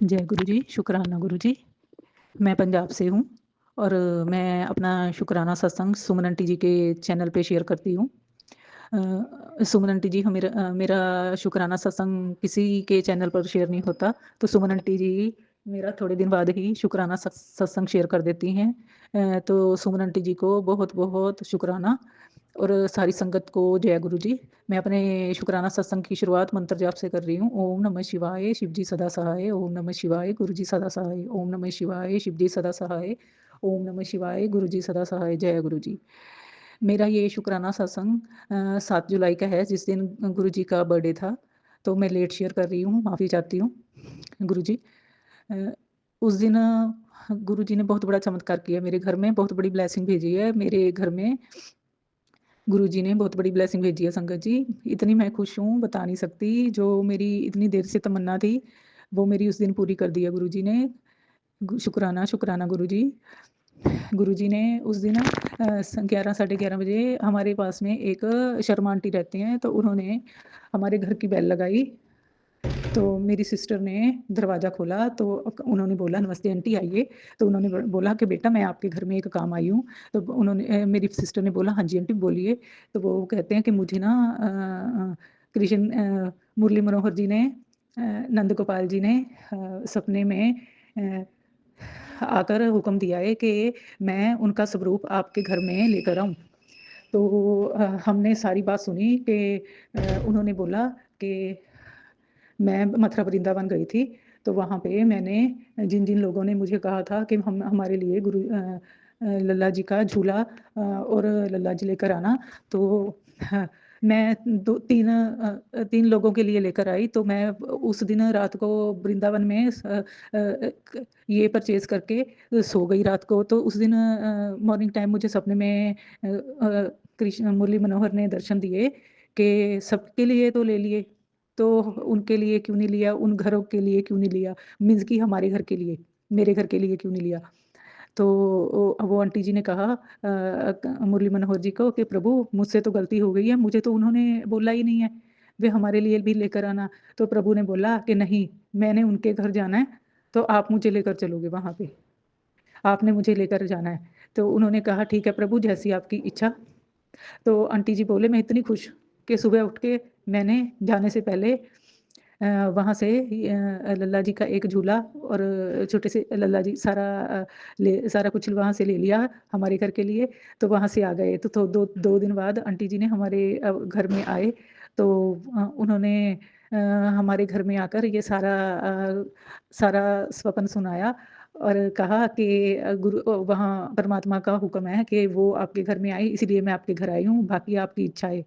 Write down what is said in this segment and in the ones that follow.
जय गुरु जी, शुकराना गुरु जी। मैं पंजाब से हूँ और मैं अपना शुकराना सत्संग सुमन आंटी जी के चैनल पे शेयर करती हूँ। सुमन आंटी जी मेरा शुकराना सत्संग किसी के चैनल पर शेयर नहीं होता, तो सुमन आंटी जी मेरा थोड़े दिन बाद ही शुकराना सत्संग शेयर कर देती हैं। तो सुमन आंटी जी को बहुत-बहुत शुकराना और सारी संगत को जय गुरु जी। मैं अपने शुकराना सत्संग की शुरुआत मंत्र जाप से कर रही हूँ। ओम नमः शिवाय, शिव जी सदा सहाय। ओम नमः शिवाय, गुरु जी सदा सहाय। ओम नमः शिवाय, शिव जी सदा सहाय। ओम नमः शिवाय, गुरु जी सदा सहाय। जय गुरु जी। मेरा ये शुकराना सत्संग 7 जुलाई का है, जिस दिन गुरु जी का बर्थडे था, तो मैं लेट शेयर कर रही हूँ, माफ़ी चाहती हूँ गुरु जी। उस दिन गुरु जी ने बहुत बड़ा चमत्कार किया मेरे घर में, बहुत बड़ी ब्लेसिंग भेजी है मेरे घर में। गुरुजी ने बहुत बड़ी ब्लेसिंग भेजी है संगत जी। इतनी मैं खुश हूँ, बता नहीं सकती। जो मेरी इतनी देर से तमन्ना थी, वो मेरी उस दिन पूरी कर दी है गुरुजी ने। शुकराना, शुकराना गुरुजी। गुरुजी ने उस दिन 11 साढ़े 11 बजे हमारे पास में एक शर्मा आंटी रहती हैं, तो उन्होंने हमारे घर की बेल लगाई। तो मेरी सिस्टर ने दरवाज़ा खोला, तो उन्होंने बोला नमस्ते आंटी आइए। तो उन्होंने बोला कि बेटा मैं आपके घर में एक काम आई हूँ। तो मेरी सिस्टर ने बोला हाँ जी आंटी बोलिए। तो वो कहते हैं कि मुझे ना कृष्ण मुरली मनोहर जी ने नंद गोपाल जी ने सपने में अ, आकर हुक्म दिया है कि मैं उनका स्वरूप आपके घर में लेकर आऊँ। तो हमने सारी बात सुनी कि उन्होंने बोला कि मैं मथुरा वृंदावन गई थी, तो वहाँ पे मैंने जिन-जिन लोगों ने मुझे कहा था कि हम हमारे लिए लल्ला जी का झूला और लल्ला जी लेकर आना, तो ह मैं 3 लोगों के लिए लेकर आई, तो मैं उस दिन रात को वृंदावन में ये परचेज़ करके सो गई रात को। तो उस दिन मॉर्निंग टाइम मुझे सपने में कृष्ण मुरली मनोहर ने दर्शन दिए कि सबके लिए तो ले लिए, तो उनके लिए क्यों नहीं लिया? उन घरों के लिए क्यों नहीं लिया? मीन्स कि हमारे घर के लिए, मेरे घर के लिए क्यों नहीं लिया? तो वो आंटी जी ने कहा मुरली मनोहर जी को कि प्रभु मुझसे तो गलती हो गई है, मुझे तो उन्होंने बोला ही नहीं है, वे हमारे लिए भी लेकर आना। तो प्रभु ने बोला कि नहीं, मैंने उनके घर जाना है, तो आप मुझे लेकर चलोगे वहाँ पे, आपने मुझे लेकर जाना है। तो उन्होंने कहा ठीक है प्रभु जैसी आपकी इच्छा। तो आंटी जी बोले मैं इतनी खुश कि सुबह उठ के मैंने जाने से पहले वहाँ से लल्ला जी का एक झूला और छोटे से लल्ला जी सारा कुछ वहाँ से ले लिया हमारे घर के लिए, तो वहाँ से आ गए। तो 2 दिन बाद आंटी जी ने हमारे घर में आए, तो उन्होंने हमारे घर में आकर ये सारा स्वप्न सुनाया और कहा कि वहाँ परमात्मा का हुक्म है कि वो आपके घर में आए, इसीलिए मैं आपके घर आई हूँ, बाकी आपकी इच्छा है।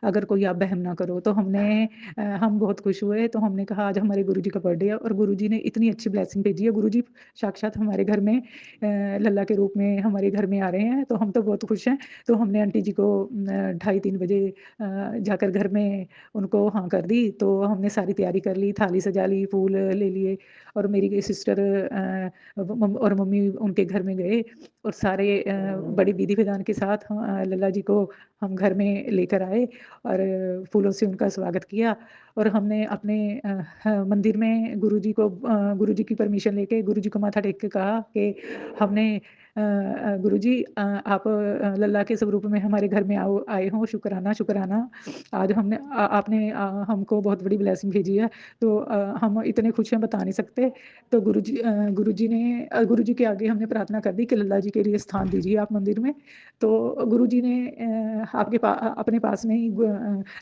अगर कोई आप वहम ना करो। तो हम बहुत खुश हुए, तो हमने कहा आज हमारे गुरुजी का बर्थडे है और गुरुजी ने इतनी अच्छी ब्लेसिंग भेजी है। गुरुजी साक्षात हमारे घर में लल्ला के रूप में हमारे घर में आ रहे हैं, तो हम तो बहुत खुश हैं। तो हमने आंटी जी को ढाई 3 बजे जाकर घर में उनको हाँ कर दी, तो हमने सारी तैयारी कर ली, थाली सजा ली, फूल ले लिए और मेरी सिस्टर और मम्मी उनके घर में गए और सारे बड़ी विधि-विधान के साथ लल्ला जी को हम घर में लेकर आए और फूलों से उनका स्वागत किया और हमने अपने मंदिर में गुरुजी की परमिशन लेके गुरुजी को माथा टेक के कहा कि हमने गुरुजी आप लल्ला के स्वरूप में हमारे घर में आए हों, शुकराना शुकराना। आज आपने हमको बहुत बड़ी ब्लेसिंग भेजी है, तो हम इतने खुश हैं बता नहीं सकते। तो गुरुजी के आगे हमने प्रार्थना कर दी कि लल्ला जी के लिए स्थान दीजिए आप मंदिर में। तो गुरुजी ने अपने पास में ही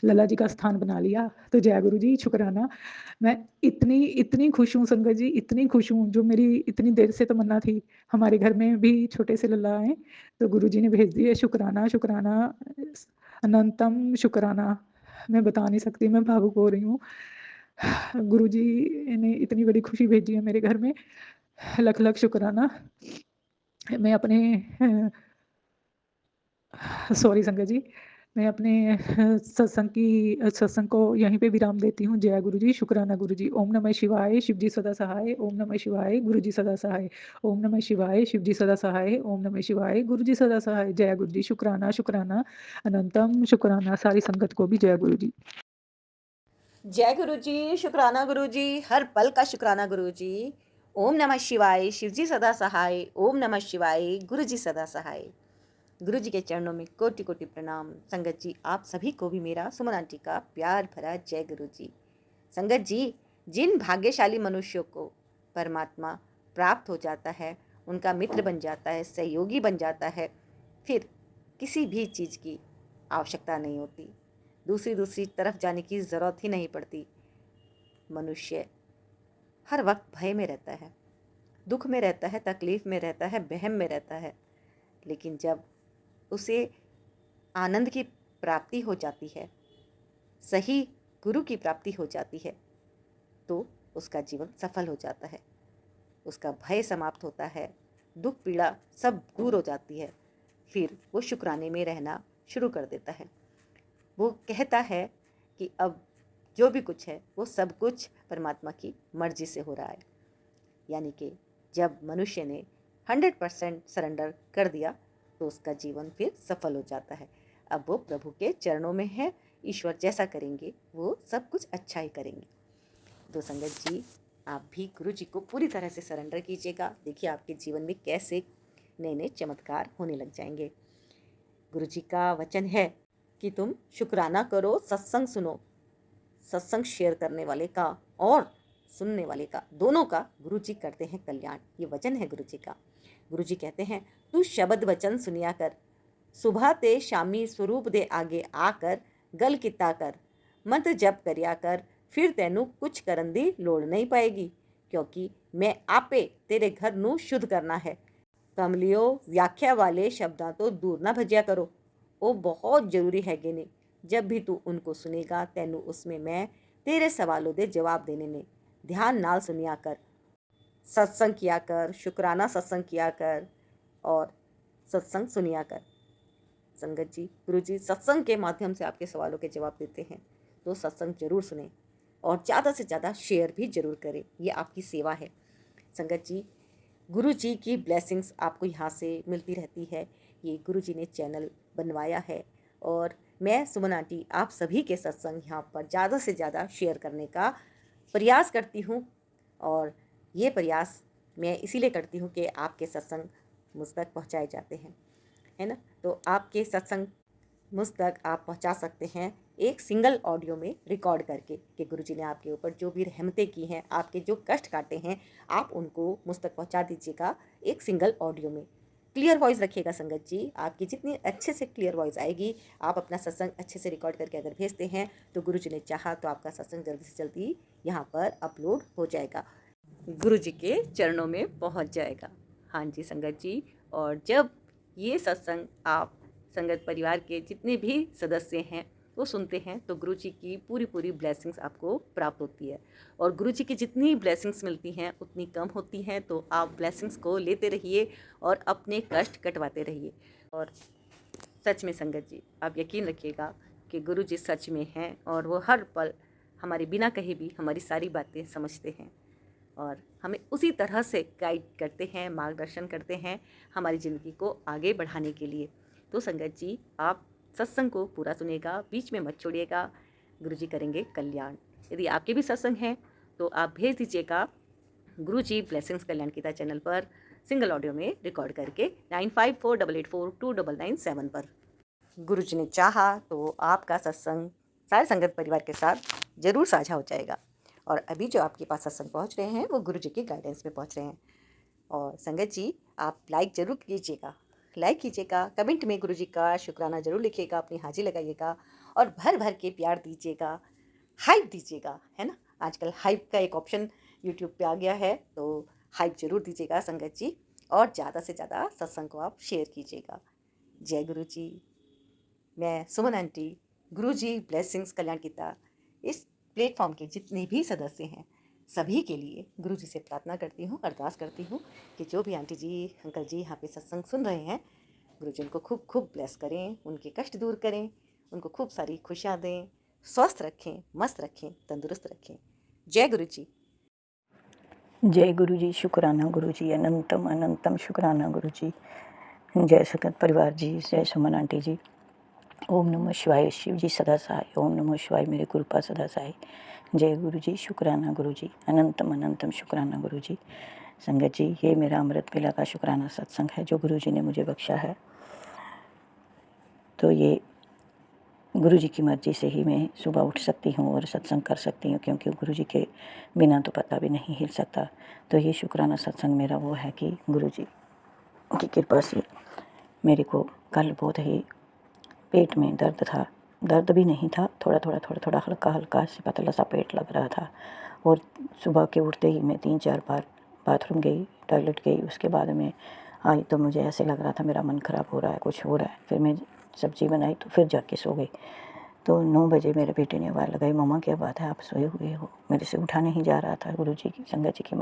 लल्ला जी का स्थान बना लिया। तो जय गुरु जी, शुकराना। मैं इतनी खुश हूँ संगत जी, इतनी खुश हूँ, जो मेरी इतनी देर से तमन्ना थी, हमारे घर में भी छोटे से लल्ला आएँ, तो गुरुजी ने भेज दिए। शुकराना, शुकराना, अनंतम शुकराना। मैं बता नहीं सकती, मैं भावुक हो रही हूँ। गुरुजी ने इतनी बड़ी खुशी भेजी है मेरे घर में, लख-लख शुकराना। मैं अपने सॉरी संगत जी, मैं अपने सत्संग को यहीं पे विराम देती हूँ। जय गुरु जी, शुकराना गुरु जी। ओम नमः शिवाय, शिव जी सदा सहाय। ओम नमः शिवाय, गुरु जी सदा सहाय। ओम नमः शिवाय, शिव जी सदा सहाय। ओम नमः शिवाय, गुरु जी सदा सहाय। जय गुरु जी, शुकराना, शुकराना, अनंतम शुकराना। सारी संगत को भी जय गुरु जी। जय गुरु जी, शुक्राना गुरु जी, हर पल का शुक्राना गुरु जी। ओम नमः शिवाय, शिव जी सदा सहाय। ओम नमः शिवाय, गुरु जी सदा सहाय। गुरु जी के चरणों में कोटि कोटि प्रणाम। संगत जी, आप सभी को भी मेरा सुमन आंटी का प्यार भरा जय गुरु जी। संगत जी, जिन भाग्यशाली मनुष्यों को परमात्मा प्राप्त हो जाता है, उनका मित्र बन जाता है, सहयोगी बन जाता है, फिर किसी भी चीज़ की आवश्यकता नहीं होती, दूसरी दूसरी तरफ जाने की ज़रूरत ही नहीं पड़ती। मनुष्य हर वक्त भय में रहता है, दुख में रहता है, तकलीफ में रहता है, बहम में रहता है, लेकिन जब उसे आनंद की प्राप्ति हो जाती है, सही गुरु की प्राप्ति हो जाती है, तो उसका जीवन सफल हो जाता है, उसका भय समाप्त होता है, दुख पीड़ा सब दूर हो जाती है, फिर वो शुक्राने में रहना शुरू कर देता है। वो कहता है कि अब जो भी कुछ है वो सब कुछ परमात्मा की मर्जी से हो रहा है। यानी कि जब मनुष्य ने 100% सरेंडर कर दिया तो उसका जीवन फिर सफल हो जाता है। अब वो प्रभु के चरणों में है, ईश्वर जैसा करेंगे वो सब कुछ अच्छा ही करेंगे। तो संगत जी, आप भी गुरु जी को पूरी तरह से सरेंडर कीजिएगा। देखिए आपके जीवन में कैसे नए नए चमत्कार होने लग जाएंगे। गुरु जी का वचन है कि तुम शुक्राना करो, सत्संग सुनो। सत्संग शेयर करने वाले का और सुनने वाले का, दोनों का गुरु जी करते हैं कल्याण। ये वचन है गुरु जी का। गुरु जी कहते हैं, तू शब्द वचन सुनिया कर, सुबह ते शामी स्वरूप दे आगे आकर गल किता कर, मंत्र जप करिया कर, फिर तेनू कुछ करन दी लोड़ नहीं पाएगी, क्योंकि मैं आपे तेरे घर नू शुद्ध करना है। कमलियो, व्याख्या वाले शब्दां तो दूर ना भजिया करो, वो बहुत जरूरी है गे ने। जब भी तू उनको सुनेगा तेनू उसमें मैं तेरे सवालों दे जवाब देने ने। ध्यान नाल सुनिया कर, सत्संग किया कर, शुक्राना सत्संग किया कर और सत्संग सुनिया कर। संगत जी, गुरु जी सत्संग के माध्यम से आपके सवालों के जवाब देते हैं, तो सत्संग जरूर सुने और ज़्यादा से ज़्यादा शेयर भी जरूर करें। ये आपकी सेवा है। संगत जी, गुरु जी की ब्लेसिंग्स आपको यहाँ से मिलती रहती है। ये गुरु जी ने चैनल बनवाया है और मैं सुमन आंटी आप सभी के सत्संग यहाँ पर ज़्यादा से ज़्यादा शेयर करने का प्रयास करती हूँ। और ये प्रयास मैं इसीलिए करती हूँ कि आपके सत्संग मुझ तक पहुँचाए जाते हैं, है ना। तो आपके सत्संग मुझ तक आप पहुंचा सकते हैं एक सिंगल ऑडियो में रिकॉर्ड करके कि गुरुजी ने आपके ऊपर जो भी रहमतें की हैं, आपके जो कष्ट काटे हैं, आप उनको मुझ तक पहुंचा दीजिएगा एक सिंगल ऑडियो में। क्लियर वॉइस रखिएगा संगत जी, आपकी जितनी अच्छे से क्लियर वॉइस आएगी, आप अपना सत्संग अच्छे से रिकॉर्ड करके अगर भेजते हैं तो गुरुजी ने चाहा तो आपका सत्संग जल्दी से जल्दी यहाँ पर अपलोड हो जाएगा, गुरुजी के चरणों में पहुँच जाएगा। हाँ जी संगत जी, और जब ये सत्संग आप संगत परिवार के जितने भी सदस्य हैं वो सुनते हैं तो गुरु जी की पूरी पूरी ब्लेसिंग्स आपको प्राप्त होती है। और गुरु जी की जितनी ब्लेसिंग्स मिलती हैं उतनी कम होती हैं, तो आप ब्लेसिंग्स को लेते रहिए और अपने कष्ट कटवाते रहिए। और सच में संगत जी, आप यकीन रखिएगा कि गुरु जी सच में हैं और वो हर पल हमारे बिना कहे भी हमारी सारी बातें समझते हैं और हमें उसी तरह से गाइड करते हैं, मार्गदर्शन करते हैं हमारी ज़िंदगी को आगे बढ़ाने के लिए। तो संगत जी, आप सत्संग को पूरा सुनिएगा, बीच में मत छोड़िएगा, गुरुजी करेंगे कल्याण। यदि आपके भी सत्संग हैं तो आप भेज दीजिएगा गुरुजी ब्लेसिंग्स कल्याण गीता चैनल पर सिंगल ऑडियो में रिकॉर्ड करके 9548842997 पर। गुरुजी ने चाहा तो आपका सत्संग सारे संगत परिवार के साथ जरूर साझा हो जाएगा। और अभी जो आपके पास सत्संग पहुंच रहे हैं वो गुरु जी की गाइडेंस में पहुंच रहे हैं। और संगत जी, आप लाइक ज़रूर कीजिएगा, लाइक कीजिएगा, कमेंट में गुरु जी का शुक्राना ज़रूर लिखिएगा, अपनी हाजिरी लगाइएगा और भर भर के प्यार दीजिएगा, हाइप दीजिएगा, है ना। आजकल हाइप का एक ऑप्शन यूट्यूब पे आ गया है, तो हाइप ज़रूर दीजिएगा संगत जी, और ज़्यादा से ज़्यादा सत्संग को आप शेयर कीजिएगा। जय गुरु जी। मैं सुमन आंटी, गुरु जी ब्लेसिंग्स कल्याण गीता इस प्लेटफॉर्म के जितने भी सदस्य हैं सभी के लिए गुरु जी से प्रार्थना करती हूँ, अरदास करती हूँ कि जो भी आंटी जी अंकल जी यहाँ पे सत्संग सुन रहे हैं, गुरु जी उनको खूब खूब ब्लेस करें, उनके कष्ट दूर करें, उनको खूब सारी खुशियाँ दें, स्वस्थ रखें, मस्त रखें, तंदुरुस्त रखें। जय गुरु जी। जय गुरु जी, शुक्राना गुरु जी, अनंतम अनंतम शुक्राना गुरु जी। जय संगत परिवार जी, जय सुमन आंटी जी। ओम नमः शिवाय। शिव जी सदा सहाय। ओम नमः शिवाय मेरे गुरुपा सदा सहाय। जय गुरु जी। शुक्राना गुरु जी। अनंतम अनंतम शुक्राना गुरु जी। संगत जी, ये मेरा अमृत वेला का शुक्राना सत्संग है जो गुरु जी ने मुझे बख्शा है। तो ये गुरु जी की मर्जी से ही मैं सुबह उठ सकती हूँ और सत्संग कर सकती हूँ, क्योंकि गुरु जी के बिना तो पता भी नहीं हिल सकता। तो ये शुक्राना सत्संग मेरा वो है कि गुरु जी की कृपा से मेरे को कल बहुत ही पेट में दर्द था। दर्द भी नहीं था, थोड़ा हल्का हल्का से पतला सा पेट लग रहा था। और सुबह के उठते ही मैं 3-4 बार बाथरूम गई, टॉयलेट गई। उसके बाद में आई तो मुझे ऐसे लग रहा था मेरा मन ख़राब हो रहा है, कुछ हो रहा है। फिर मैं सब्ज़ी बनाई तो फिर जाके सो गई। तो 9 बजे मेरे बेटे ने आवाज़ लगाई, मम्मा क्या बात है, आप सोए हुए हो? मेरे से उठा नहीं जा रहा था। गुरु जी की संगत जी की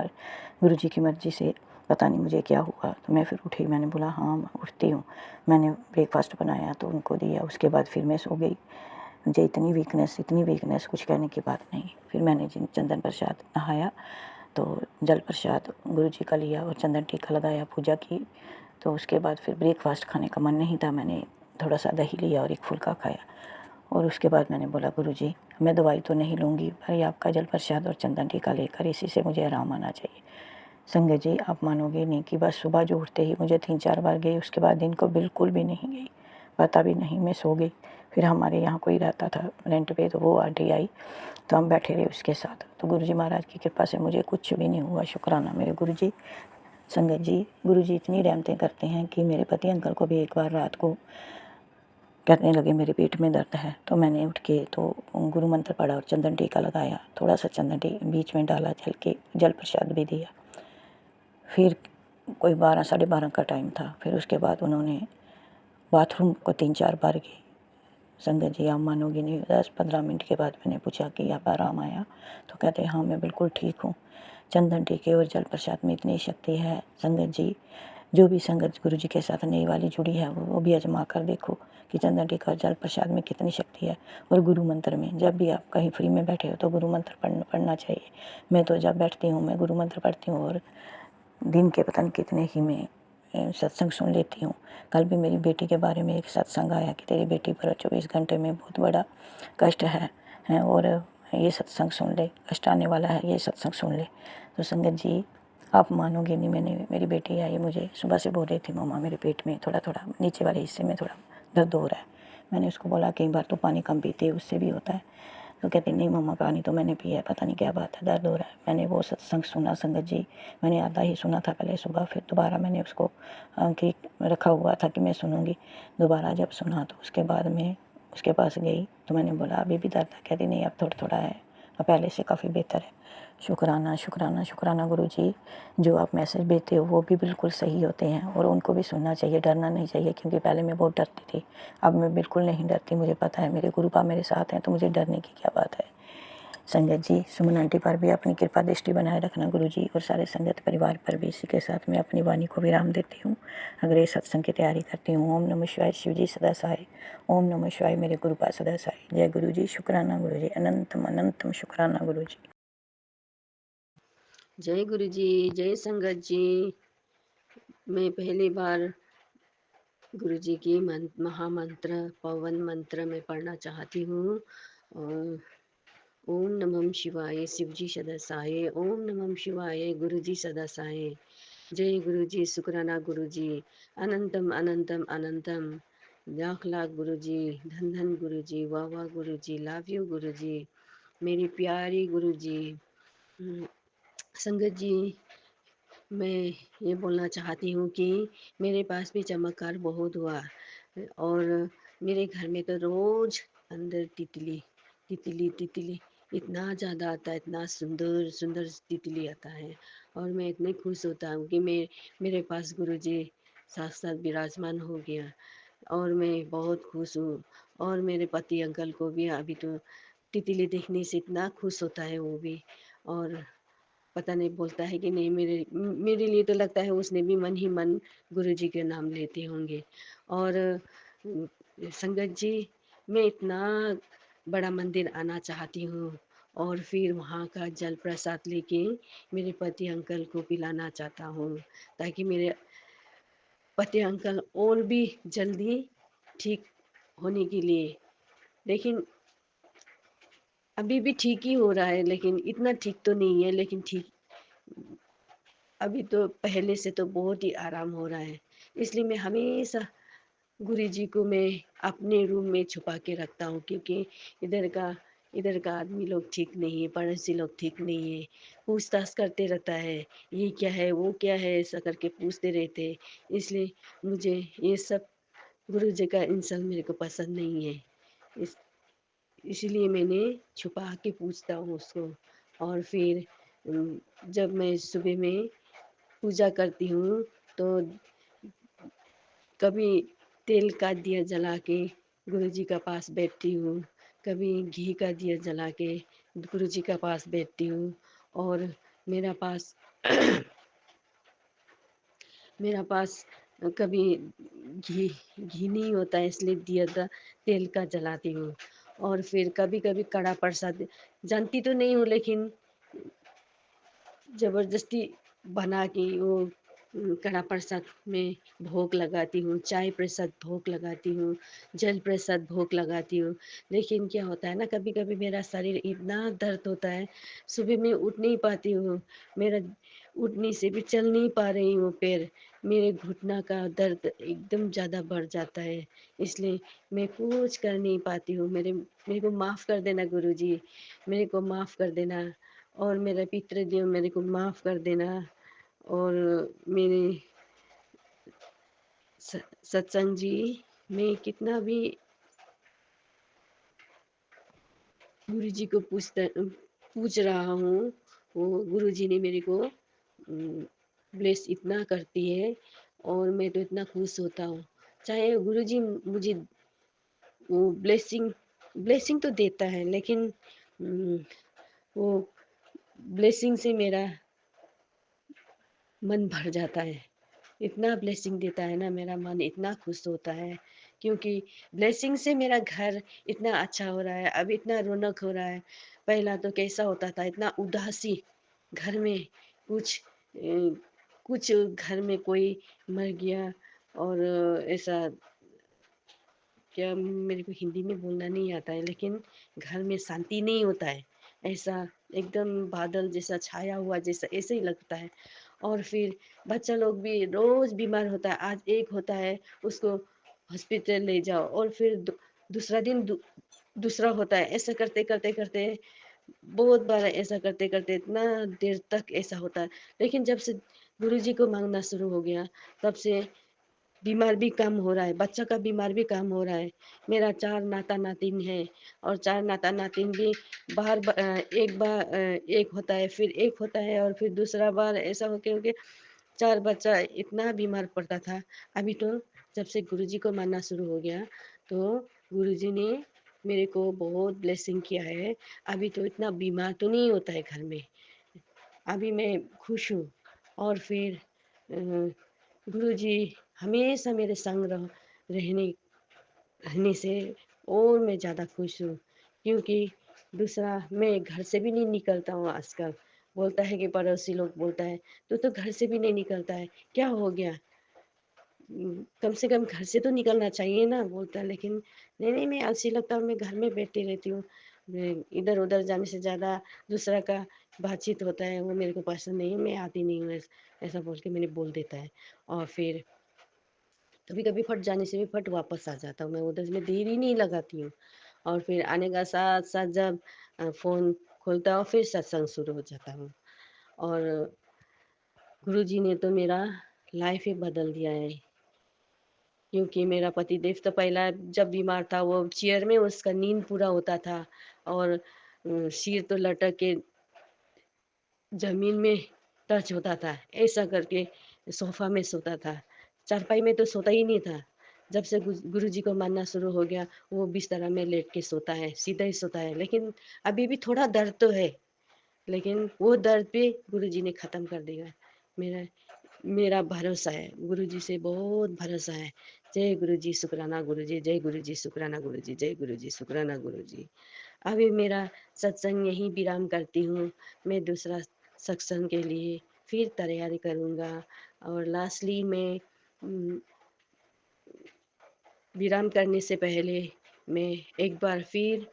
गुरु जी की मर्ज़ी से पता नहीं मुझे क्या हुआ। तो मैं फिर उठी, मैंने बोला हाँ मैं उठती हूँ। मैंने ब्रेकफास्ट बनाया तो उनको दिया, उसके बाद फिर मैं सो गई। मुझे इतनी वीकनेस कुछ कहने की बात नहीं। फिर मैंने चंदन प्रसाद नहाया तो जल प्रसाद गुरु जी का लिया और चंदन टीका लगाया, पूजा की। तो उसके बाद फिर ब्रेकफास्ट खाने का मन नहीं था, मैंने थोड़ा सा दही लिया और एक फुल्का खाया। और उसके बाद मैंने बोला गुरु जी मैं दवाई तो नहीं लूँगी, भाई आपका जल प्रसाद और चंदन टीका लेकर इसी से मुझे आराम आना चाहिए। संगत जी आप मानोगे नहीं कि बस सुबह जो उठते ही मुझे 3-4 बार गई, उसके बाद दिन को बिल्कुल भी नहीं गई, पता भी नहीं, मैं सो गई। फिर हमारे यहाँ कोई रहता था रेंट पे, तो वो आंटी आई तो हम बैठे रहे उसके साथ। तो गुरु जी महाराज की कृपा से मुझे कुछ भी नहीं हुआ। शुक्राना मेरे गुरु जी। संगत जी गुरु जी इतनी रहमतें करते हैं कि मेरे पति अंकल को भी एक बार रात को कहने लगे मेरे पेट में दर्द है। तो मैंने उठ के तो गुरु मंत्र पढ़ा और चंदन टीका लगाया, थोड़ा सा चंदन टीका बीच में डाला, जल प्रसाद भी दिया। फिर कोई 12 साढ़े 12 का टाइम था। फिर उसके बाद उन्होंने बाथरूम को 3-4 बार गए। संगत जी आप मानोगे नहीं, 10-15 मिनट के बाद मैंने पूछा कि आप आराम आया? तो कहते हाँ मैं बिल्कुल ठीक हूँ। चंदन टीके और जल प्रसाद में इतनी शक्ति है। संगत जी जो भी संगत गुरु जी के साथ नई वाली जुड़ी है वो भी आजमा कर देखो कि चंदन टीका और जल प्रसाद में कितनी शक्ति है। और गुरु मंत्र में जब भी आप कहीं फ्री में बैठे हो तो गुरु मंत्र पढ़ना चाहिए। मैं तो जब बैठती हूँ मैं गुरु मंत्र पढ़ती हूँ और दिन के पता नहीं कितने ही मैं सत्संग सुन लेती हूँ। कल भी मेरी बेटी के बारे में एक सत्संग आया कि तेरी बेटी पर 24 घंटे में बहुत बड़ा कष्ट है और ये सत्संग सुन ले, कष्ट आने वाला है, ये सत्संग सुन ले। तो संगत जी आप मानोगे नहीं, मेरी बेटी आई मुझे सुबह से बोल रही थी मम्मा मेरे पेट में थोड़ा नीचे वाले हिस्से में थोड़ा दर्द हो रहा है। मैंने उसको बोला कई बार तो पानी कम पीते उससे भी होता है। तो कहती नहीं मम्मा पानी तो मैंने पिया है, पता नहीं क्या बात है, दर्द हो रहा है। मैंने वो सत्संग सुना संगत जी, मैंने आधा ही सुना था पहले सुबह, फिर दोबारा मैंने उसको कि रखा हुआ था कि मैं सुनूंगी। दोबारा जब सुना तो उसके बाद में उसके पास गई तो मैंने बोला अभी भी दर्द है? कहती नहीं अब थोड़ा थोड़ा है, अब पहले से काफ़ी बेहतर है। शुक्राना शुक्राना शुक्राना गुरु जी, जो आप मैसेज भेजते हो वो भी बिल्कुल सही होते हैं और उनको भी सुनना चाहिए, डरना नहीं चाहिए। क्योंकि पहले मैं बहुत डरती थी, अब मैं बिल्कुल नहीं डरती। मुझे पता है मेरे गुरुपा मेरे साथ हैं तो मुझे डरने की क्या बात है। संगत जी सुमन आंटी पर भी अपनी कृपा दृष्टि बनाए रखना गुरु जी, और सारे संगत परिवार पर भी। इसी के साथ मैं अपनी वाणी को विराम देती हूँ। अगर ये सत्संग की तैयारी करती हूँ। ओम नमः शिवाय। शिव जी सदा सहाय। ओम नमः शिवाय मेरे गुरुपा सदा सहाय। जय गुरु जी। शुक्राना गुरु जी। अनंतम अनंतम शुक्राना गुरु जी। जय गुरु जी। जय संगत जी। मैं पहली बार गुरु जी की महामंत्र पवन मंत्र में पढ़ना चाहती हूँ। और ओम नमः शिवाय। शिव जी सदा सहाय। ओम नमः शिवाय। गुरु जी सदा सहाय। जय गुरु जी। शुक्राना गुरु जी। अनंतम अनंतम अनंतम। लाख लाख गुरु जी। धन धन गुरु जी। वाह वाह गुरु जी। लव यू गुरु जी। मेरी प्यारी गुरु जी। संगत जी मैं ये बोलना चाहती हूँ कि मेरे पास भी चमत्कार बहुत हुआ। और मेरे घर में तो रोज अंदर तितली तितली तितली इतना ज़्यादा आता है, इतना सुंदर सुंदर तितली आता है। और मैं इतनी खुश होता हूँ कि मेरे पास गुरुजी साथ साथ विराजमान हो गया। और मैं बहुत खुश हूँ। और मेरे पति अंकल को भी अभी तो तितली देखने से इतना खुश होता है वो भी। और पता नहीं बोलता है कि नहीं, मेरे लिए तो लगता है उसने भी मन ही मन गुरुजी के नाम लेते होंगे। और संगत जी मैं इतना बड़ा मंदिर आना चाहती हूँ और फिर वहाँ का जल प्रसाद लेके मेरे पति अंकल को पिलाना चाहता हूँ, ताकि मेरे पति अंकल और भी जल्दी ठीक होने के लिए। लेकिन अभी भी ठीक ही हो रहा है, लेकिन इतना ठीक तो नहीं है, लेकिन ठीक अभी तो पहले से तो बहुत ही आराम हो रहा है। इसलिए मैं हमेशा गुरुजी को मैं अपने रूम में छुपा के रखता हूँ, क्योंकि इधर का इधर का आदमी लोग ठीक नहीं है, पड़ोसी लोग ठीक नहीं है, पूछताछ करते रहता है, ये क्या है, वो क्या है, ऐसा करके पूछते रहते हैं। इसलिए मुझे ये सब गुरुजी का इंसल्ट मेरे को पसंद नहीं है। इस इसीलिए मैंने छुपा के पूछता हूँ उसको। और फिर जब मैं सुबह में पूजा करती हूँ, तो कभी तेल का दिया जला के गुरुजी का पास बैठती हूँ, कभी घी का दिया जला के गुरुजी का पास बैठती हूँ। और मेरा पास मेरा पास कभी घी घी नहीं होता है, इसलिए दिया तेल का जलाती हूँ। और फिर कभी कभी कड़ा प्रसाद जानती तो नहीं हूँ, लेकिन ज़बरदस्ती बना के वो कड़ा प्रसाद में भोग लगाती हूँ, चाय प्रसाद भोग लगाती हूँ, जल प्रसाद भोग लगाती हूँ। लेकिन क्या होता है ना, कभी-कभी मेरा शरीर इतना दर्द होता है, सुबह मैं उठ नहीं पाती हूँ। मेरा उठने से भी चल नहीं पा रही हूँ पैर। मेरे घुटना का दर्द एकदम ज़्यादा बढ़ जाता है, इसलिए मैं कुछ कर नहीं पाती हूँ। मेरे को माफ़ कर देना गुरुजी, मेरे को माफ़ कर देना। और मेरा पितृदेव मेरे को माफ़ कर देना। और मेरे सत्संग जी मैं कितना भी गुरु जी को पूछ रहा हूँ, वो गुरु जी ने मेरे को ब्लेस इतना करती है, और मैं तो इतना खुश होता हूँ। चाहे गुरु जी मुझे वो ब्लेसिंग तो देता है, लेकिन उम, वो ब्लेसिंग से मेरा मन भर जाता है। इतना ब्लेसिंग देता है ना, मेरा मन इतना खुश होता है, क्योंकि ब्लेसिंग से मेरा घर इतना अच्छा हो रहा है, अब इतना रौनक हो रहा है। पहला तो कैसा होता था, इतना उदासी घर में, कुछ कुछ घर में कोई मर गया, और ऐसा क्या, मेरे को हिंदी में बोलना नहीं आता है, लेकिन घर में शांति नहीं होता है। ऐसा एकदम बादल जैसा छाया हुआ जैसा ऐसे ही लगता है। और फिर बच्चा लोग भी रोज बीमार होता है, आज एक होता है उसको हॉस्पिटल ले जाओ, और फिर दूसरा दिन दूसरा होता है। ऐसा करते करते करते बहुत बार ऐसा करते करते इतना देर तक ऐसा होता है। लेकिन जब से गुरुजी को मांगना शुरू हो गया, तब से बीमार भी कम हो रहा है, बच्चा का बीमार भी कम हो रहा है। मेरा 4 नाता-नातिन है, और 4 नाता-नातिन भी एक बार एक होता है, फिर एक होता है, और फिर दूसरा बार ऐसा हो के 4 बच्चा इतना बीमार पड़ता था। अभी तो जब से गुरुजी को मानना शुरू हो गया, तो गुरुजी ने मेरे को बहुत ब्लेसिंग किया है। अभी तो इतना बीमार तो नहीं होता है घर में। अभी मैं खुश हूँ। और फिर अ, गुरुजी हमेशा मेरे संग रहने रहने से और मैं ज़्यादा खुश हूँ, क्योंकि दूसरा मैं घर से भी नहीं निकलता हूँ आजकल। बोलता है कि पड़ोसी लोग बोलता है, "तू तो घर से भी नहीं निकलता है, क्या हो गया? कम से कम घर से तो निकलना चाहिए ना", बोलता है। लेकिन नहीं, नहीं, मैं आलसी लगता हूँ, मैं घर में बैठी रहती हूँ। मैं इधर-उधर जाने से ज़्यादा दूसरा का बातचीत होता है, वो मेरे को पसंद नहीं है, मैं आती नहीं हूँ, ऐसा बोल के मैंने बोल देता है। और फिर कभी-कभी फट जाने से भी फट वापस आ जाता हूँ, मैं उधर में देर ही नहीं लगाती हूँ। और फिर आने का साथ-साथ जब फ़ोन खोलता हूँ, फिर सत्संग शुरू हो जाता हूँ। और गुरुजी ने तो मेरा लाइफ़ ही बदल दिया है, क्योंकि मेरा पतिदेव तो पहला जब बीमार था, वो चेयर में उसका नींद पूरा होता था, और सिर तो लटक के ज़मीन में टच होता था, ऐसा करके सोफ़ा में सोता था, चारपाई में तो सोता ही नहीं था। जब से गुरुजी को मानना शुरू हो गया, वो बिस्तर में लेट के सोता है, सीधा ही सोता है। लेकिन अभी भी थोड़ा दर्द तो है, लेकिन वो दर्द भी गुरुजी ने ख़त्म कर दिया। मेरा मेरा भरोसा है, गुरुजी से बहुत भरोसा है। जय गुरुजी, शुक्राना गुरुजी, जय गुरुजी, शुक्राना गुरुजी, जय गुरुजी, शुक्राना गुरुजी। अभी मेरा सत्संग यहीं विराम करती हूँ। मैं दूसरा सत्संग के लिए फिर तैयारी करूँगा। और लास्टली मैं उम, विराम करने से पहले मैं एक बार फिर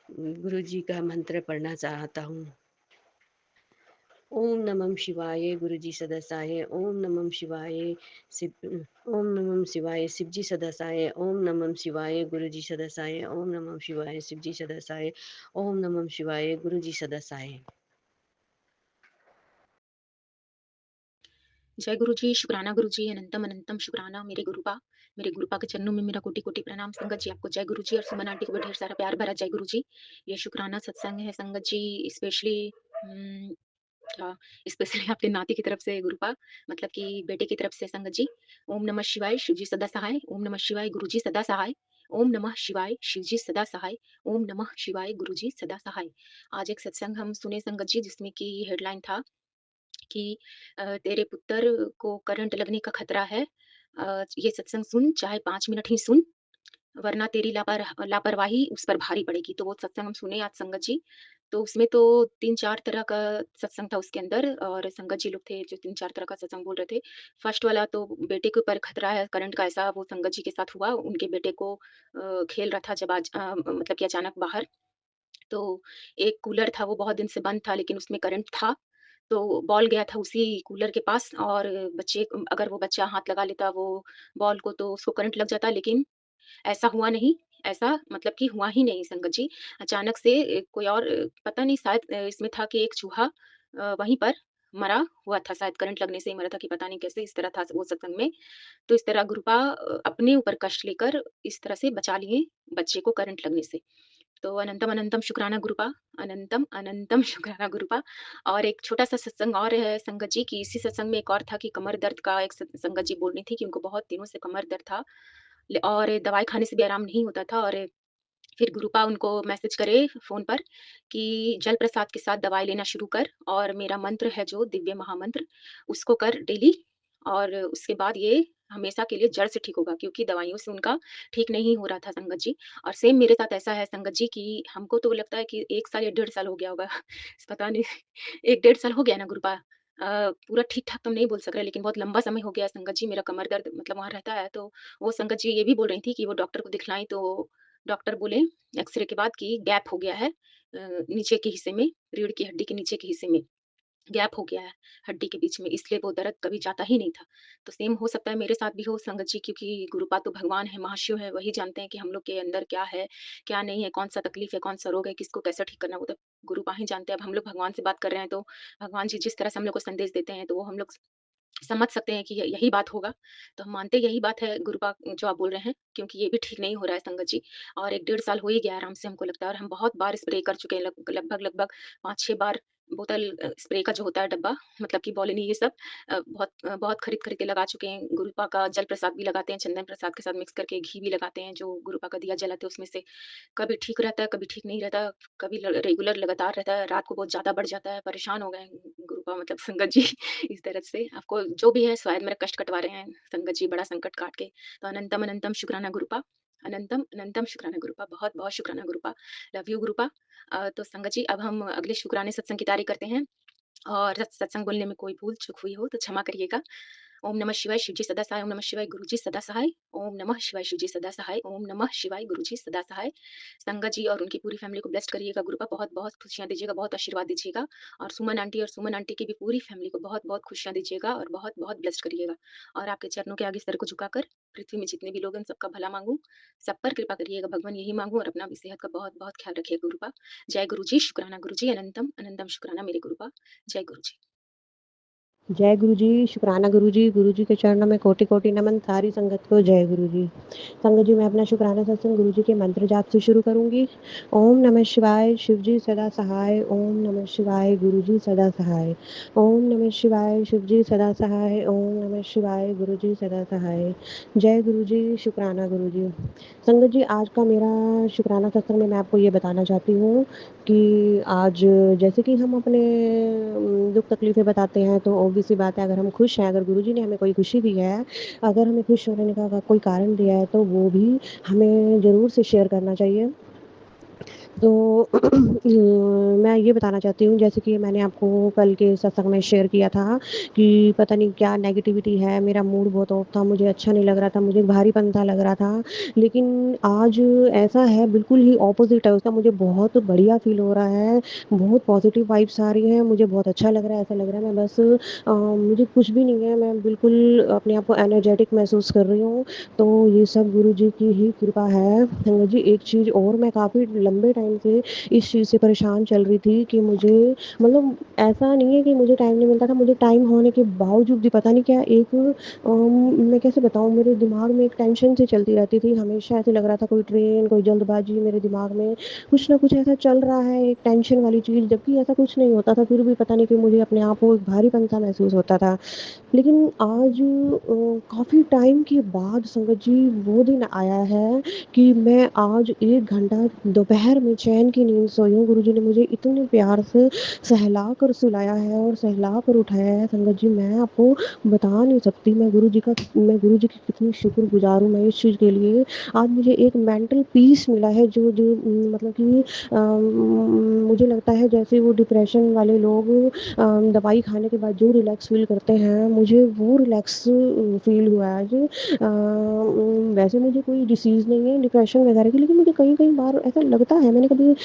गुरु जी का मंत्र पढ़ना चाहता हूँ। ओम नमः शिवाय गुरु जी सदसाय, ओम नमः शिवाय ओम नमः शिवाय शिव जी सदसाय, ओम नमः शिवाय गुरु जी सदसाय, ओम नमः शिवाय शिव जी सदसाय, ओम नमः शिवाय गुरु जी सदसाय। जय गुरु जी, शुक्राना गुरु जी, अनंतम अनंतम शुक्राना मेरे गुरुपा के चरणों में मेरा कोटि कोटि प्रणाम। संगत जी आपको जय गुरु जी और सुमन आंटी को भी ढेर सारा प्यार भरा जय गुरु जी। ये शुक्राना सत्संग है संगत जी, स्पेशली क्या स्पेशली आपके नाती की तरफ से गुरुपा, मतलब कि बेटे की तरफ से संगत जी। ओम नमः शिवाय शिव जी सदा सहाय, ओम नमः शिवाय गुरु जी सदा सहाय, ओम नमः शिवाय शिव जी सदा सहाय, ओम नमः शिवाय गुरु जी सदा सहाय। आज एक सत्संग हम सुने संगत जी, जिसमें की हेडलाइन था कि तेरे पुत्र को करंट लगने का खतरा है। ये सत्संग सुन, चाहे 5 मिनट ही सुन, वरना तेरी लापरवाही उस पर भारी पड़ेगी। तो वो सत्संग हम सुने आज संगत जी। तो उसमें तो 3-4 तरह का सत्संग था उसके अंदर, और संगत जी लोग थे जो 3-4 तरह का सत्संग बोल रहे थे। फर्स्ट वाला तो बेटे के ऊपर खतरा है करंट का, ऐसा वो संगत जी के साथ हुआ। उनके बेटे को खेल रहा था जब मतलब कि अचानक बाहर, तो एक कूलर था वो बहुत दिन से बंद था, लेकिन उसमें करंट था। तो बॉल गया था उसी कूलर के पास, और अगर वो बच्चा हाथ लगा लेता वो बॉल को, तो उसको करंट लग जाता, लेकिन ऐसा हुआ नहीं। ऐसा मतलब कि हुआ ही नहीं संगत जी। अचानक से कोई और पता नहीं, शायद इसमें था कि एक चूहा वहीं पर मरा हुआ था, शायद करंट लगने से ही मरा था कि पता नहीं कैसे, इस तरह था वो सत्संग में। तो इस तरह गुरुपा अपने ऊपर कष्ट लेकर इस तरह से बचा लिए बच्चे को करंट लगने से। तो अनंतम अनंतम शुक्राना गुरुपा, अनंतम अनंतम शुक्राना गुरुपा। और एक छोटा-सा सत्संग और है संगत जी, कि इसी सत्संग में एक और था कि कमर दर्द का एक संगत जी बोल रही थी कि उनको बहुत दिनों से कमर दर्द था, और दवाई खाने से भी आराम नहीं होता था। और फिर गुरुपा उनको मैसेज करे फ़ोन पर कि जल प्रसाद के साथ दवाई लेना शुरू कर, और मेरा मंत्र है जो दिव्य महामंत्र, उसको कर डेली, और उसके बाद ये हमेशा के लिए जड़ से ठीक होगा, क्योंकि दवाइयों से उनका ठीक नहीं हो रहा था संगत जी। और सेम मेरे साथ ऐसा है संगत जी कि हमको तो लगता है कि 1 साल या डेढ़ साल हो गया होगा पता नहीं 1 डेढ़ साल हो गया ना गुरुपा? पूरा ठीक-ठाक तो नहीं बोल सक रहे, लेकिन बहुत लंबा समय हो गया संगत जी, मेरा कमर दर्द मतलब वहाँ रहता है। तो वो संगत जी ये भी बोल रही थी कि वो डॉक्टर को दिखलाएँ, तो डॉक्टर बोले एक्स-रे के बाद कि गैप हो गया है नीचे के हिस्से में, रीढ़ की हड्डी के नीचे के हिस्से में गैप हो गया है हड्डी के बीच में, इसलिए वो दर्द कभी जाता ही नहीं था। तो सेम हो सकता है मेरे साथ भी हो संगत जी, क्योंकि गुरुपा तो भगवान है, महाशिव है, वही जानते हैं कि हम लोग के अंदर क्या है, क्या नहीं है, कौन-सा तकलीफ है, कौन-सा रोग है, किसको कैसे ठीक करना है, वो तो गुरुपा ही जानते हैं। अब हम लोग भगवान से बात कर रहे हैं, तो भगवान जी जिस तरह से हम लोग को संदेश देते हैं, तो वो हम लोग समझ सकते हैं कि य यही बात होगा। तो हम मानते हैं यही बात है गुरुपा जो आप बोल रहे हैं, क्योंकि ये भी ठीक नहीं हो रहा है संगत जी। और 1 डेढ़ साल हो ही गया है आराम से, हमको लगता है, और हम बहुत बार स्प्रे कर चुके हैं, लगभग 5-6 बार बोतल स्प्रे का जो होता है डब्बा, मतलब कि वोलिनी ये सब बहुत खरीद-खरीद के लगा चुके हैं। गुरुपा का जल प्रसाद भी लगाते हैं, चंदन प्रसाद के साथ मिक्स करके घी भी लगाते हैं, जो गुरुपा का दिया जलाते हैं उसमें से। कभी ठीक रहता है, कभी ठीक नहीं रहता, कभी रेगुलर लगातार रहता है, रात को बहुत ज़्यादा बढ़ जाता है, परेशान हो गए हैं गुरुपा मतलब संगत जी इस तरह से। आपको जो भी है शायद मेरा कष्ट कटवा रहे हैं संगत जी, बड़ा संकट काट के। तो अनंतम अनंतम शुक्राना गुरुपा, अनंतम अनंतम शुक्राना गुरुपा, बहुत-बहुत शुक्राना गुरुपा। Love you गुरुपा। तो संगत जी अब हम अगले शुक्राने सत्संग की तैयारी करते हैं, और सत्संग बोलने में कोई भूल-चूक हुई हो तो क्षमा करिएगा। ओम नमः शिवाय शिव जी सदा सहाय, ओम नमः शिवाय गुरु जी सदा सहाय, ओम नमः शिवाय शिव जी सदा सहाय, ओम नमः शिवाय गुरु जी सदा सहाय। संगत जी और उनकी पूरी फैमिली को ब्लेस्ड करिएगा गुरुपा, बहुत-बहुत खुशियाँ दीजिएगा, बहुत आशीर्वाद दीजिएगा, और सुमन आंटी की भी पूरी फैमिली को बहुत-बहुत खुशियाँ दीजिएगा, और बहुत-बहुत ब्लेस्ड करिएगा। और आपके चरणों के आगे सर को झुकाकर पृथ्वी में जितने भी लोग हैं सबका भला माँगूँ, सब पर कृपा करिएगा भगवान, यही माँगूँ, और अपना भी सेहत का बहुत-बहुत ख्याल रखिएगा गुरुपा। जय गुरु जी, शुक्राना गुरु जी, अनंतम अनंतम शुक्राना मेरे गुरुपा। जय गुरु जी। जय गुरु जी, शुक्राना गुरु जी के चरणों में कोटि-कोटि नमन, सारी संगत को जय गुरु जी। संगत जी मैं अपना शुक्राना सत्संग गुरु जी के मंत्र जाप से शुरू करूँगी। ओम नमः शिवाय शिव जी सदा सहाय, ओम नमः शिवाय गुरु जी सदा सहाय, ओम नमः शिवाय शिव जी सदा सहाय, ओम नमः शिवाय गुरु जी सदा सहाय। जय गुरु जी, शुक्राना गुरु जी। संगत जी आज का मेरा शुक्राना सत्संग में मैं आपको ये बताना चाहती हूँ कि आज जैसे कि हम अपने दुःख तकलीफ़ें बताते हैं, तो ऑब्वियस सी बात है अगर हम खुश हैं, अगर गुरुजी ने हमें कोई खुशी दी है, अगर हमें खुश होने का कोई कारण दिया है, तो वो भी हमें ज़रूर से शेयर करना चाहिए। तो मैं ये बताना चाहती हूँ, जैसे कि मैंने आपको कल के सत्संग में शेयर किया था कि पता नहीं क्या नेगेटिविटी है, मेरा मूड बहुत ऑफ था, मुझे अच्छा नहीं लग रहा था, मुझे भारीपन-सा लग रहा था। लेकिन आज ऐसा है, बिल्कुल ही ऑपोज़िट है उसका, मुझे बहुत बढ़िया फ़ील हो रहा है, बहुत पॉज़िटिव वाइब्स आ रही हैं, मुझे बहुत अच्छा लग रहा है, ऐसा लग रहा है मैं बस मुझे कुछ भी नहीं है, मैं बिल्कुल अपने आप को एनर्जेटिक महसूस कर रही हूँ। तो ये सब गुरु जी की ही कृपा है। जी, एक चीज़ और, मैं काफ़ी लंबे टाइम से इस चीज़ से परेशान चल रही थी कि मुझे मतलब ऐसा नहीं है कि मुझे टाइम नहीं मिलता था, मुझे टाइम होने के बावजूद भी पता नहीं क्या एक मैं कैसे बताऊँ, मेरे दिमाग में एक टेंशन सी चलती रहती थी। हमेशा ऐसे लग रहा था कोई ट्रेन, कोई जल्दबाज़ी, मेरे दिमाग में कुछ ना कुछ ऐसा चल रहा है, एक टेंशन वाली चीज़, जबकि ऐसा कुछ नहीं होता था, फिर भी पता नहीं क्यों मुझे अपने आप को एक भारीपन-सा महसूस होता था। लेकिन आज काफ़ी टाइम के बाद संगत जी वो दिन आया है कि मैं आज 1 घंटा दोपहर में चैन की नींद सोई हूँ। गुरुजी ने मुझे इतने प्यार से सहला कर सुलाया है और सहला कर उठाया है संगत जी, मैं आपको बता नहीं सकती मैं गुरुजी की कितनी शुक्रगुज़ार हूँ मैं इस चीज़ के लिए। आज मुझे एक मेंटल पीस मिला है जो जो मतलब कि मुझे लगता है जैसे वो डिप्रेशन वाले लोग दवाई खाने के बाद जो रिलैक्स फ़ील करते हैं, मुझे वो रिलैक्स फ़ील हुआ है आज। वैसे मुझे कोई डिसीज़ नहीं है डिप्रेशन वगैरह की, लेकिन मुझे कई-कई बार ऐसा लगता है, मैंने कभी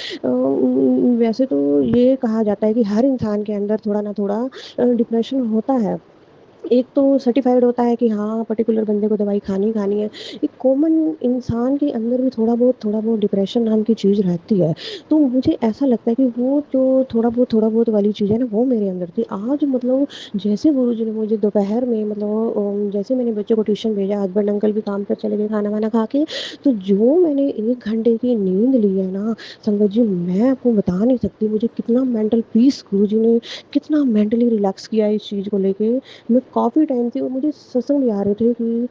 वैसे तो ये कहा जाता है कि हर इंसान के अंदर थोड़ा ना थोड़ा डिप्रेशन होता है। एक तो सर्टिफ़ाइड होता है कि हाँ, पर्टिकुलर बंदे को दवाई खानी ही खानी है। एक कॉमन इंसान के अंदर भी थोड़ा बहुत डिप्रेशन नाम की चीज़ रहती है। तो मुझे ऐसा लगता है कि वो जो थोड़ा बहुत वाली चीज़ है ना, वो मेरे अंदर थी। आज मतलब जैसे गुरुजी ने मुझे दोपहर में मतलब जैसे मैंने बच्चों को ट्यूशन भेजा, हस्बैंड अंकल भी काम पर चले गए खाना-वाना खा के, तो जो मैंने 1 घंटे की नींद ली है ना, संगत जी मैं आपको बता नहीं सकती मुझे कितना मेंटल पीस गुरुजी ने कितना मेंटली रिलैक्स किया है इस चीज़ को लेके। मैं काफ़ी टाइम से, और मुझे सत्संग भी आ रहे थे कि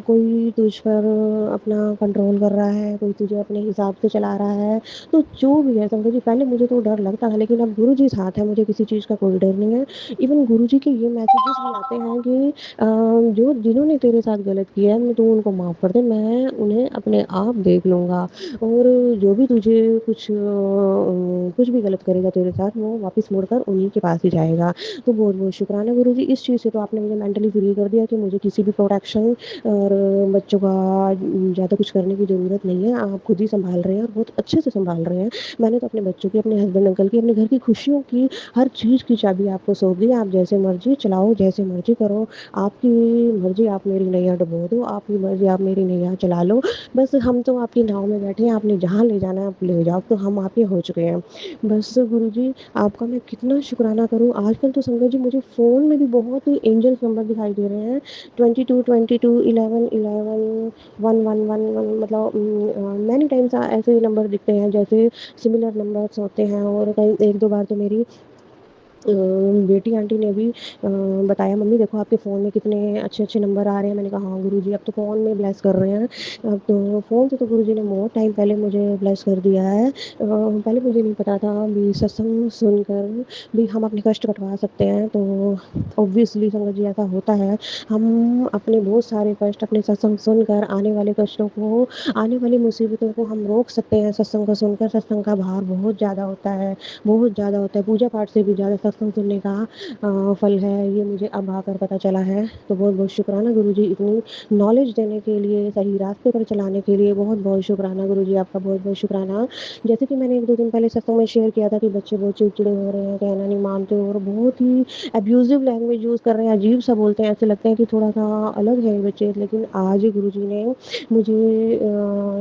कोई तुझ पर अपना कंट्रोल कर रहा है, कोई तुझे अपने हिसाब से चला रहा है। तो जो भी है संगत जी, पहले मुझे तो डर लगता था, लेकिन अब गुरुजी साथ है, मुझे किसी चीज़ का कोई डर नहीं है। इवन गुरुजी के ये मैसेजेस भी आते हैं कि जो जिन्होंने तेरे साथ गलत किया है, तू उनको माफ़ कर दे, मैं उन्हें अपने आप देख लूँगा। और जो भी तुझे कुछ भी गलत करेगा तेरे साथ, वो वापस मुड़कर उन्हीं के पास ही जाएगा। तो बहुत-बहुत शुक्राना गुरुजी, इस चीज़ से तो आपने मुझे मेंटली फ्री कर दिया कि मुझे किसी भी प्रोटेक्शन और बच्चों का ज़्यादा कुछ करने की ज़रूरत नहीं है। आप खुद ही सँभाल रहे हैं और बहुत अच्छे से सँभाल रहे हैं। मैंने तो अपने बच्चों की, अपने हस्बैंड अंकल की, अपने घर की खुशियों की, हर चीज़ की चाबी आपको सौंप दी है। आप जैसे मर्ज़ी चलाओ, जैसे मर्ज़ी करो। आपकी मर्ज़ी, आप मेरी नैया डुबो दो, आपकी मर्ज़ी, आप मेरी नैया चला लो। बस हम तो आपकी नाव में बैठे हैं, आपने जहाँ ले जाना है आप ले जाओ, तो हम आपके हो चुके हैं। बस गुरुजी आपका मैं कितना शुक्राना करूँ। आजकल तो संगत जी मुझे फ़ोन में भी बहुत एंजल्स नंबर दिखाई दे रहे हैं। 22 22 11 11 1 1 1 1 मतलब मैनी टाइम्स ऐसे नंबर दिखते हैं, जैसे सिमिलर नंबर्स होते हैं। और कई 1-2 बार तो मेरी बेटी आंटी ने भी बताया, मम्मी देखो आपके फ़ोन में कितने अच्छे-अच्छे नंबर आ रहे हैं। मैंने कहा हाँ गुरुजी, अब तो फ़ोन में ब्लेस कर रहे हैं। अब तो फ़ोन से तो गुरुजी ने बहुत टाइम पहले मुझे ब्लेस कर दिया है। पहले मुझे नहीं पता था भी सत्संग सुनकर भी हम अपने कष्ट कटवा सकते हैं। तो ऑब्वियसली संगत जी ऐसा होता है। हम अपने बहुत सारे कष्ट अपने सत्संग सुनकर, आने वाले कष्टों को, आने वाली मुसीबतों को हम रोक सकते हैं सत्संग को सुनकर। सत्संग का भार बहुत ज़्यादा होता है, बहुत ज़्यादा होता है। पूजा पाठ से भी ज़्यादा सत्संग सुनने का फल है, ये मुझे अब आकर पता चला है। तो बहुत-बहुत शुक्राना गुरुजी, इतनी नॉलेज देने के लिए, सही रास्ते पर चलाने के लिए बहुत-बहुत शुक्राना गुरुजी, आपका बहुत-बहुत शुक्राना। जैसे कि मैंने 1-2 दिन पहले सत्संग में शेयर किया था कि बच्चे बहुत चिड़चिड़े हो रहे हैं, कहना नहीं मानते और बहुत ही अब्यूज़िव लैंग्वेज यूज़ कर रहे हैं, अजीब-सा बोलते हैं, ऐसे लगता है कि थोड़ा-सा अलग है ये बच्चे। लेकिन आज गुरुजी ने मुझे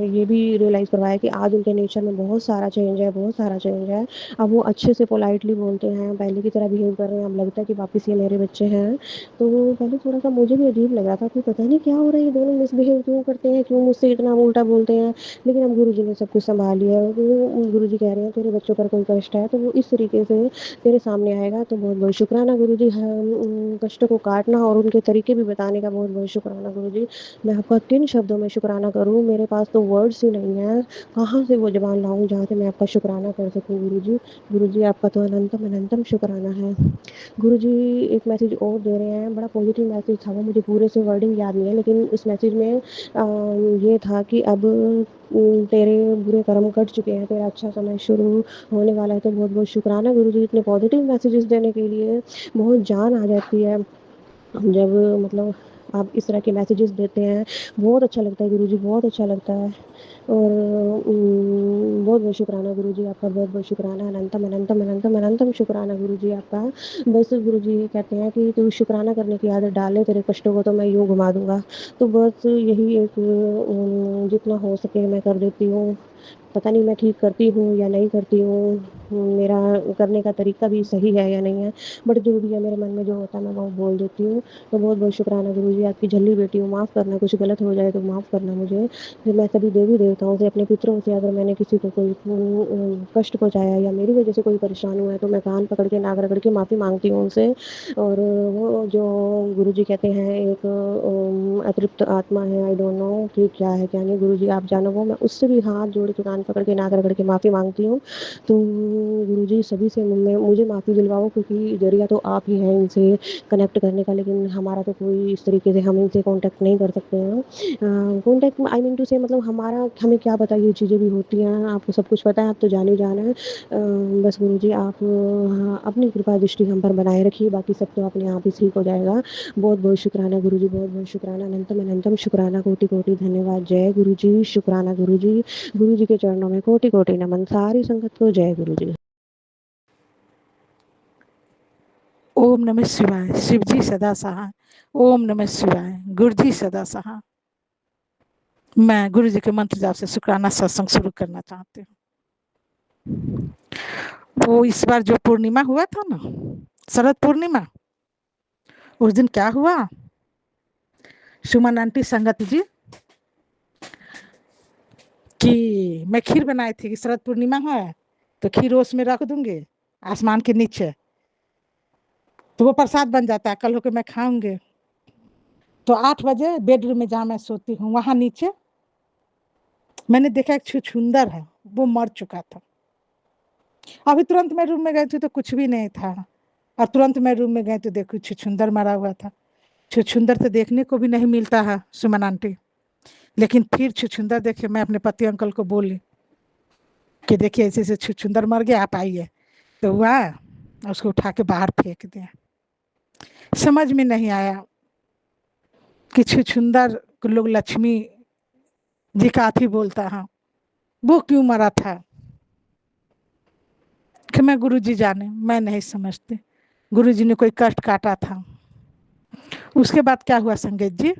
ये भी रियलाइज़ करवाया कि आज उनके नेचर में बहुत सारा चेंज है, बहुत सारा चेंज है। अब वो अच्छे से पोलाइटली बोलते हैं, पहले की तरह बिहेव कर रहे हैं। अब लगता है कि वापस ये मेरे बच्चे हैं। तो पहले थोड़ा-सा मुझे भी अजीब लग रहा था कि पता नहीं क्या हो रहा है, ये दोनों मिसबिहेव क्यों करते हैं, क्यों मुझसे इतना उल्टा बोलते हैं। लेकिन अब गुरुजी ने सब कुछ सँभाल लिया है। वो गुरुजी कह रहे हैं तेरे बच्चों पर कोई कष्ट है तो वो इस तरीके से तेरे सामने आएगा। तो बहुत-बहुत शुक्राना गुरुजी, कष्टों को काटना और उनके तरीके भी बताने का बहुत-बहुत शुक्राना गुरुजी। मैं आपका किन शब्दों में शुक्राना करूँ, मेरे पास तो वर्ड्स ही नहीं हैं। कहाँ से वो ज़ुबान लाऊँ जहाँ से मैं आपका शुक्राना कर सकूँ गुरुजी। गुरुजी आपका तो अनंतम अनंतम शुक्राना। कराना है। गुरुजी एक मैसेज और दे रहे हैं, बड़ा पॉजिटिव मैसेज था वो, मुझे पूरे से वर्डिंग याद नहीं है, लेकिन इस मैसेज में ये था कि अब तेरे बुरे कर्म कट चुके हैं, तेरा अच्छा समय शुरू होने वाला है। तो बहुत बहुत शुक्राना गुरुजी इतने पॉजिटिव मैसेजेस देने के लिए। बहुत जान आ जाती है जब मतलब आप इस तरह के मैसेजेस देते हैं, बहुत अच्छा लगता है गुरुजी, बहुत अच्छा लगता है। और बहुत बहुत शुक्राना गुरुजी आपका, बहुत बहुत शुक्राना, अनंतम अनंतम अनंतम अनंतम शुक्राना गुरुजी आपका। बस गुरुजी ये कहते हैं कि तू शुक्राना करने की आदत डाले, तेरे कष्टों को तो मैं यूँ घुमा दूंगा। तो बस यही एक जितना हो सके मैं कर देती हूँ। पता नहीं मैं ठीक करती हूँ या नहीं करती हूँ, मेरा करने का तरीका भी सही है या नहीं है, बट जो भी है मेरे मन में जो होता है मैं वो बोल देती हूँ। तो बहुत बहुत शुक्राना गुरुजी, आपकी झल्ली बेटी हूँ, माफ़ करना, कुछ गलत हो जाए तो माफ़ करना मुझे। फिर मैं सभी देवी देवताओं से, अपने पितरों से, अगर मैंने किसी को कोई कष्ट पहुँचाया या मेरी वजह से कोई परेशान हुआ है तो मैं कान पकड़ के, नाक रगड़ के माफ़ी मांगती हूँ उनसे। और वो जो गुरुजी कहते हैं एक अतृप्त आत्मा है, आई डोंट नो कि क्या है क्या नहीं, गुरुजी आप जानो वो, मैं उससे भी हाथ जोड़ के, कान पकड़ के, नाक रगड़ के माफ़ी मांगती हूँ। तो गुरुजी सभी से मुझे माफ़ी दिलवाओ, क्योंकि जरिया तो आप ही हैं इनसे कनेक्ट करने का, लेकिन हमारा तो कोई इस तरीके से हम इनसे कॉन्टैक्ट नहीं कर सकते हैं। कॉन्टैक्ट आई मीन टू से मतलब हमारा, हमें क्या पता ये चीज़ें भी होती हैं, आपको सब कुछ पता है, आप तो जान ही जान है। बस गुरुजी आप हाँ, अपनी कृपा दृष्टि हम पर बनाए रखिए, बाकी सब तो अपने आप ही ठीक हो जाएगा। बहुत बहुत शुक्राना गुरुजी, बहुत बहुत शुक्राना, अनंतम अनंतम शुक्राना, कोटि कोटि धन्यवाद। जय गुरुजी, शुक्राना गुरुजी, गुरुजी के चरणों में कोटि कोटि नमन, सारी संगत को जय गुरुजी। ओम नमः शिवाय। शिवजी सदा सहाय। ओम नमः शिवाय। गुरुजी सदा सहाय। मैं गुरु जी के मंत्र जाप से शुक्राना सत्संग शुरू करना चाहती हूँ। वो इस बार जो पूर्णिमा हुआ था ना, शरद पूर्णिमा, उस दिन क्या हुआ, सुमन आंटी संगत जी कि मैं खीर बनाई थी कि शरद पूर्णिमा है तो खीर ओस में रख दूंगी आसमान के नीचे, तो वो प्रसाद बन जाता है, कल होकर मैं खाऊंगी। तो 8 बजे बेडरूम में जहाँ मैं सोती हूँ वहाँ नीचे मैंने देखा एक छुछुंदर है, वो मर चुका था। अभी तुरंत मैं रूम में गई थी तो कुछ भी नहीं था, और तुरंत मैं रूम में गई तो देखो छुछुंदर मरा हुआ था। छुछुंदर तो देखने को भी नहीं मिलता है सुमन आंटी, लेकिन फिर छुछुंदर देखे, मैं अपने पति अंकल को बोली कि देखिए ऐसे ऐसे छुछुंदर मर गया, आप आइए। तो वो आया, उसको उठा के बाहर फेंक दिया। समझ में नहीं आया कि छुछुंदर को लोग लक्ष्मी जी का अथी बोलता है, वो क्यों मरा था, कि मैं गुरुजी जाने, मैं नहीं समझती। गुरुजी ने कोई कष्ट काटा था। उसके बाद क्या हुआ संगीत जी,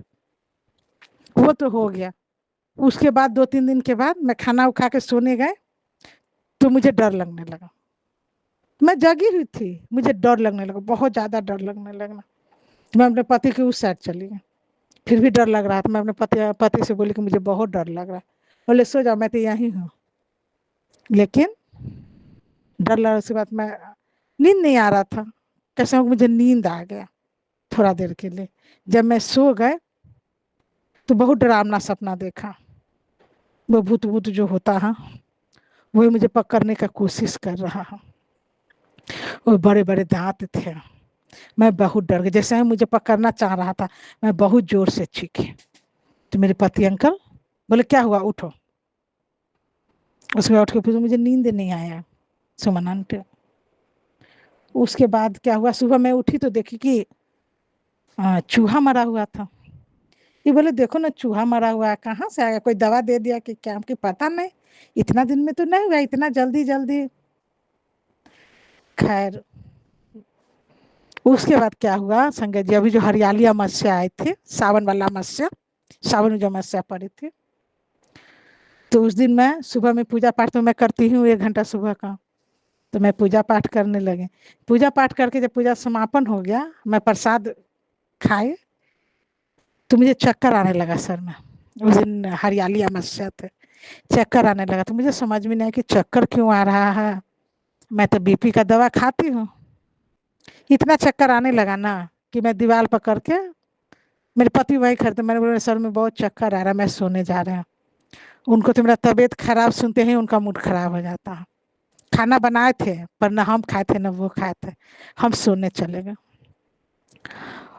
वो तो हो गया। उसके बाद 2-3 दिन के बाद मैं खाना उखा के सोने गए तो मुझे डर लगने लगा। मैं जगी हुई थी, मुझे डर लगने लगा, बहुत ज़्यादा डर लगने लगा। मैं अपने पति के उस साइड चली गई, फिर भी डर लग रहा था। मैं अपने पति से बोली कि मुझे बहुत डर लग रहा है। बोले सो जाओ, मैं तो यहीं हूँ। लेकिन डर लगा, उसके बाद मैं, नींद नहीं आ रहा था, कैसे मुझे नींद आ गया थोड़ा देर के लिए। जब मैं सो गए तो बहुत डरावना सपना देखा। वो भूत भूत जो होता है वही मुझे पकड़ने का कोशिश कर रहा है। वो बड़े बड़े दांत थे। मैं बहुत डर गई, जैसे ही मुझे पकड़ना चाह रहा था मैं बहुत जोर से चीखी। तो मेरे पति अंकल बोले क्या हुआ, उठो। उसके बाद उठ के फिर मुझे नींद नहीं आया सुमन आंटी। उसके बाद क्या हुआ, सुबह मैं उठी तो देखी कि चूहा मरा हुआ था। ये बोले देखो ना चूहा मरा हुआ है, कहाँ से आया, कोई दवा दे दिया कि क्या, हमको पता नहीं, इतना दिन में तो नहीं हुआ, इतना जल्दी जल्दी। खैर उसके बाद क्या हुआ संगत जी, अभी जो हरियाली अमावस्या आई थी, सावन वाला अमावस्या, सावन में जो अमावस्या पड़ी थी, तो उस दिन मैं सुबह में पूजा पाठ तो मैं करती हूँ 1 घंटा सुबह का, तो मैं पूजा पाठ करने लगे। पूजा पाठ करके जब पूजा समापन हो गया, मैं प्रसाद खाए तो मुझे चक्कर आने लगा सर में। उस दिन हरियाली अमावस्या थे, चक्कर आने लगा। तो मुझे समझ में नहीं आया कि चक्कर क्यों आ रहा है, मैं तो बीपी का दवा खाती हूँ। इतना चक्कर आने लगा ना कि मैं दीवार पकड़ के, मेरे पति वही खड़े, मैंने बोला सर में बहुत चक्कर आ रहा है, मैं सोने जा रहा हूँ। उनको तो मेरा तबीयत खराब सुनते ही उनका मूड खराब हो जाता है। खाना बनाए थे पर न हम खाए थे न वो खाए थे, हम सोने चले गए।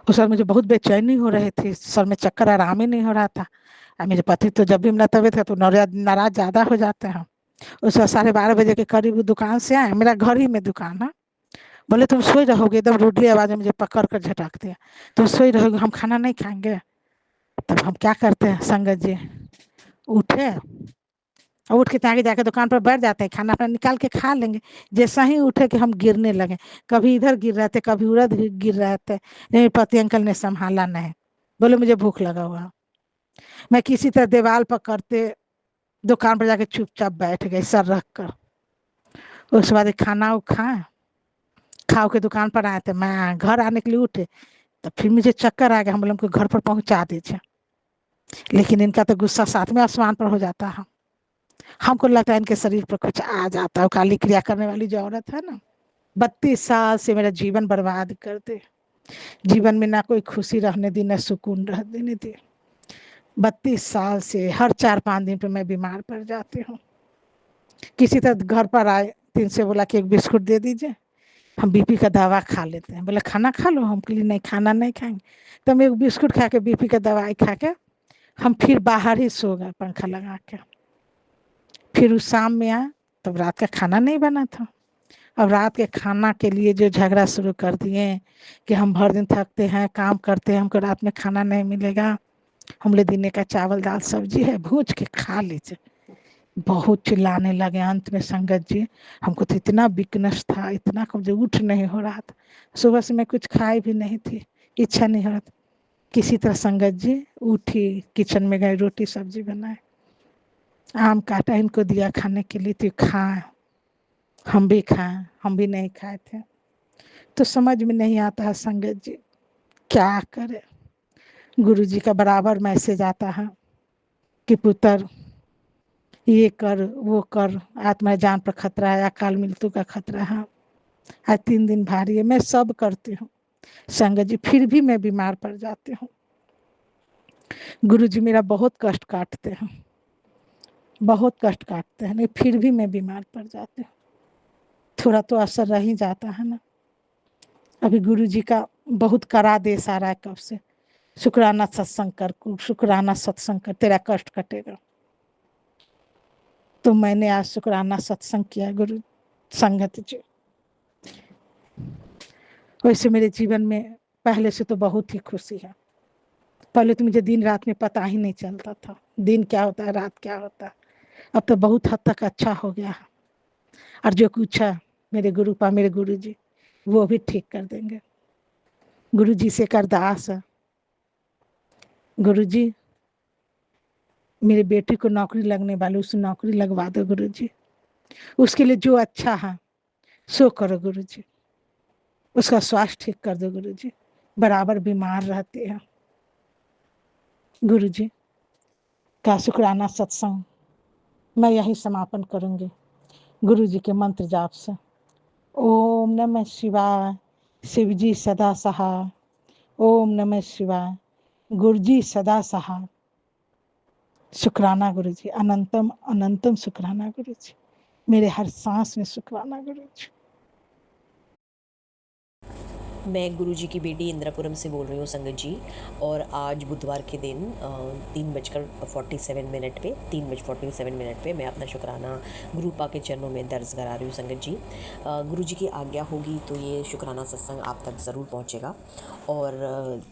उस वक्त मुझे बहुत बेचैनी हो रही थी, सर में चक्कर, आराम ही नहीं हो रहा था। और मेरे पति तो जब भी मेरा तबीयत है तो नाराज ज़्यादा हो जाते हैं। उस वक्त 12:30 बजे के करीब वो दुकान से आए, मेरा घर ही में दुकान है। बोले तुम सोई रहोगे, एकदम रुडली आवाज़ में मुझे पकड़ कर झटक दिया, तुम सोई रहोगे, हम खाना नहीं खाएंगे। तब हम क्या करते हैं संगत जी, उठे और उठ के आगे जाके दुकान पर बैठ जाते हैं, खाना अपना निकाल के खा लेंगे। जैसा ही उठे कि हम गिरने लगे, कभी इधर गिर रहे थे, कभी उधर गिर रहे थे। मेरे पति अंकल ने संभाला नहीं, बोले मुझे भूख लगा हुआ। मैं किसी तरह दीवार पकड़ते दुकान पर जाके चुपचाप बैठ गई सर रख कर। उसके बाद खाना खाए, खाओ के दुकान पर आए थे, मैं घर आने के लिए उठे तो फिर मुझे चक्कर आ गया। हम बोले उनको घर पर पहुंचा दीजिए, लेकिन इनका तो गुस्सा 7वें आसमान पर हो जाता है। हमको लगता है इनके शरीर पर कुछ आ जाता है। काली क्रिया करने वाली जो औरत है ना, 32 साल से मेरा जीवन बर्बाद कर दे, जीवन में ना कोई खुशी रहने दी, ना सुकून रह देने दी। 32 साल से हर 4-5 दिन पे मैं बीमार पड़ जाती हूँ। किसी तरह घर पर आए, 3 से बोला कि एक बिस्कुट दे दीजिए, हम बीपी का दवा खा लेते हैं। बोले खाना खा लो, हम के लिए नहीं, खाना नहीं खाएंगे। तो हम एक बिस्कुट खा के बीपी का दवाई खा के हम फिर बाहर ही सो गए पंखा लगा के। फिर उस शाम में आया तब रात का खाना नहीं बना था। अब रात के खाना के लिए जो झगड़ा शुरू कर दिए कि हम भर दिन थकते हैं, काम करते हैं, हमको रात में खाना नहीं मिलेगा, हम ले दिन का चावल दाल सब्जी है भूज के खा लीजिए। बहुत चिल्लाने लगे। अंत में संगत जी हमको तो इतना वीकनेस था, इतना कमजोर, उठ नहीं हो रहा था। सुबह से मैं कुछ खाई भी नहीं थी, इच्छा नहीं हो रहा था। किसी तरह संगत जी उठी, किचन में गए, रोटी सब्जी बनाए, आम काटा, इनको दिया खाने के लिए, तो खाए, हम भी खाएं, हम भी नहीं खाए थे। तो समझ में नहीं आता है संगत जी क्या करे। गुरु जी का बराबर मैसेज आता है कि पुत्र ये कर वो कर, आत्मा जान पर खतरा है, अकाल मृत्यु का खतरा है, आज 3 दिन भारी है। मैं सब करती हूँ संगत जी, फिर भी मैं बीमार पड़ जाती हूँ। गुरु जी मेरा बहुत कष्ट काटते हैं, बहुत कष्ट काटते हैं, नहीं फिर भी मैं बीमार पड़ जाती हूँ। थोड़ा तो असर रह ही जाता है ना। अभी गुरु जी का बहुत कड़ा देश आ रहा है कब से, शुक्राना सत्संग कर, शुक्राना सत्संग कर, तेरा कष्ट कटेगा। तो मैंने आज शुक्राना सत्संग किया गुरु संगत जी। वैसे मेरे जीवन में पहले से तो बहुत ही खुशी है। पहले तो मुझे दिन रात में पता ही नहीं चलता था, दिन क्या होता है, रात क्या होता है। अब तो बहुत हद तक अच्छा हो गया है। और जो कुछ है मेरे गुरु जी वो भी ठीक कर देंगे। गुरु जी से एक अरदास है, गुरु जी मेरे बेटी को नौकरी लगने वाली, उसे नौकरी लगवा दो गुरु जी। उसके लिए जो अच्छा है सो करो गुरु जी। उसका स्वास्थ्य ठीक कर दो गुरु जी, बराबर बीमार रहते हैं। गुरु जी का शुक्राना सत्संग मैं यही समापन करूंगी गुरु जी के मंत्र जाप से। ओम नमः शिवाय, शिव जी सदा सहाय। ओम नमः शिवाय, गुरु जी सदा सहाय। शुक्राना गुरु जी, अनंतम अनंतम शुक्राना गुरु जी, मेरे हर सांस में शुक्राना गुरु जी। मैं गुरुजी की बेटी इंद्रापुरम से बोल रही हूँ संगत जी। और आज बुधवार के दिन 3:47 पे 3:47 पे मैं अपना शुक्राना गुरुपा के चरणों में दर्ज करा रही हूँ संगत जी। गुरुजी की आज्ञा होगी तो ये शुक्राना सत्संग आप तक ज़रूर पहुँचेगा। और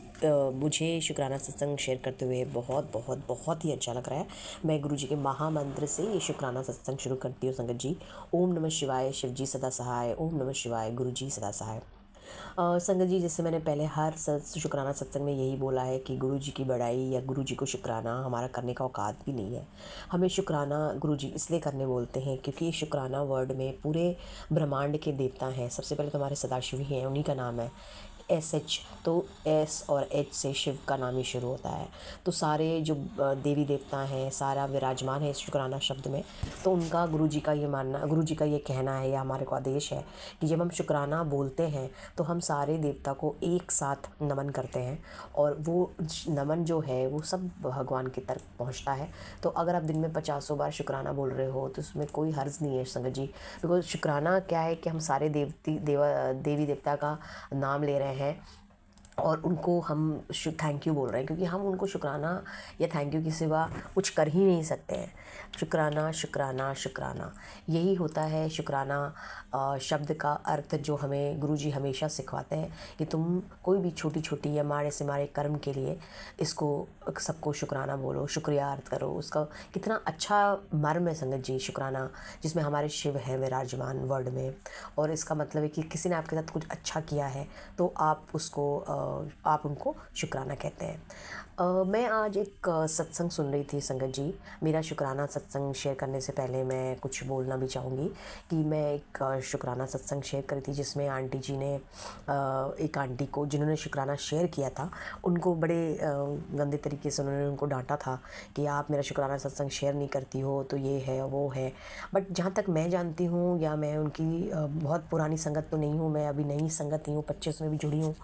मुझे शुक्राना सत्संग शेयर करते हुए बहुत बहुत बहुत ही अच्छा लग रहा है। मैं गुरुजी के महामंत्र से ये शुक्राना सत्संग शुरू करती हूँ संगत जी। ओम नमः शिवाय, शिव जी सदा सहाय। ओम नमः शिवाय, गुरु जी सदा सहाय। संगत जी जैसे मैंने पहले हर शुक्राना सत्संग में यही बोला है कि गुरु जी की बड़ाई या गुरु जी को शुक्राना हमारा करने का औकात भी नहीं है। हमें शुक्राना गुरु जी इसलिए करने बोलते हैं क्योंकि ये शुक्राना वर्ड में पूरे ब्रह्मांड के देवता हैं। सबसे पहले तो हमारे सदाशिव ही हैं, उन्हीं का नाम है। SH, तो S और H से शिव का नाम ही शुरू होता है। तो सारे जो देवी देवता हैं, सारा विराजमान है इस शुक्राना शब्द में। तो उनका गुरुजी का ये मानना, गुरुजी का ये कहना है या हमारे को आदेश है कि जब हम शुक्राना बोलते हैं तो हम सारे देवता को एक साथ नमन करते हैं, और वो नमन जो है वो सब भगवान की तरफ पहुंचता है। तो अगर आप दिन में 50 बार शुक्राना बोल रहे हो तो उसमें कोई हर्ज नहीं है संगत जी, बिकॉज शुक्राना क्या है कि हम सारे देवी देवता का नाम ले रहे हैं और उनको हम थैंक यू बोल रहे हैं, क्योंकि हम उनको शुक्राना या थैंक यू के सिवा कुछ कर ही नहीं सकते हैं। शुक्राना शुक्राना शुक्राना, यही होता है शुक्राना शब्द का अर्थ, जो हमें गुरुजी हमेशा सिखवाते हैं कि तुम कोई भी छोटी छोटी या माड़े से माड़े कर्म के लिए इसको सबको शुक्राना बोलो, शुक्रिया अर्थ करो। उसका कितना अच्छा मर्म है संगत जी शुक्राना, जिसमें हमारे शिव हैं विराजमान वर्ड में। और इसका मतलब है कि किसी ने आपके साथ कुछ अच्छा किया है तो आप उनको शुक्राना कहते हैं। मैं आज एक सत्संग सुन रही थी संगत जी। मेरा शुक्राना सत्संग शेयर करने से पहले मैं कुछ बोलना भी चाहूँगी कि मैं एक शुक्राना सत्संग शेयर करी थी, जिसमें आंटी जी ने एक आंटी को, जिन्होंने शुक्राना शेयर किया था, उनको बड़े गंदे तरीके से उन्होंने उनको डांटा था कि आप मेरा शुक्राना सत्संग शेयर नहीं करती हो, तो ये है वो है। बट जहाँ तक मैं जानती हूँ, या मैं उनकी बहुत पुरानी संगत तो नहीं हूँ, मैं अभी नई संगत ही हूँ, 25 में भी जुड़ी हूँ।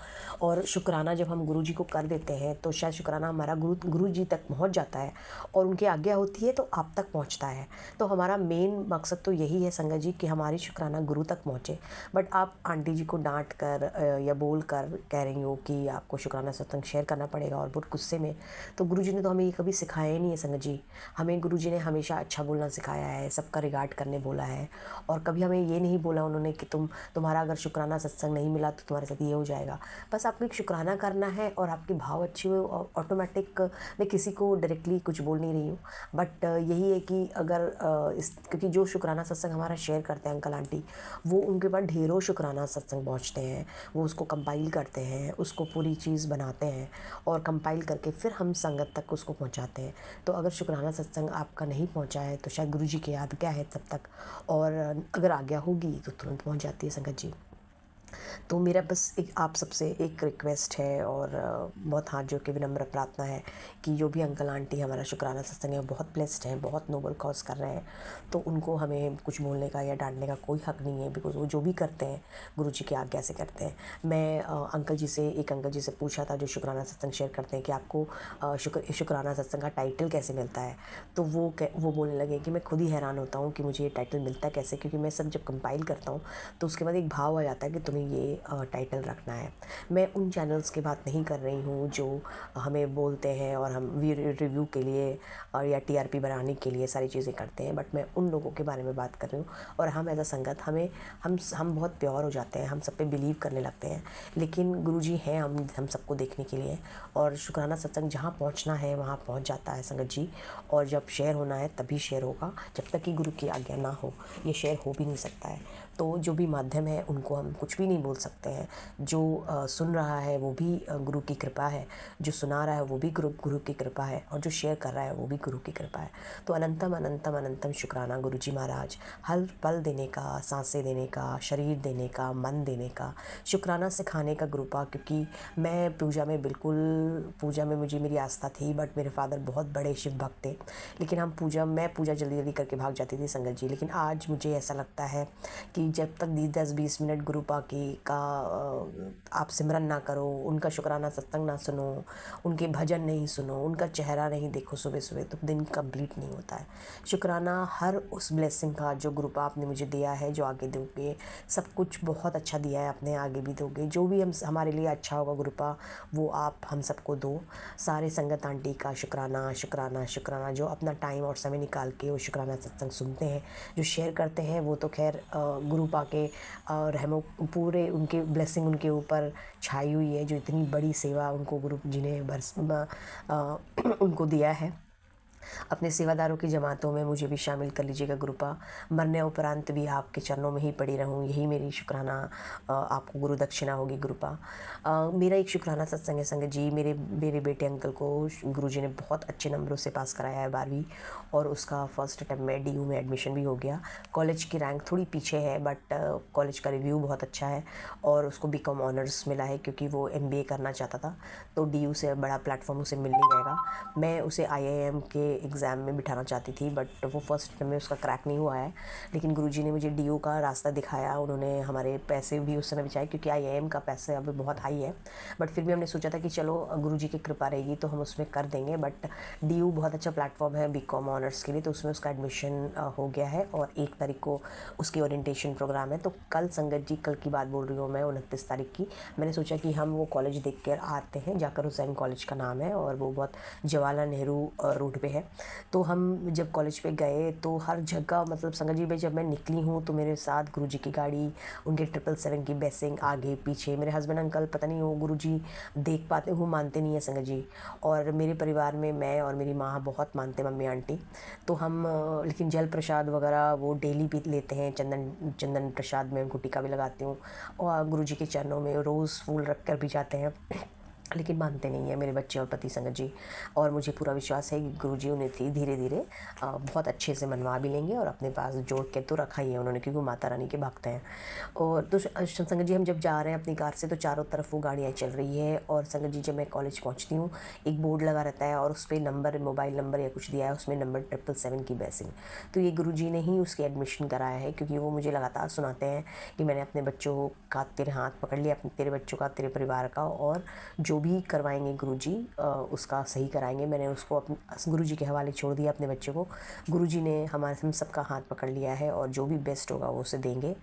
और शुक्राना जब हम गुरुजी को कर देते हैं तो शायद शुक्राना हमारा गुरुजी तक पहुंच जाता है, और उनकी आज्ञा होती है तो आप तक पहुंचता है। तो हमारा मेन मकसद तो यही है संगत जी कि हमारी शुक्राना गुरु तक पहुंचे। बट आप आंटी जी को डांट कर या बोल कर कह रही हो कि आपको शुक्राना सत्संग शेयर करना पड़ेगा, और बहुत गुस्से में, तो गुरुजी ने तो हमें ये कभी सिखाया ही नहीं है संगत जी। हमें गुरुजी ने हमेशा अच्छा बोलना सिखाया है, सबका रिगार्ड करने बोला है, और कभी हमें ये नहीं बोला उन्होंने कि तुम्हारा अगर शुक्राना सत्संग नहीं मिला तो तुम्हारे साथ ये हो जाएगा। बस आपको एक शुक्राना करना है और आपकी भाव अच्छी हो, ऑटोमेटिक। मैं किसी को डायरेक्टली कुछ बोल नहीं रही हूँ, बट यही है कि अगर क्योंकि जो शुक्राना सत्संग हमारा शेयर करते हैं अंकल आंटी, वो उनके पास ढेरों शुक्राना सत्संग पहुँचते हैं, वो उसको कंपाइल करते हैं, उसको पूरी चीज़ बनाते हैं और कंपाइल करके फिर हम संगत तक उसको पहुँचाते हैं। तो अगर शुक्राना सत्संग आपका नहीं पहुँचा है तो शायद गुरुजी की आज्ञा है तब तक, और अगर आज्ञा होगी तो तुरंत पहुँच जाती है संगत जी। तो मेरा बस एक आप सबसे एक रिक्वेस्ट है, और बहुत हाथ जोड़ के विनम्र प्रार्थना है कि जो भी अंकल आंटी हमारा शुक्राना सत्संग है, बहुत ब्लेस्ड हैं, बहुत नोबल कॉज कर रहे हैं, तो उनको हमें कुछ बोलने का या डांटने का कोई हक नहीं है, बिकॉज वो जो भी करते हैं गुरुजी की आज्ञा से करते हैं। मैं एक अंकल जी से पूछा था जो शुक्राना सत्संग शेयर करते हैं कि आपको शुक्राना सत्संग का टाइटल कैसे मिलता है, तो वो बोलने लगे कि मैं खुद ही हैरान होता हूँ कि मुझे ये टाइटल मिलता कैसे, क्योंकि मैं सब जब कंपाइल करता हूँ तो उसके बाद एक भाव आ जाता है कि तुम्हें ये टाइटल रखना है। मैं उन चैनल्स की बात नहीं कर रही हूँ जो हमें बोलते हैं और हम रिव्यू के लिए और या TRP बनाने के लिए सारी चीज़ें करते हैं, बट मैं उन लोगों के बारे में बात कर रही हूँ। और हम एज अ संगत हम बहुत प्योर हो जाते हैं, हम सब पे बिलीव करने लगते हैं, लेकिन गुरुजी हैं हम सबको देखने के लिए, और शुक्राना सत्संग जहाँ पहुँचना है वहाँ पहुँच जाता है संगत जी। और जब शेयर होना है तभी शेयर होगा, जब तक कि गुरु की आज्ञा ना हो ये शेयर हो भी नहीं सकता है। तो जो भी माध्यम है उनको हम कुछ भी नहीं बोल सकते हैं। जो सुन रहा है वो भी गुरु की कृपा है, जो सुना रहा है वो भी गुरु की कृपा है, और जो शेयर कर रहा है वो भी गुरु की कृपा है। तो अनंतम अनंतम अनंतम शुक्राना गुरुजी महाराज, हर पल देने का, सांसें देने का, शरीर देने का, मन देने का, शुक्राना सिखाने का गुरुपा। क्योंकि मैं पूजा में मुझे मेरी आस्था थी, बट मेरे फादर बहुत बड़े शिव भक्त थे, लेकिन मैं पूजा जल्दी जल्दी करके भाग जाती थी संगत जी। लेकिन आज मुझे ऐसा लगता है कि जब तक 10-20 मिनट गुरुपा का आप सिमरन ना करो, उनका शुक्राना सत्संग ना सुनो, उनके भजन नहीं सुनो, उनका चेहरा नहीं देखो सुबह सुबह, तो दिन कंप्लीट नहीं होता है। शुक्राना हर उस ब्लेसिंग का जो गुरुपा आपने मुझे दिया है, जो आगे दोगे, सब कुछ बहुत अच्छा दिया है, अपने आगे भी दोगे। जो भी हमारे लिए अच्छा होगा गुरुपा, वो आप हम सबको दो। सारे संगत आंटी का शुक्राना शुक्राना शुक्राना, जो अपना टाइम और समय निकाल के वो शुक्राना सत्संग सुनते हैं, जो शेयर करते हैं, वो तो खैर गुरुपा के रहमो पूरे उनके ब्लेसिंग उनके ऊपर छाई हुई है, जो इतनी बड़ी सेवा उनको गुरु जी ने उनको दिया है। अपने सेवादारों की जमातों में मुझे भी शामिल कर लीजिएगा गुरुपा। मरने उपरांत भी आपके चरणों में ही पड़ी रहूँ, यही मेरी शुक्राना आपको गुरु दक्षिणा होगी गुरुपा। मेरा एक शुक्राना सत्संग है संगत जी, मेरे मेरे बेटे अंकल को गुरुजी ने बहुत अच्छे नंबरों से पास कराया है 12वीं, और उसका फर्स्ट अटैम्प्ट में DU में एडमिशन भी हो गया। कॉलेज की रैंक थोड़ी पीछे है, बट कॉलेज का रिव्यू बहुत अच्छा है, और उसको BCom ऑनर्स मिला है क्योंकि वो MBA करना चाहता था। तो DU से बड़ा प्लेटफॉर्म उसे मिल नहीं जाएगा। मैं उसे IIM के एग्ज़ाम में बिठाना चाहती थी, बट वो फर्स्ट अटेम्प्ट में उसका क्रैक नहीं हुआ है। लेकिन गुरुजी ने मुझे DU का रास्ता दिखाया, उन्होंने हमारे पैसे भी उस समय बचाए क्योंकि IIM का पैसे अभी बहुत हाई है, बट फिर भी हमने सोचा था कि चलो गुरुजी की कृपा रहेगी तो हम उसमें कर देंगे। बट DU बहुत अच्छा प्लेटफॉर्म है BCom ऑनर्स के लिए, तो उसमें उसका एडमिशन हो गया है, और 1 तारीख को उसकी ओरिएंटेशन प्रोग्राम है। तो कल संगत जी, कल की बात बोल रही हूँ मैं, 29 तारीख की, मैंने सोचा कि हम वो कॉलेज देख कर आते हैं। जाकर हुसैन कॉलेज का नाम है, और वो बहुत जवाहरलाल नेहरू रोड पे है। तो हम जब कॉलेज पे गए तो हर जगह, मतलब संगत जी, जब मैं निकली हूँ तो मेरे साथ गुरुजी की गाड़ी, उनके 777 की बेसिंग, आगे पीछे मेरे हस्बैंड अंकल, पता नहीं वो गुरुजी देख पाते हो, मानते नहीं है संगत जी। और मेरे परिवार में मैं और मेरी माँ बहुत मानते, मम्मी आंटी। तो हम लेकिन जल प्रसाद वगैरह वो डेली भी लेते हैं, चंदन प्रसाद में उनको टीका भी लगाती हूँ, और गुरुजी के चरणों में रोज़ फूल रख कर भी जाते हैं। लेकिन मानते नहीं है मेरे बच्चे और पति संगत जी। और मुझे पूरा विश्वास है कि गुरुजी उन्हें धीरे धीरे बहुत अच्छे से मनवा भी लेंगे, और अपने पास जोड़ के तो रखा ही है उन्होंने, क्योंकि वो माता रानी के भक्त हैं। और तो संगत जी, हम जब जा रहे हैं अपनी कार से तो चारों तरफ वो गाड़ियाँ चल रही है, और संगत जी जब मैं कॉलेज पहुँचती हूँ, एक बोर्ड लगा रहता है और उस पर नंबर, मोबाइल नंबर या कुछ दिया है, उसमें नंबर 777 की बेसिंग। तो ये गुरुजी ने ही उसकी एडमिशन कराया है, क्योंकि वो मुझे लगातार सुनाते हैं कि मैंने अपने बच्चों का तेरे हाथ पकड़ लिया, अपने तेरे बच्चों का, तेरे परिवार का, और जो भी करवाएंगे गुरुजी उसका सही कराएंगे। मैंने उसको अपने गुरुजी के हवाले छोड़ दिया अपने बच्चे को। गुरुजी ने हम सबका हाथ पकड़ लिया है, और जो भी बेस्ट होगा वो उसे देंगे,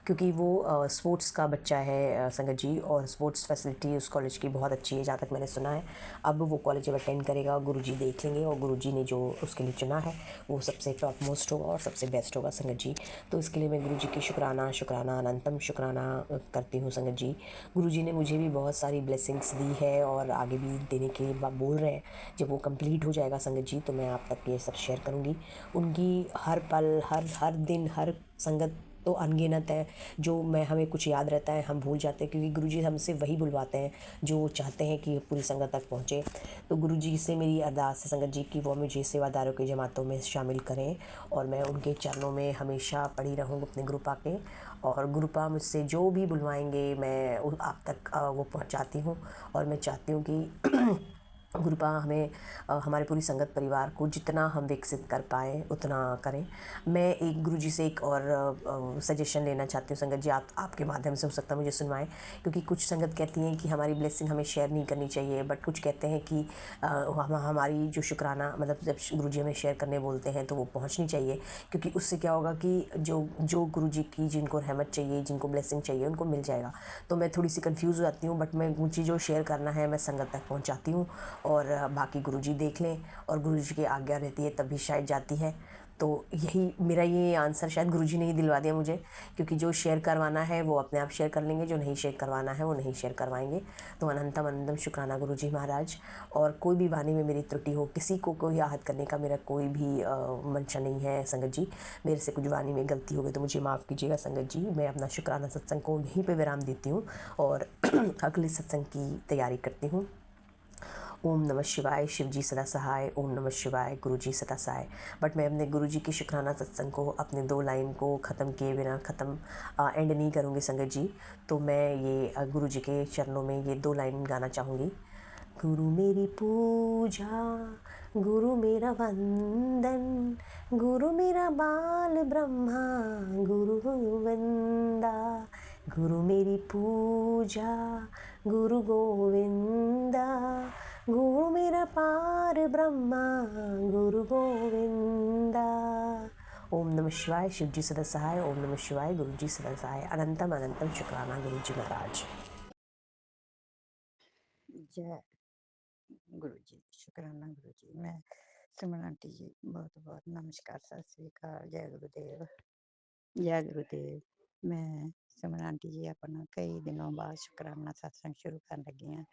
क्योंकि वो स्पोर्ट्स का बच्चा है संगत जी, और स्पोर्ट्स फैसिलिटी उस कॉलेज की बहुत अच्छी है, जहाँ तक मैंने सुना है। अब वो कॉलेज जब अटेंड करेगा, गुरुजी देख लेंगे, और गुरुजी ने जो उसके लिए चुना है वो सबसे टॉप मोस्ट होगा और सबसे बेस्ट होगा संगत जी। तो इसके लिए मैं गुरुजी की शुक्राना शुक्राना अनंतम शुक्राना करती हूँ संगत जी। गुरुजी ने मुझे भी बहुत सारी ब्लेसिंग्स दी है, और आगे भी देने के बोल रहे हैं। जब वो कंप्लीट हो जाएगा संगत जी, तो मैं आप तक ये सब शेयर करूँगी। उनकी हर पल, हर दिन, हर संगत तो अनगिनत है, जो मैं हमें कुछ याद रहता है हम भूल जाते हैं, क्योंकि गुरुजी हमसे वही बुलवाते हैं जो वो चाहते हैं कि पूरी संगत तक पहुँचे। तो गुरुजी से मेरी अरदास है संगत जी कि वो मुझे सेवादारों की जमातों में शामिल करें, और मैं उनके चरणों में हमेशा पड़ी रहूँ अपने गुरुपा के। और गुरुपा मुझसे जो भी बुलवाएंगे मैं आप तक वो पहुंचाती हूँ। और मैं चाहती हूँ कि गुरुपा हमें हमारे पूरी संगत परिवार को जितना हम विकसित कर पाएँ उतना करें। मैं एक गुरुजी से एक और सजेशन लेना चाहती हूँ संगत जी, आपके माध्यम से हो सकता है मुझे सुनवाएं, क्योंकि कुछ संगत कहती हैं कि हमारी ब्लेसिंग हमें शेयर नहीं करनी चाहिए, बट कुछ कहते हैं कि हमारी जो शुक्राना, मतलब जब गुरुजी हमें शेयर करने बोलते हैं तो वो पहुँचनी चाहिए, क्योंकि उससे क्या होगा कि जो गुरुजी की जिनको रहमत चाहिए, जिनको ब्लेसिंग चाहिए, उनको मिल जाएगा। तो मैं थोड़ी सी कंफ्यूज हो जाती हूँ, बट मैं मुझे जो शेयर करना है मैं संगत तक पहुँचाती हूँ, और बाकी गुरुजी देख लें, और गुरुजी की आज्ञा रहती है तभी शायद जाती है। तो यही मेरा ये आंसर शायद गुरुजी ने ही दिलवा दिया मुझे, क्योंकि जो शेयर करवाना है वो अपने आप शेयर कर लेंगे, जो नहीं शेयर करवाना है वो नहीं शेयर करवाएंगे। तो अनंतम अनंतम शुक्राना गुरुजी महाराज। और कोई भी वाणी में मेरी त्रुटि हो, किसी को कोई आहत करने का मेरा कोई भी मंशा नहीं है संगत जी। मेरे से कुछ वाणी में गलती हो गई तो मुझे माफ़ कीजिएगा संगत जी। मैं अपना शुक्राना सत्संग को यहीं पे विराम देती हूँ, और अगले सत्संग की तैयारी करती हूँ। ओम नमः शिवाय, शिवजी सदा सहाय। ओम नमः शिवाय, गुरुजी सदा सहाय। बट मैं अपने गुरुजी की शुक्राना सत्संग को अपने 2 लाइन को ख़त्म किए बिना एंड नहीं करूँगी संगत जी। तो मैं ये गुरुजी के चरणों में ये 2 लाइन गाना चाहूँगी। गुरु मेरी पूजा, गुरु मेरा वंदन, गुरु मेरा बाल ब्रह्मा, गुरु गोविंदा। गुरु मेरी पूजा, गुरु गोविंदा, गुरु मेरा पार ब्रह्मा, गुरु गोविंदा। ओम नमः शिवाय, शिवजी सदा सहाय। ओम नमः शिवाय, गुरुजी सदा सहाय। अनंतम अनंतम शुक्राना गुरुजी महाराज। जय गुरु जी, शुक्राना गुरु जी। मैं सुमन आंटी जी, बहुत बहुत नमस्कार, सत श्री अकाल, जय गुरुदेव, जय गुरुदेव। मैं सुमन आंटी जी अपना कई दिनों बाद शुक्राना सत्संग शुरू कर लगी हाँ,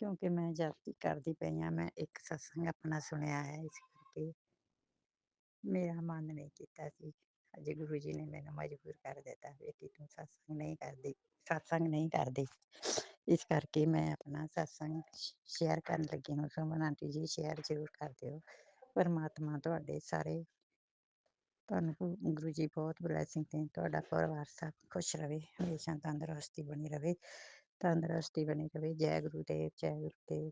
क्योंकि मैं जब करती पई हाँ, मैं एक सत्संग अपना सुनिया है, इस करके ਮੇਰਾ ਮਨ ਨਹੀਂ ਕੀਤਾ ਸੀ। ਅੱਜ ਗੁਰੂ ਜੀ ਨੇ ਮੈਨੂੰ ਮਜਬੂਰ ਕਰ ਦਿੱਤਾ, ਬੇਟੀ ਤੂੰ ਸਤਸੰਗ ਨਹੀਂ ਕਰਦੀ। ਇਸ ਕਰਕੇ ਮੈਂ ਆਪਣਾ ਸਤਸੰਗ ਸ਼ੇਅਰ ਕਰਨ ਲੱਗੀ ਹਾਂ। ਸੁਮਨ ਆਂਟੀ ਜੀ ਸ਼ੇਅਰ ਜ਼ਰੂਰ ਕਰ ਦਿਓ। ਪਰਮਾਤਮਾ ਤੁਹਾਡੇ ਸਾਰੇ ਤੁਹਾਨੂੰ ਗੁਰੂ ਜੀ ਬਹੁਤ ਬਲੈਸਿੰਗ ਦੇਣ। ਤੁਹਾਡਾ ਪਰਿਵਾਰ ਸਭ ਖੁਸ਼ ਰਵੇ, ਹਮੇਸ਼ਾ ਤੰਦਰੁਸਤੀ ਬਣੀ ਰਵੇ, ਤੰਦਰੁਸਤੀ ਬਣੀ ਰਵੇ। ਜੈ ਗੁਰੂਦੇਵ, ਜੈ ਗੁਰੂਦੇਵ।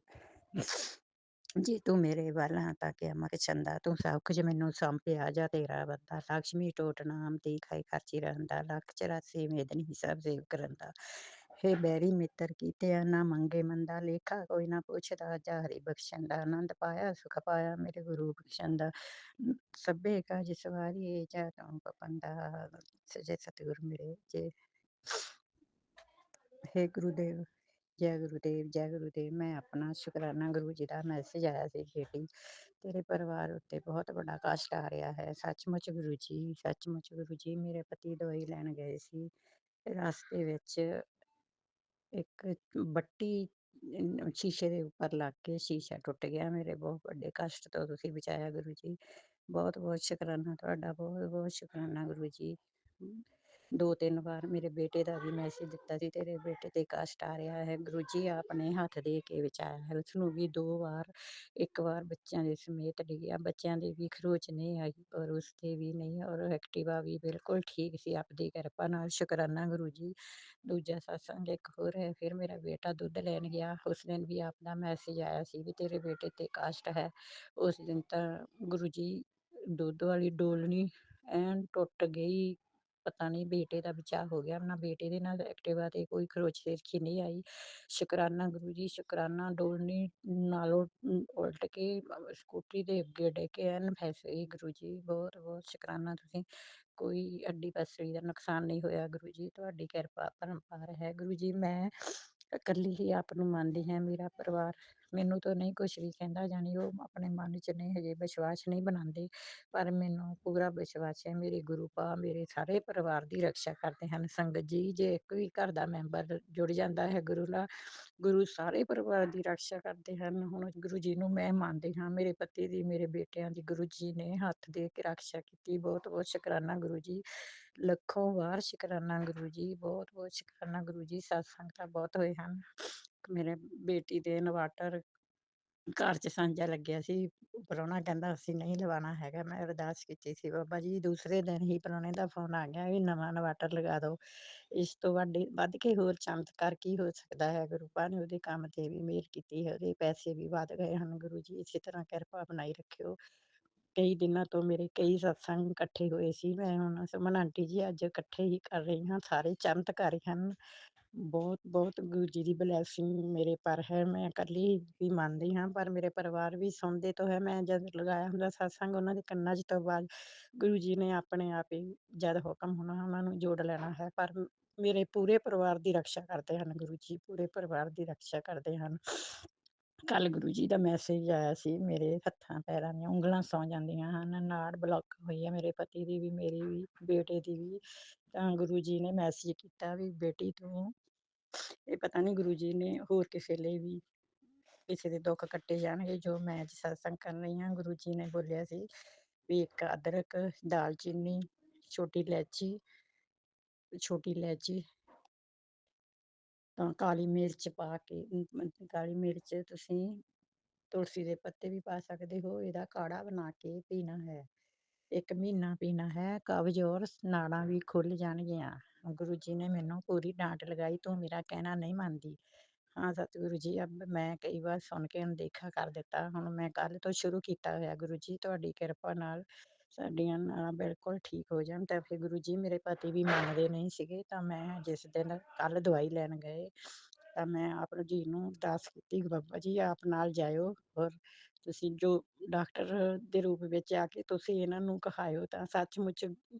ਜੇ ਤੂੰ ਮੇਰੇ ਵੱਲ ਹਾਂ ਤਾਂ ਕਿ ਅਮਰ ਚੰਦਾ, ਤੂੰ ਸਭ ਕੁਝ ਮੈਨੂੰ ਸੌਂਪਿਆ ਜਾ ਤੇਰਾ ਬੰਦਾ। ਲక్ష్ਮੀ ਟੋਟ ਨਾਮ ਦੀ ਖਾਈ ਖਰਚੀ ਰਹਿੰਦਾ, ਲੱਖ 84 ਮੇਦਨੀ ਸਭ ਸੇਵ ਕਰੰਦਾ। ਹੇ ਬੈਰੀ ਮਿੱਤਰ ਕੀਤੇ ਨਾ ਮੰਗੇ ਮੰਦਾ, ਲੇਖਾ ਕੋਈ ਨਾ ਪੁੱਛਦਾ ਜਾ ਹਰੀ ਬਖਸ਼ਣ ਦਾ। ਆਨੰਦ ਪਾਇਆ ਸੁਖ ਪਾਇਆ ਮੇਰੇ ਗੁਰੂ ਬਖਸ਼ਣ ਦਾ, ਸਭੇ ਕਾਜ ਸਵਾਰੀਏ ਜਾ ਤੂੰ ਪਪੰਦਾ। ਸਜੇ ਸਤਿਗੁਰ ਮੇਰੇ ਜੇ। ਹੇ ਗੁਰੂਦੇਵ, ਜੈ ਗੁਰੂਦੇਵ, ਜੈ ਗੁਰੂਦੇਵ। ਮੈਂ ਆਪਣਾ ਸ਼ੁਕਰਾਨਾ ਗੁਰੂ ਜੀ ਦਾ ਮੈਸੇਜ ਆਇਆ ਸੀ, ਬੇਟੀ ਤੇਰੇ ਪਰਿਵਾਰ ਉੱਤੇ ਬਹੁਤ ਵੱਡਾ ਕਸ਼ਟ ਆ ਰਿਹਾ ਹੈ। ਸੱਚਮੁੱਚ ਗੁਰੂ ਜੀ, ਸੱਚਮੁੱਚ ਗੁਰੂ ਜੀ। ਮੇਰੇ ਪਤੀ ਦਵਾਈ ਲੈਣ ਗਏ ਸੀ, ਰਸਤੇ ਵਿੱਚ ਇੱਕ ਬੱਟੀ ਸ਼ੀਸ਼ੇ ਦੇ ਉੱਪਰ ਲੱਗ ਕੇ ਸ਼ੀਸ਼ਾ ਟੁੱਟ ਗਿਆ। ਮੇਰੇ ਬਹੁਤ ਵੱਡੇ ਕਸ਼ਟ ਤੋਂ ਤੁਸੀਂ ਬਚਾਇਆ ਗੁਰੂ ਜੀ। ਬਹੁਤ ਬਹੁਤ ਸ਼ੁਕਰਾਨਾ ਤੁਹਾਡਾ, ਬਹੁਤ ਬਹੁਤ ਸ਼ੁਕਰਾਨਾ ਗੁਰੂ ਜੀ। 2-3 ਵਾਰ ਮੇਰੇ ਬੇਟੇ ਦਾ ਵੀ ਮੈਸੇਜ ਦਿੱਤਾ ਸੀ, ਤੇਰੇ ਬੇਟੇ ਤੇ ਕਸ਼ਟ ਆ ਰਿਹਾ ਹੈ। ਗੁਰੂ ਜੀ ਆਪਣੇ ਹੱਥ ਦੇ ਕੇ ਬਚਾਇਆ ਹੈ ਉਸਨੂੰ ਵੀ 2 ਵਾਰ। ਇੱਕ ਵਾਰ ਬੱਚਿਆਂ ਦੇ ਸਮੇਤ ਡਿੱਗਿਆ, ਬੱਚਿਆਂ ਦੇ ਵੀ ਖਰੋਚ ਨਹੀਂ ਆਈ ਔਰ ਉਸਦੇ ਵੀ ਨਹੀਂ, ਔਰ ਐਕਟਿਵਾ ਵੀ ਬਿਲਕੁਲ ਠੀਕ ਸੀ ਆਪਦੀ ਕਿਰਪਾ ਨਾਲ। ਸ਼ੁਕਰਾਨਾ ਗੁਰੂ ਜੀ। ਦੂਜਾ ਸਤਸੰਗ ਇੱਕ ਹੋਰ ਹੈ। ਫਿਰ ਮੇਰਾ ਬੇਟਾ ਦੁੱਧ ਲੈਣ ਗਿਆ, ਉਸ ਦਿਨ ਵੀ ਆਪਦਾ ਮੈਸੇਜ ਆਇਆ ਸੀ ਵੀ ਤੇਰੇ ਬੇਟੇ ਤੇ ਕਸ਼ਟ ਹੈ। ਉਸ ਦਿਨ ਤਾਂ ਗੁਰੂ ਜੀ ਦੁੱਧ ਵਾਲੀ ਡੋਲਣੀ ਐਨ ਟੁੱਟ ਗਈ। ਪਤਾ ਨਹੀਂ ਬੇਟੇ ਦਾ ਬਚਾਅ ਹੋ ਗਿਆ, ਨਾ ਬੇਟੇ ਦੇ ਨਾਲ ਐਕਟਿਵਾ ਤੇ ਕੋਈ ਖਰੋਚ ਤਿਰਛੀ ਨਹੀਂ ਆਈ। ਸ਼ੁਕਰਾਨਾ ਗੁਰੂ ਜੀ, ਸ਼ੁਕਰਾਨਾ। ਡੋਲਣੀ ਨਾਲੋਂ ਉਲਟ ਕੇ ਸਕੂਟਰੀ ਦੇ ਅੱਗੇ ਡਿੱਗ ਕੇ ਐਨ ਫਸ ਗਈ ਗੁਰੂ ਜੀ। ਬਹੁਤ ਬਹੁਤ ਸ਼ੁਕਰਾਨਾ। ਤੁਸੀਂ ਕੋਈ ਅੱਡੀ ਪਸੜੀ ਦਾ ਨੁਕਸਾਨ ਨਹੀਂ ਹੋਇਆ ਗੁਰੂ ਜੀ, ਤੁਹਾਡੀ ਕਿਰਪਾ ਪਰੰਪਾਰ ਹੈ ਗੁਰੂ ਜੀ। ਮੈਂ ਇਕੱਲੀ ਹੀ ਆਪ ਨੂੰ ਮੰਨਦੀ ਹਾਂ, ਮੇਰਾ ਪਰਿਵਾਰ ਮੈਨੂੰ ਤਾਂ ਨਹੀਂ ਕੁਛ ਵੀ ਕਹਿੰਦਾ, ਜਾਣੀ ਉਹ ਆਪਣੇ ਮਨ 'ਚ ਨਹੀਂ ਹਜੇ ਵਿਸ਼ਵਾਸ ਨਹੀਂ ਬਣਾਉਂਦੇ, ਪਰ ਮੈਨੂੰ ਪੂਰਾ ਵਿਸ਼ਵਾਸ ਹੈ ਮੇਰੇ ਗੁਰੂ ਪਾ ਮੇਰੇ ਸਾਰੇ ਪਰਿਵਾਰ ਦੀ ਰਕਸ਼ਾ ਕਰਦੇ ਹਨ। ਸੰਗਤ ਜੀ, ਜੇ ਇੱਕ ਵੀ ਘਰ ਦਾ ਮੈਂਬਰ ਜੁੜ ਜਾਂਦਾ ਹੈ ਗੁਰੂ ਨਾਲ, ਗੁਰੂ ਸਾਰੇ ਪਰਿਵਾਰ ਦੀ ਰਕਸ਼ਾ ਕਰਦੇ ਹਨ। ਹੁਣ ਗੁਰੂ ਜੀ ਨੂੰ ਮੈਂ ਮੰਨਦੀ ਹਾਂ, ਮੇਰੇ ਪਤੀ ਦੀ, ਮੇਰੇ ਬੇਟਿਆਂ ਦੀ ਗੁਰੂ ਜੀ ਨੇ ਹੱਥ ਦੇ ਕੇ ਰਕਸ਼ਾ ਕੀਤੀ। ਬਹੁਤ ਬਹੁਤ ਸ਼ੁਕਰਾਨਾ ਗੁਰੂ ਜੀ, ਲੱਖੋਂ ਵਾਰ ਸ਼ੁਕਰਾਨਾ ਗੁਰੂ ਜੀ, ਬਹੁਤ ਬਹੁਤ ਸ਼ੁਕਰਾਨਾ ਗੁਰੂ ਜੀ। ਸਤਸੰਗ ਤਾਂ ਬਹੁਤ ਹੋਏ ਹਨ। ਮੇਰੇ ਬੇਟੀ ਦੇ ਇਨਵਰਟਰ ਘਰ 'ਚ ਸਾਂਝਾ ਲੱਗਿਆ ਸੀ, ਪ੍ਰਾਹੁਣਾ ਕਹਿੰਦਾ ਅਸੀਂ ਨਹੀਂ ਲਵਾਉਣਾ ਹੈਗਾ। ਮੈਂ ਅਰਦਾਸ ਕੀਤੀ ਸੀ, ਬਾਬਾ ਜੀ ਦੂਸਰੇ ਦਿਨ ਹੀ ਪ੍ਰਾਹੁਣੇ ਦਾ ਫੋਨ ਆ ਗਿਆ ਵੀ ਨਵਾਂ ਇਨਵਰਟਰ ਲਗਾ ਦਿਓ। ਇਸ ਤੋਂ ਵੱਧ ਕੇ ਹੋਰ ਚਮਤਕਾਰ ਕੀ ਹੋ ਸਕਦਾ ਹੈ। ਗੁਰੂ ਪਾ ਨੇ ਉਹਦੇ ਕੰਮ ਤੇ ਵੀ ਮਿਹਰ ਕੀਤੀ ਹੈ, ਉਹਦੇ ਪੈਸੇ ਵੀ ਵੱਧ ਗਏ ਹਨ। ਗੁਰੂ ਜੀ ਇਸੇ ਤਰ੍ਹਾਂ ਕਿਰਪਾ ਬਣਾਈ ਰੱਖਿਓ। ਕਈ ਦਿਨਾਂ ਤੋਂ ਮੇਰੇ ਕਈ ਸਤਸੰਗ ਇਕੱਠੇ ਹੋਏ ਸੀ, ਮੈਂ ਹੁਣ ਸੁਮਨ ਆਂਟੀ ਜੀ ਅੱਜ ਇਕੱਠੇ ਹੀ ਕਰ ਰਹੀ ਹਾਂ, ਸਾਰੇ ਚਮਤਕਾਰੀ ਹਨ। ਬਹੁਤ ਬਹੁਤ ਗੁਰੂ ਜੀ ਦੀ ਬਲੈਸਿੰਗ ਮੇਰੇ ਪਰ ਹੈ। ਮੈਂ ਇਕੱਲੀ ਵੀ ਮੰਨਦੀ ਹਾਂ, ਪਰ ਮੇਰੇ ਪਰਿਵਾਰ ਵੀ ਸੁਣਦੇ ਤਾਂ ਹੈ। ਮੈਂ ਜਦ ਲਗਾਇਆ ਹੁੰਦਾ ਸਤਸੰਗ ਉਹਨਾਂ ਦੇ ਕੰਨਾਂ 'ਚ ਤੋਂ ਬਾਅਦ ਗੁਰੂ ਜੀ ਨੇ ਆਪਣੇ ਆਪ ਹੀ ਜਦ ਹੁਕਮ ਹੋਣਾ ਉਹਨਾਂ ਨੂੰ ਜੋੜ ਲੈਣਾ ਹੈ। ਪਰ ਮੇਰੇ ਪੂਰੇ ਪਰਿਵਾਰ ਦੀ ਰਕਸ਼ਾ ਕਰਦੇ ਹਨ ਗੁਰੂ ਜੀ, ਪੂਰੇ ਪਰਿਵਾਰ ਦੀ ਰਕਸ਼ਾ ਕਰਦੇ ਹਨ। ਕੱਲ ਗੁਰੂ ਜੀ ਦਾ ਮੈਸੇਜ ਆਇਆ ਸੀ, ਮੇਰੇ ਹੱਥਾਂ ਪੈਰਾਂ ਦੀਆਂ ਉਂਗਲਾਂ ਸੌਂ ਜਾਂਦੀਆਂ ਹਨ, ਨਾੜ ਬਲੌਕ ਹੋਈ ਹੈ ਮੇਰੇ ਪਤੀ ਦੀ ਵੀ, ਮੇਰੀ ਵੀ, ਬੇਟੇ ਦੀ ਵੀ। ਤਾਂ ਗੁਰੂ ਜੀ ਨੇ ਮੈਸੇਜ ਕੀਤਾ ਵੀ ਬੇਟੀ ਤੂੰ, ਇਹ ਪਤਾ ਨਹੀਂ ਗੁਰੂ ਜੀ ਨੇ ਹੋਰ ਕਿਸੇ ਲਈ ਵੀ, ਕਿਸੇ ਦੇ ਦੁੱਖ ਕੱਟੇ ਜਾਣਗੇ। ਜੋ ਮੈਂ ਅੱਜ ਸਤਸੰਗ ਕਰ ਰਹੀ ਹਾਂ, ਗੁਰੂ ਜੀ ਨੇ ਬੋਲਿਆ ਸੀ ਵੀ ਇੱਕ ਅਦਰਕ, ਦਾਲਚੀਨੀ, ਛੋਟੀ ਇਲਾਇਚੀ ਤਾਂ ਕਾਲੀ ਮਿਰਚ ਪਾ ਕੇ, ਕਾਲੀ ਮਿਰਚ ਤੁਸੀਂ ਤੁਲਸੀ ਦੇ ਪੱਤੇ ਵੀ ਪਾ ਸਕਦੇ ਹੋ। ਇਹਦਾ ਕਾੜਾ ਬਣਾ ਕੇ ਪੀਣਾ ਹੈ, 1 ਮਹੀਨਾ ਪੀਣਾ ਹੈ। ਕਬਜ਼ ਔਰ ਨਾੜਾਂ ਵੀ ਖੁੱਲ ਜਾਣਗੀਆਂ। ਗੁਰੂ ਜੀ ਨੇ ਮੈਨੂੰ ਪੂਰੀ ਡਾਂਟ ਲਗਾਈ, ਤੂੰ ਮੇਰਾ ਕਹਿਣਾ ਨਹੀਂ ਮੰਨਦੀ। ਹਾਂ ਸਤਿਗੁਰੂ ਜੀ, ਅਬ ਮੈਂ ਕਈ ਵਾਰ ਸੁਣ ਕੇ ਅਣਦੇਖਾ ਕਰ ਦਿੱਤਾ, ਹੁਣ ਮੈਂ ਕੱਲ੍ਹ ਤੋਂ ਸ਼ੁਰੂ ਕੀਤਾ ਹੋਇਆ। ਗੁਰੂ ਜੀ ਤੁਹਾਡੀ ਕਿਰਪਾ ਨਾਲ ਸਾਡੀਆਂ ਨਾੜਾਂ ਬਿਲਕੁਲ ਠੀਕ ਹੋ ਜਾਣ। ਤਾਂ ਫਿਰ ਗੁਰੂ ਜੀ ਮੇਰੇ ਪਤੀ ਵੀ ਮੰਨਦੇ ਨਹੀਂ ਸੀਗੇ, ਤਾਂ ਮੈਂ ਜਿਸ ਦਿਨ ਕੱਲ੍ਹ ਦਵਾਈ ਲੈਣ ਗਏ ਤਾਂ ਮੈਂ ਆਪ ਜੀ ਨੂੰ ਅਰਦਾਸ ਕੀਤੀ, ਬਾਬਾ ਜੀ ਆਪ ਨਾਲ ਜਾਇਓ ਔਰ ਤੁਸੀਂ ਜੋ ਡਾਕਟਰ ਦੇ ਰੂਪ ਵਿੱਚ ਆ ਕੇ ਤੁਸੀਂ ਇਹਨਾਂ ਨੂੰ ਕਹਾਇਓ ਤਾਂ ਸੱਚਮੁੱਚ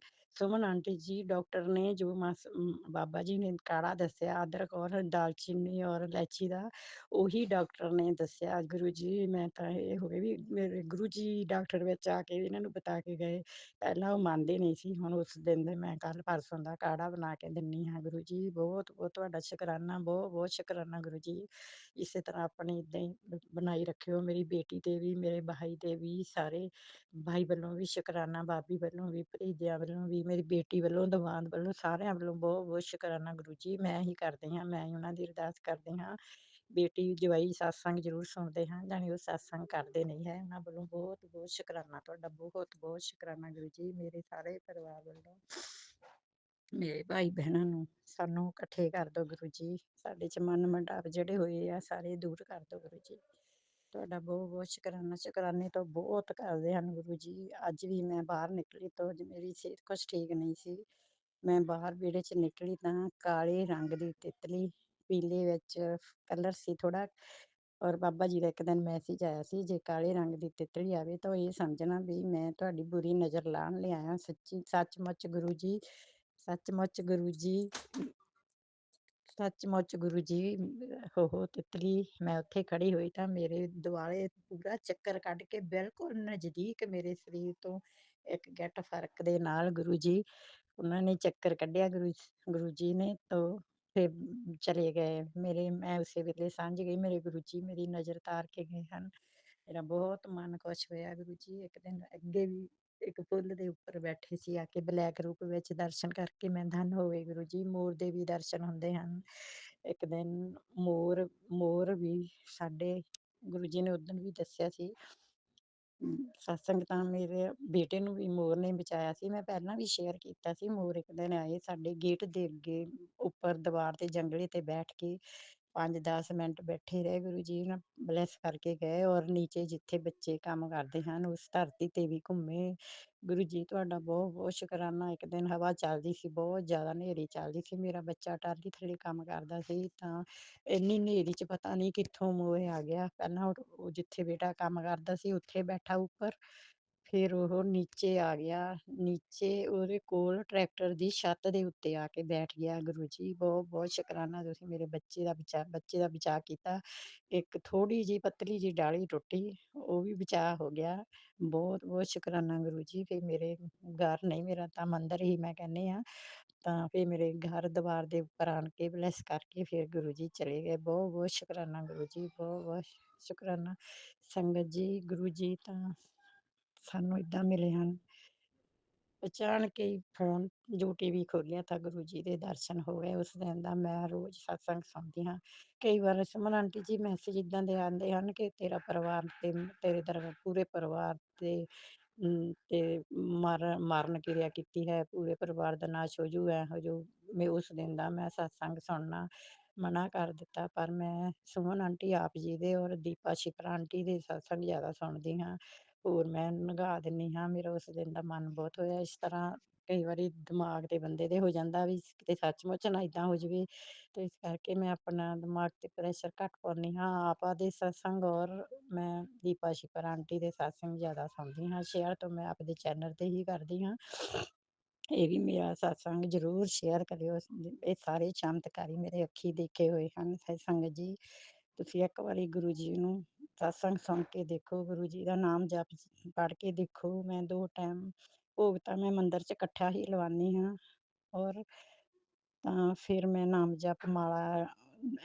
ਸੁਮਨ ਆਂਟੀ ਜੀ ਡਾਕਟਰ ਨੇ ਜੋ ਬਾਬਾ ਜੀ ਨੇ ਕਾੜਾ ਦੱਸਿਆ ਅਦਰਕ ਔਰ ਦਾਲਚੀਨੀ ਔਰ ਇਲਾਇਚੀ ਦਾ, ਉਹੀ ਡਾਕਟਰ ਨੇ ਦੱਸਿਆ। ਗੁਰੂ ਜੀ ਮੈਂ ਤਾਂ ਇਹ ਹੋ ਗਏ ਵੀ ਮੇਰੇ ਗੁਰੂ ਜੀ ਡਾਕਟਰ ਵਿੱਚ ਆ ਕੇ ਇਹਨਾਂ ਨੂੰ ਬਤਾ ਕੇ ਗਏ। ਪਹਿਲਾਂ ਉਹ ਮੰਨਦੇ ਨਹੀਂ ਸੀ, ਹੁਣ ਉਸ ਦਿਨ ਦੇ ਮੈਂ ਕੱਲ ਪਰਸੋਂ ਦਾ ਕਾੜਾ ਬਣਾ ਕੇ ਦਿੰਨੀ ਹਾਂ। ਗੁਰੂ ਜੀ ਬਹੁਤ ਬਹੁਤ ਤੁਹਾਡਾ ਸ਼ੁਕਰਾਨਾ, ਬਹੁਤ ਬਹੁਤ ਸ਼ੁਕਰਾਨਾ ਗੁਰੂ ਜੀ। ਇਸੇ ਤਰ੍ਹਾਂ ਆਪਣੀ ਏਦਾਂ ਹੀ ਬਣਾਈ ਰੱਖਿਓ। ਮੇਰੀ ਬੇਟੀ ਤੇ ਵੀ, ਮੇਰੇ ਭਾਈ ਤੇ ਵੀ, ਸਾਰੇ ਭਾਈ ਵੱਲੋਂ ਵੀ ਸ਼ੁਕਰਾਨਾ, ਭਾਬੀ ਵੱਲੋਂ ਵੀ, ਭਤੀਜਿਆਂ ਵੱਲੋਂ ਵੀ, ਮੇਰੀ ਬੇਟੀ ਵੱਲੋਂ, ਦੀਵਾਨ ਵੱਲੋਂ, ਸਾਰਿਆਂ ਵੱਲੋਂ ਬਹੁਤ ਬਹੁਤ ਸ਼ੁਕਰਾਨਾ ਗੁਰੂ ਜੀ। ਮੈਂ ਹੀ ਕਰਦੀ ਹਾਂ, ਮੈਂ ਹੀ ਉਹਨਾਂ ਦੀ ਅਰਦਾਸ ਕਰਦੀ ਹਾਂ। ਬੇਟੀ ਜਵਾਈ ਸਤਸੰਗ ਜ਼ਰੂਰ ਸੁਣਦੇ ਹਨ, ਜਾਣੀ ਉਹ ਸਤਸੰਗ ਕਰਦੇ ਨਹੀਂ ਹੈ। ਉਹਨਾਂ ਵੱਲੋਂ ਬਹੁਤ ਬਹੁਤ ਸ਼ੁਕਰਾਨਾ ਤੁਹਾਡਾ, ਬਹੁਤ ਬਹੁਤ ਸ਼ੁਕਰਾਨਾ ਗੁਰੂ ਜੀ। ਮੇਰੇ ਸਾਰੇ ਪਰਿਵਾਰ ਵੱਲੋਂ, ਮੇਰੇ ਭਾਈ ਭੈਣਾਂ ਨੂੰ, ਸਾਨੂੰ ਇਕੱਠੇ ਕਰ ਦਿਓ ਗੁਰੂ ਜੀ। ਸਾਡੇ ਚ ਮਨ ਮੁਟਾਵ ਜਿਹੜੇ ਹੋਏ ਆ ਸਾਰੇ ਦੂਰ ਕਰ ਦਿਓ ਗੁਰੂ ਜੀ। ਤੁਹਾਡਾ ਬਹੁਤ ਬਹੁਤ ਸ਼ੁਕਰਾਨਾ, ਸ਼ੁਕਰਾਨੇ ਤੋਂ ਬਹੁਤ ਕਰਦੇ ਹਨ ਗੁਰੂ ਜੀ। ਅੱਜ ਵੀ ਮੈਂ ਬਾਹਰ ਨਿਕਲੀ ਤਾਂ ਅੱਜ ਮੇਰੀ ਸਿਹਤ ਕੁਛ ਠੀਕ ਨਹੀਂ ਸੀ। ਮੈਂ ਬਾਹਰ ਵਿਹੜੇ 'ਚ ਨਿਕਲੀ ਤਾਂ ਕਾਲੇ ਰੰਗ ਦੀ ਤਿੱਤਲੀ, ਪੀਲੇ ਵਿੱਚ ਕਲਰ ਸੀ ਥੋੜਾ, ਔਰ ਬਾਬਾ ਜੀ ਦਾ ਇੱਕ ਦਿਨ ਮੈਸੇਜ ਆਇਆ ਸੀ, ਜੇ ਕਾਲੇ ਰੰਗ ਦੀ ਤਿੱਤਲੀ ਆਵੇ ਤਾਂ ਇਹ ਸਮਝਣਾ ਵੀ ਮੈਂ ਤੁਹਾਡੀ ਬੁਰੀ ਨਜ਼ਰ ਲਾਉਣ ਲਿਆਇਆ। ਸੱਚੀ ਸੱਚਮੁੱਚ ਗੁਰੂ ਜੀ, ਸੱਚਮੁੱਚ ਗੁਰੂ ਜੀ, ਸੱਚਮੁੱਚ ਗੁਰੂ ਜੀ। ਉਹ ਤਿੱਤਲੀ, ਮੈਂ ਉੱਥੇ ਖੜੀ ਹੋਈ ਤਾਂ ਮੇਰੇ ਦੁਆਲੇ ਪੂਰਾ ਚੱਕਰ ਕੱਢ ਕੇ ਬਿਲਕੁਲ ਨਜ਼ਦੀਕ ਮੇਰੇ ਸਰੀਰ ਤੋਂ ਇੱਕ ਗਿੱਟ ਫਰਕ ਦੇ ਨਾਲ ਗੁਰੂ ਜੀ ਉਹਨਾਂ ਨੇ ਚੱਕਰ ਕੱਢਿਆ। ਗੁਰੂ ਜੀ ਨੇ ਤਾਂ ਫਿਰ ਚਲੇ ਗਏ ਮੇਰੇ। ਮੈਂ ਉਸੇ ਵੇਲੇ ਸਮਝ ਗਈ ਮੇਰੇ ਗੁਰੂ ਜੀ ਮੇਰੀ ਨਜ਼ਰ ਤਾਰ ਕੇ ਗਏ ਹਨ। ਮੇਰਾ ਬਹੁਤ ਮਨ ਖੁਸ਼ ਹੋਇਆ ਗੁਰੂ ਜੀ। ਇੱਕ ਦਿਨ ਅੱਗੇ ਵੀ ਇੱਕ ਫੁੱਲ ਦੇ ਉੱਪਰ ਬੈਠੇ ਸੀ, ਆ ਕੇ ਬਲੈਕ ਰੂਪ ਵਿੱਚ ਦਰਸ਼ਨ ਕਰਕੇ ਮੈਂ ਧੰਨ ਹੋ ਗਈ ਗੁਰੂ ਜੀ। ਮੋਰ ਦੇ ਵੀ ਦਰਸ਼ਨ ਹੁੰਦੇ ਹਨ। ਇੱਕ ਦਿਨ ਮੋਰ ਵੀ ਸਾਡੇ ਗੁਰੂ ਜੀ ਨੇ ਉਦਣ ਵੀ ਦੱਸਿਆ ਸੀ ਸਤਸੰਗ, ਤਾਂ ਮੇਰੇ ਬੇਟੇ ਨੂੰ ਵੀ ਮੋਰ ਨੇ ਬਚਾਇਆ ਸੀ। ਮੈਂ ਪਹਿਲਾਂ ਵੀ ਸ਼ੇਅਰ ਕੀਤਾ ਸੀ। ਮੋਰ ਇੱਕ ਦਿਨ ਆਏ ਸਾਡੇ ਗੇਟ ਦੇ ਅੱਗੇ ਉੱਪਰ ਦੀਵਾਰ ਤੇ ਜੰਗਲੇ ਤੇ ਬੈਠ ਕੇ 5-10 ਮਿੰਟ ਬੈਠੇ ਰਹੇ। ਗੁਰੂ ਜੀ ਨਾ ਬਲੈਸ ਕਰਕੇ ਗਏ, ਔਰ ਨੀਚੇ ਜਿੱਥੇ ਬੱਚੇ ਕੰਮ ਕਰਦੇ ਹਨ ਉਸ ਧਰਤੀ ਤੇ ਵੀ ਘੁੰਮੇ। ਗੁਰੂ ਜੀ ਤੁਹਾਡਾ ਬਹੁਤ ਬਹੁਤ ਸ਼ੁਕਰਾਨਾ। ਇੱਕ ਦਿਨ ਹਵਾ ਚੱਲਦੀ ਸੀ, ਬਹੁਤ ਜ਼ਿਆਦਾ ਹਨੇਰੀ ਚੱਲਦੀ ਸੀ। ਮੇਰਾ ਬੱਚਾ ਟਾਲੀ ਥੱਲੇ ਕੰਮ ਕਰਦਾ ਸੀ, ਤਾਂ ਇੰਨੀ ਹਨੇਰੀ 'ਚ ਪਤਾ ਨਹੀਂ ਕਿੱਥੋਂ ਮੋਰ ਆ ਗਿਆ। ਪਹਿਲਾਂ ਉਹ ਜਿੱਥੇ ਬੇਟਾ ਕੰਮ ਕਰਦਾ ਸੀ ਉੱਥੇ ਬੈਠਾ ਉੱਪਰ, ਫਿਰ ਉਹ ਨੀਚੇ ਆ ਗਿਆ। ਨੀਚੇ ਉਹਦੇ ਕੋਲ ਟਰੈਕਟਰ ਦੀ ਛੱਤ ਦੇ ਉੱਤੇ ਆ ਕੇ ਬੈਠ ਗਿਆ। ਗੁਰੂ ਜੀ ਬਹੁਤ ਬਹੁਤ ਸ਼ੁਕਰਾਨਾ, ਤੁਸੀਂ ਮੇਰੇ ਬੱਚੇ ਦਾ ਬਚਾਅ ਕੀਤਾ। ਇੱਕ ਥੋੜੀ ਜਿਹੀ ਪਤਲੀ ਜਿਹੀ ਡਾਲੀ ਟੁੱਟੀ, ਉਹ ਵੀ ਬਚਾਅ ਹੋ ਗਿਆ। ਬਹੁਤ ਬਹੁਤ ਸ਼ੁਕਰਾਨਾ ਗੁਰੂ ਜੀ। ਫਿਰ ਮੇਰੇ ਘਰ ਨਹੀਂ, ਮੇਰਾ ਤਾਂ ਮੰਦਿਰ ਹੀ ਮੈਂ ਕਹਿੰਦੀ ਹਾਂ, ਤਾਂ ਫਿਰ ਮੇਰੇ ਘਰ ਦੀਵਾਰ ਦੇ ਉੱਪਰ ਆਣ ਕੇ ਬਲੈਸ ਕਰਕੇ ਫਿਰ ਗੁਰੂ ਜੀ ਚਲੇ ਗਏ। ਬਹੁਤ ਬਹੁਤ ਸ਼ੁਕਰਾਨਾ ਗੁਰੂ ਜੀ, ਬਹੁਤ ਬਹੁਤ ਸ਼ੁਕਰਾਨਾ ਸੰਗਤ ਜੀ। ਗੁਰੂ ਜੀ ਤਾਂ ਸਾਨੂੰ ਏਦਾਂ ਮਿਲੇ ਹਨ। ਅਚਾਨਕ ਹੀ ਫੋਨ ਜੋ ਟੀਵੀ ਖੋਲ੍ਹਿਆ ਤਾਂ ਗੁਰੂ ਜੀ ਦੇ ਦਰਸ਼ਨ ਹੋ ਗਏ। ਉਸ ਦਿਨ ਦਾ ਮੈਂ ਰੋਜ਼ ਸਤਸੰਗ ਸੁਣਦੀ ਹਾਂ। ਕਈ ਵਾਰ ਸੁਮਨ ਆਂਟੀ ਜੀ ਮੈਸੇਜ ਇੱਦਾਂ ਦੇ ਆਉਂਦੇ ਹਨ ਕਿ ਤੇਰਾ ਪਰਿਵਾਰ ਤੇ ਤੇਰੇ ਪੂਰੇ ਪਰਿਵਾਰ ਤੇ ਮਾਰਨ ਕਿਰਿਆ ਕੀਤੀ ਹੈ, ਪੂਰੇ ਪਰਿਵਾਰ ਦਾ ਨਾਸ਼ ਹੋ ਜੂ, ਐ ਹੋ ਜੂ। ਮੈਂ ਉਸ ਦਿਨ ਦਾ ਮੈਂ ਸਤਸੰਗ ਸੁਣਨਾ ਮਨਾ ਕਰ ਦਿੱਤਾ, ਪਰ ਮੈਂ ਸੁਮਨ ਆਂਟੀ ਆਪ ਜੀ ਦੇ ਔਰ ਦੀਪਾ ਸ਼ਿਪਰਾ ਆਂਟੀ ਦੇ ਸਤਸੰਗ ਜ਼ਿਆਦਾ ਸੁਣਦੀ ਹਾਂ। ਹੋਰ ਮੈਂ ਲਗਾ ਦਿੰਦੀ ਹਾਂ। ਮੇਰਾ ਉਸ ਦਿਨ ਦਾ ਮਨ ਬਹੁਤ ਹੋਇਆ। ਇਸ ਤਰ੍ਹਾਂ ਕਈ ਵਾਰੀ ਦਿਮਾਗ ਤੇ ਬੰਦੇ ਦੇ ਹੋ ਜਾਂਦਾ ਵੀ ਕਿਤੇ ਸੱਚਮੁੱਚ ਨਾ ਏਦਾਂ ਹੋ ਜਾਵੇ, ਤੇ ਇਸ ਕਰਕੇ ਮੈਂ ਆਪਣਾ ਦਿਮਾਗ ਤੇ ਪ੍ਰੈਸ਼ਰ ਘੱਟ ਪਾਉਂਦੀ ਹਾਂ। ਆਪਾ ਦੇ ਸਤਸੰਗ ਔਰ ਮੈਂ ਦੀਪਾ ਸ਼ਿਪਰਾ ਆਂਟੀ ਦੇ ਸਤਸੰਗ ਜ਼ਿਆਦਾ ਸੁਣਦੀ ਹਾਂ। ਸ਼ੇਅਰ ਤਾਂ ਮੈਂ ਆਪਦੇ ਚੈਨਲ ਤੇ ਹੀ ਕਰਦੀ ਹਾਂ। ਇਹ ਵੀ ਮੇਰਾ ਸਤਸੰਗ ਜ਼ਰੂਰ ਸ਼ੇਅਰ ਕਰਿਓ। ਇਹ ਸਾਰੇ ਚਮਤਕਾਰੀ ਮੇਰੇ ਅੱਖੀ ਦੇਖੇ ਹੋਏ ਹਨ। ਸੰਗਤ ਜੀ ਤੁਸੀਂ ਇੱਕ ਵਾਰੀ ਗੁਰੂ ਜੀ ਨੂੰ ਸਤਸੰਗ ਸੁਣ ਕੇ ਦੇਖੋ, ਗੁਰੂ ਜੀ ਦਾ ਨਾਮ ਜਪ ਪੜ੍ਹ ਕੇ ਦੇਖੋ। ਮੈਂ 2 ਟਾਈਮ ਭੋਗ ਤਾਂ ਮੈਂ ਮੰਦਿਰ 'ਚ ਇਕੱਠਾ ਹੀ ਲਵਾਉਂਦੀ ਹਾਂ, ਔਰ ਤਾਂ ਫਿਰ ਮੈਂ ਨਾਮ ਜਪ ਮਾਲਾ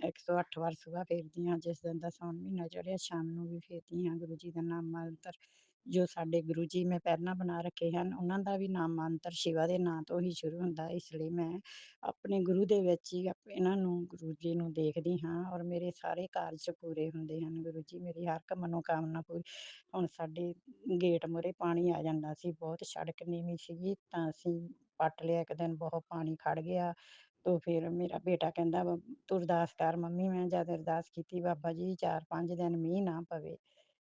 108 ਵਾਰ ਸੁਬਹ ਫੇਰਦੀ ਹਾਂ। ਜਿਸ ਦਿਨ ਦਾ ਸਾਉਣ ਮਹੀਨਾ ਚੜ੍ਹਿਆ ਸ਼ਾਮ ਨੂੰ ਵੀ ਫੇਰਦੀ ਹਾਂ ਗੁਰੂ ਜੀ ਦਾ ਨਾਮ ਮੰਤਰ। ਜੋ ਸਾਡੇ ਗੁਰੂ ਜੀ ਮੈਂ ਪਹਿਲਾਂ ਬਣਾ ਰੱਖੇ ਹਨ, ਉਹਨਾਂ ਦਾ ਵੀ ਨਾਮ ਮੰਤਰ ਸ਼ਿਵਾ ਦੇ ਨਾਂ ਤੋਂ ਹੀ ਸ਼ੁਰੂ ਹੁੰਦਾ। ਇਸ ਲਈ ਮੈਂ ਆਪਣੇ ਗੁਰੂ ਦੇ ਵਿੱਚ ਹੀ ਇਹਨਾਂ ਨੂੰ, ਗੁਰੂ ਜੀ ਨੂੰ ਦੇਖਦੀ ਹਾਂ, ਔਰ ਮੇਰੇ ਸਾਰੇ ਕਾਰਜ ਪੂਰੇ ਹੁੰਦੇ ਹਨ। ਗੁਰੂ ਜੀ ਮੇਰੀ ਹਰ ਇੱਕ ਮਨੋਕਾਮਨਾ ਪੂਰੀ। ਹੁਣ ਸਾਡੇ ਗੇਟ ਮੂਹਰੇ ਪਾਣੀ ਆ ਜਾਂਦਾ ਸੀ, ਬਹੁਤ ਸੜਕ ਨੀਵੀਂ ਸੀਗੀ, ਤਾਂ ਅਸੀਂ ਪੱਟ ਲਿਆ। ਇੱਕ ਦਿਨ ਬਹੁਤ ਪਾਣੀ ਖੜ ਗਿਆ, ਤਾਂ ਫਿਰ ਮੇਰਾ ਬੇਟਾ ਕਹਿੰਦਾ ਤੂੰ ਅਰਦਾਸ ਕਰ ਮੰਮੀ। ਮੈਂ ਜਦ ਅਰਦਾਸ ਕੀਤੀ, ਬਾਬਾ ਜੀ 4-5 ਦਿਨ ਮੀਂਹ ਨਾ ਪਵੇ,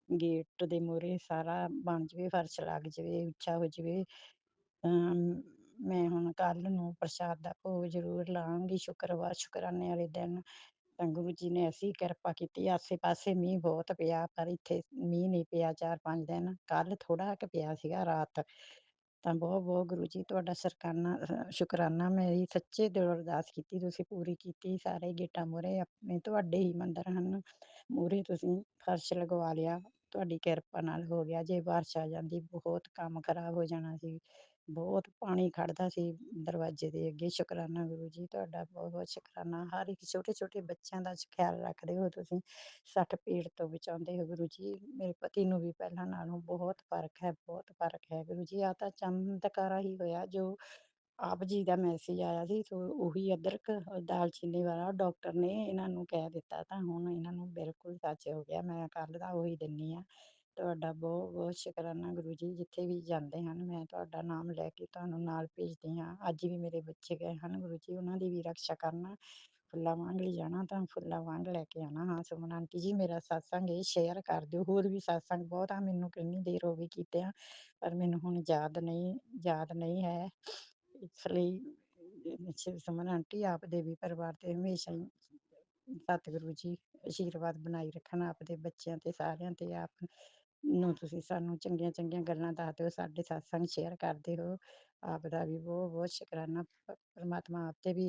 ਗੇਟ ਦੇ ਮੂਹਰੇ ਸਾਰਾ ਬਣ ਜਾਵੇ, ਫਰਸ਼ ਲੱਗ ਜਾਵੇ, ਉੱਚਾ ਹੋ ਜਾਵੇ। ਮੈਂ ਹੁਣ ਕੱਲ੍ਹ ਨੂੰ ਪ੍ਰਸ਼ਾਦ ਦਾ ਭੋਗ ਜ਼ਰੂਰ ਲਾਵਾਂਗੀ, ਸ਼ੁਕਰਾਨੇ ਵਾਲੇ ਦਿਨ। ਤਾਂ ਗੁਰੂ ਜੀ ਨੇ ਐਸੀ ਕਿਰਪਾ ਕੀਤੀ। ਆਸੇ ਪਾਸੇ ਮੀਂਹ ਬਹੁਤ ਪਿਆ, ਪਰ ਇੱਥੇ ਮੀਂਹ ਨਹੀਂ ਪਿਆ 4-5 ਦਿਨ। ਕੱਲ੍ਹ ਥੋੜ੍ਹਾ ਕੁ ਪਿਆ ਸੀਗਾ ਰਾਤ, ਤਾਂ ਬਹੁਤ ਬਹੁਤ ਗੁਰੂ ਜੀ ਤੁਹਾਡਾ ਸ਼ੁਕਰਾਨਾ। ਮੇਰੀ ਸੱਚੇ ਦਿਲੋਂ ਅਰਦਾਸ ਕੀਤੀ, ਤੁਸੀਂ ਪੂਰੀ ਕੀਤੀ। ਸਾਰੇ ਗੇਟਾਂ ਮੂਹਰੇ ਆਪਣੇ ਤੁਹਾਡੇ ਹੀ ਮੰਦਰ ਹਨ, ਮੂਹਰੇ ਤੁਸੀਂ ਫਰਸ਼ ਲਗਵਾ ਲਿਆ, ਤੁਹਾਡੀ ਕਿਰਪਾ ਨਾਲ ਹੋ ਗਿਆ। ਜੇ ਬਾਰਿਸ਼ ਆ ਜਾਂਦੀ ਬਹੁਤ ਕੰਮ ਖਰਾਬ ਹੋ ਜਾਣਾ ਸੀ, ਬਹੁਤ ਪਾਣੀ ਖੜਦਾ ਸੀ ਦਰਵਾਜ਼ੇ ਦੇ ਅੱਗੇ। ਸ਼ੁਕਰਾਨਾ ਗੁਰੂ ਜੀ ਤੁਹਾਡਾ, ਬਹੁਤ ਬਹੁਤ ਸ਼ੁਕਰਾਨਾ। ਹਰ ਇੱਕ ਛੋਟੇ ਛੋਟੇ ਬੱਚਿਆਂ ਦਾ ਖਿਆਲ ਰੱਖਦੇ ਹੋ ਤੁਸੀਂ, ਸੱਟ ਪੀੜ ਤੋਂ ਬਚਾਉਂਦੇ ਹੋ ਗੁਰੂ ਜੀ। ਮੇਰੇ ਪਤੀ ਨੂੰ ਵੀ ਪਹਿਲਾਂ ਨਾਲੋਂ ਬਹੁਤ ਫਰਕ ਹੈ, ਬਹੁਤ ਫਰਕ ਹੈ ਗੁਰੂ ਜੀ। ਆ ਤਾਂ ਚਮਤਕਾਰਾ ਹੀ ਹੋਇਆ ਜੋ ਆਪ ਜੀ ਦਾ ਮੈਸੇਜ ਆਇਆ ਸੀ, ਸੋ ਉਹੀ ਅਦਰਕ ਦਾਲਚੀਨੀ ਵਾਲਾ ਡਾਕਟਰ ਨੇ ਇਹਨਾਂ ਨੂੰ ਕਹਿ ਦਿੱਤਾ, ਤਾਂ ਹੁਣ ਇਹਨਾਂ ਨੂੰ ਬਿਲਕੁਲ ਸੱਚ ਹੋ ਗਿਆ। ਮੈਂ ਕੱਲ੍ਹ ਦਾ ਉਹੀ ਦਿੰਦੀ ਹਾਂ। ਤੁਹਾਡਾ ਬਹੁਤ ਬਹੁਤ ਸ਼ੁਕਰਾਨਾ ਗੁਰੂ ਜੀ। ਜਿੱਥੇ ਵੀ ਜਾਂਦੇ ਹਨ ਮੈਂ ਤੁਹਾਡਾ ਨਾਮ ਲੈ ਕੇ ਤੁਹਾਨੂੰ ਨਾਲ ਭੇਜਦੀ ਹਾਂ। ਅੱਜ ਵੀ ਮੇਰੇ ਬੱਚੇ ਗਏ ਹਨ ਗੁਰੂ ਜੀ, ਉਹਨਾਂ ਦੀ ਵੀ ਰਕਸ਼ਾ ਕਰਨਾ। ਫੁੱਲਾਂ ਵਾਂਗ ਲਿਜਾਣਾ ਤਾਂ ਫੁੱਲਾਂ ਵਾਂਗ ਲੈ ਕੇ ਆਉਣਾ। ਹਾਂ ਸੁਮਨ ਆਂਟੀ ਜੀ, ਮੇਰਾ ਸਤਸੰਗ ਇਹ ਸ਼ੇਅਰ ਕਰ ਦਿਓ। ਹੋਰ ਵੀ ਸਤਸੰਗ ਬਹੁਤ ਆ, ਮੈਨੂੰ ਕਿੰਨੀ ਦੇਰ ਹੋ ਗਈ ਕੀਤਿਆਂ, ਪਰ ਮੈਨੂੰ ਹੁਣ ਯਾਦ ਨਹੀਂ ਹੈ। ਇਸ ਲਈ ਸੁਮਨ ਆਂਟੀ ਆਪ ਦੇ ਵੀ ਪਰਿਵਾਰ ਤੇ ਹਮੇਸ਼ਾ ਹੀ ਸਤਿਗੁਰੂ ਜੀ ਆਸ਼ੀਰਵਾਦ ਬਣਾਈ ਰੱਖਣ, ਆਪਦੇ ਬੱਚਿਆਂ ਤੇ ਸਾਰਿਆਂ ਤੇ। ਆਪ ਨੂੰ ਤੁਸੀਂ ਸਾਨੂੰ ਚੰਗੀਆਂ ਚੰਗੀਆਂ ਗੱਲਾਂ ਦੱਸਦੇ ਹੋ, ਸਾਡੇ ਸਤਸੰਗ ਸ਼ੇਅਰ ਕਰਦੇ ਹੋ। ਆਪ ਦਾ ਵੀ ਬਹੁਤ ਬਹੁਤ ਸ਼ੁਕਰਾਨਾ। ਪਰਮਾਤਮਾ ਆਪ ਤੇ ਵੀ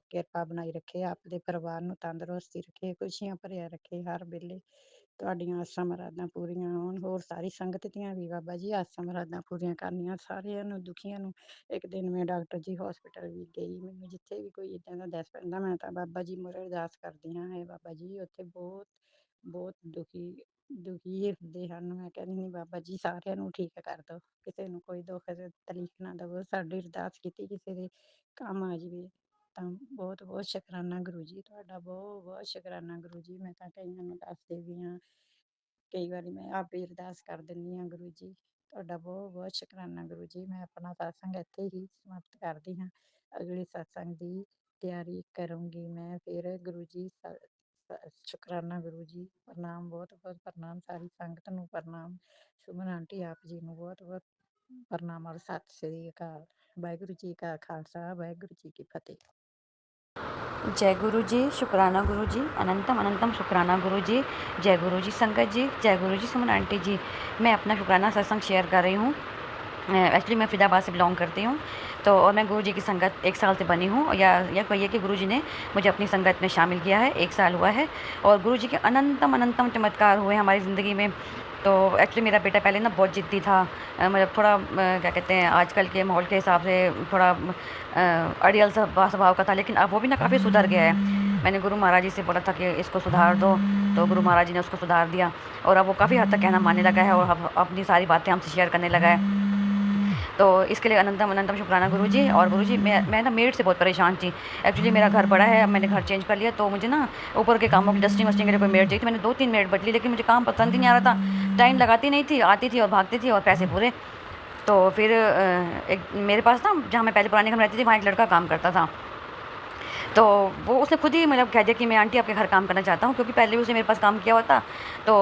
ਕਿਰਪਾ ਬਣਾਈ ਰੱਖੇ, ਆਪ ਦੇ ਪਰਿਵਾਰ ਨੂੰ ਤੰਦਰੁਸਤੀ ਰੱਖੇ, ਖੁਸ਼ੀਆਂ ਭਰਿਆ ਰੱਖੇ ਹਰ ਵੇਲੇ। ਤੁਹਾਡੀਆਂ ਆਸਾਂ ਮੁਰਾਦਾਂ ਪੂਰੀਆਂ ਹੋਣ। ਹੋਰ ਸਾਰੀ ਸੰਗਤ ਦੀਆਂ ਵੀ ਬਾਬਾ ਜੀ ਆਸਾਂ ਮੁਰਾਦਾਂ ਪੂਰੀਆਂ ਕਰਨੀਆਂ, ਸਾਰਿਆਂ ਨੂੰ ਦੁਖੀਆਂ ਨੂੰ। ਇੱਕ ਦਿਨ ਮੈਂ ਡਾਕਟਰ ਜੀ ਹੌਸਪੀਟਲ ਵੀ ਗਈ, ਮੈਨੂੰ ਜਿੱਥੇ ਵੀ ਕੋਈ ਇੱਦਾਂ ਦਾ ਦੱਸ ਪੈਂਦਾ ਮੈਂ ਤਾਂ ਬਾਬਾ ਜੀ ਮੂਹਰੇ ਅਰਦਾਸ ਕਰਦੀ ਹਾਂ, ਹੈ ਬਾਬਾ ਜੀ ਉੱਥੇ ਬਹੁਤ ਬਹੁਤ ਦੁਖੀ ਹੁੰਦੇ ਹਨ। ਮੈਂ ਕਹਿੰਦੀ ਨਹੀਂ ਬਾਬਾ ਜੀ ਸਾਰਿਆਂ ਨੂੰ ਠੀਕ ਕਰ ਦਿਓ, ਕਿਸੇ ਨੂੰ ਕੋਈ ਦੁੱਖ ਤਕਲੀਫ ਨਾ ਦੇਵੋ। ਸਾਡੀ ਅਰਦਾਸ ਕੀਤੀ ਕਿਸੇ ਦੇ ਕੰਮ ਆ ਜਾਵੇ ਤਾਂ ਬਹੁਤ ਬਹੁਤ ਸ਼ੁਕਰਾਨਾ ਗੁਰੂ ਜੀ ਤੁਹਾਡਾ, ਬਹੁਤ ਬਹੁਤ ਸ਼ੁਕਰਾਨਾ ਗੁਰੂ ਜੀ। ਮੈਂ ਤਾਂ ਕਈਆਂ ਨੂੰ ਦੱਸਦੀ ਵੀ ਹਾਂ, ਕਈ ਵਾਰੀ ਮੈਂ ਆਪੇ ਅਰਦਾਸ ਕਰ ਦਿੰਦੀ ਹਾਂ ਗੁਰੂ ਜੀ। ਤੁਹਾਡਾ ਬਹੁਤ ਬਹੁਤ ਸ਼ੁਕਰਾਨਾ ਗੁਰੂ ਜੀ। ਮੈਂ ਆਪਣਾ ਸਤਸੰਗ ਇੱਥੇ ਹੀ ਸਮਾਪਤ ਕਰਦੀ ਹਾਂ, ਅਗਲੇ ਸਤਸੰਗ ਦੀ ਤਿਆਰੀ ਕਰੂੰਗੀ ਮੈਂ ਫਿਰ ਗੁਰੂ ਜੀ। ਸ਼ੁਕਰਾਨਾ ਗੁਰੂ ਜੀ, ਪ੍ਰਣਾਮ, ਬਹੁਤ ਬਹੁਤ ਪ੍ਰਣਾਮ। ਸਾਰੀ ਸੰਗਤ ਨੂੰ ਪ੍ਰਣਾਮ, ਸੁਮਨ ਆਂਟੀ ਆਪ ਜੀ ਨੂੰ ਬਹੁਤ ਬਹੁਤ ਪ੍ਰਣਾਮ ਔਰ ਸਤਿ ਸ੍ਰੀ ਅਕਾਲ। ਵਾਹਿਗੁਰੂ ਜੀ ਕਾ ਖਾਲਸਾ, ਵਾਹਿਗੁਰੂ ਜੀ ਕੀ ਫਤਿਹ। जय गुरु जी, शुक्राना गुरु जी, अनंतम अनंतम शुक्राना गुरु जी। जय गुरु जी संगत जी, जय गुरु जी सुमन आंटी जी। मैं अपना शुक्राना सत्संग शेयर कर रही हूँ। एक्चुअली मैं फरीदाबाद से बिलोंग करती हूँ, तो और मैं गुरु जी की संगत 1 साल से बनी हूँ, या कहिए कि गुरु जी ने मुझे अपनी संगत में शामिल किया है, 1 साल हुआ है। और गुरु जी के अनंतम अनंतम चमत्कार हुए हमारी ज़िंदगी में। तो एक्चुअली मेरा बेटा पहले ना बहुत ज़िद्दी था, मतलब थोड़ा क्या कहते हैं आजकल के माहौल के हिसाब से थोड़ा अड़ियल स्वभाव का था, लेकिन अब वो भी ना काफ़ी सुधर गया है। मैंने गुरु महाराज जी से बोला था कि इसको सुधार दो, तो गुरु महाराज जी ने उसको सुधार दिया और अब वो काफ़ी हद तक कहना मानने लगा है और अब अपनी सारी बातें हमसे शेयर करने लगा है। तो इसके लिए अनंतम अनंतम शुक्राना गुरु जी। और गुरु जी मैं ना मेड से बहुत परेशान थी। एक्चुअली मेरा घर बड़ा है, अब मैंने घर चेंज कर लिया, तो मुझे ना ऊपर के कामों की डस्टिंग वस्टिंग के लिए कोई मेड चाहिए थी। मैंने 2-3 मेड बदली, लेकिन मुझे काम पसंद ही नहीं आ रहा था। टाइम लगाती नहीं थी, आती थी और भागती थी और पैसे पूरे। तो फिर एक मेरे पास ना, जहाँ मैं पहले पुराने घर में रहती थी, वहाँ एक लड़का काम करता था। तो वो उसने खुद ही मतलब कह दिया कि मैं आंटी आपके घर काम करना चाहता हूँ, क्योंकि पहले भी उसने मेरे पास काम किया हुआ था। तो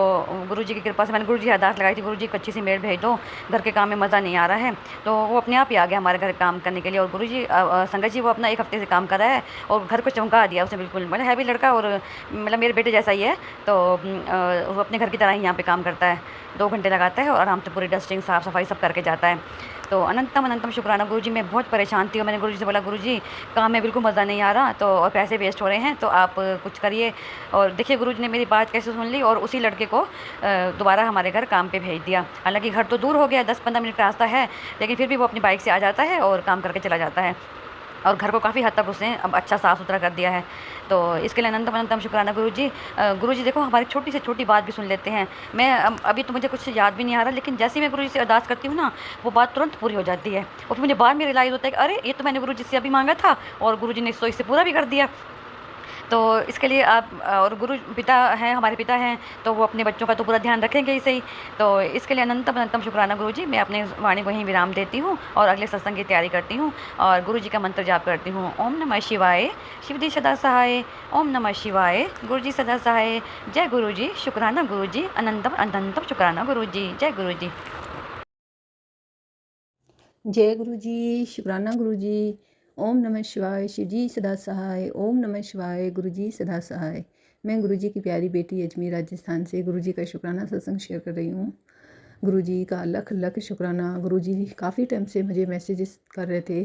गुरु जी की कृपा से मैंने गुरु जी अरदास लगाई थी, गुरु जी एक अच्छी सी मेड भेज दो, घर के काम में मज़ा नहीं आ रहा है। तो वो अपने आप ही आ गया हमारे घर काम करने के लिए। और गुरु जी संगत जी वो अपना 1 हफ्ते से काम कर रहा है और घर को चमका दिया उसने बिल्कुल। मतलब है भी लड़का और मतलब मेरे बेटे जैसा ही है। तो वो अपने घर की तरह ही यहाँ पे काम करता है, 2 घंटे लगाता है और आराम से पूरी डस्टिंग साफ़ सफाई सब करके जाता है। तो अनंतम अनंतम शुक्राना गुरु जी। मैं बहुत परेशान थी और मैंने गुरु जी से बोला, गुरु जी काम में बिल्कुल मज़ा नहीं आ रहा, तो और पैसे वेस्ट हो रहे हैं, तो आप कुछ करिए। और देखिए गुरु जी ने मेरी बात कैसे सुन ली और उसी लड़के को दोबारा हमारे घर काम पे भेज दिया। हालांकि घर तो दूर हो गया, 10-15 मिनट का रास्ता है, लेकिन फिर भी वो अपनी बाइक से आ जाता है और काम करके चला जाता है। और घर को काफ़ी हद तक उसने अब अच्छा साफ़ सुथरा कर दिया है। तो इसके लिए अनंतम अनंतम शुक्राना गुरु जी। गुरु जी देखो हमारी छोटी से छोटी बात भी सुन लेते हैं। मैं अभी तो मुझे कुछ याद भी नहीं आ रहा, लेकिन जैसे ही मैं गुरु जी से अरदास करती हूँ ना, वो बात तुरंत पूरी हो जाती है। और फिर मुझे बाद में रियलाइज़ होता है कि अरे ये तो मैंने गुरु जी से अभी मांगा था और गुरु जी ने इससे पूरा भी कर दिया। तो इसके लिए आप और गुरु पिता हैं, हमारे पिता हैं, तो वो अपने बच्चों का तो पूरा ध्यान रखेंगे ही सही। तो इसके लिए अनंतम अनंतम शुक्राना गुरु जी। मैं अपने वाणी को यहीं विराम देती हूँ और अगले सत्संग की तैयारी करती हूँ और गुरु जी का मंत्र जाप करती हूँ। ओम नमः शिवाय, शिव जी सदा सहाय। ओम नमः शिवाय, गुरु जी सदा सहाय। जय गुरु जी, शुक्राना गुरु जी, अनंतम अनंतम शुक्राना गुरु जी। जय गुरु जी। जय गुरु जी, शुक्राना गुरु जी। ओम नमः शिवाय, शिव जी सदा सहाय। ओम नमः शिवाय, गुरु जी सदा सहाय। मैं गुरु जी की प्यारी बेटी अजमेर राजस्थान से गुरु जी का शुक्राना सत्संग शेयर कर रही हूँ। गुरुजी का लख लख शुक्राना। गुरुजी काफ़ी टाइम से मुझे मैसेजेस कर रहे थे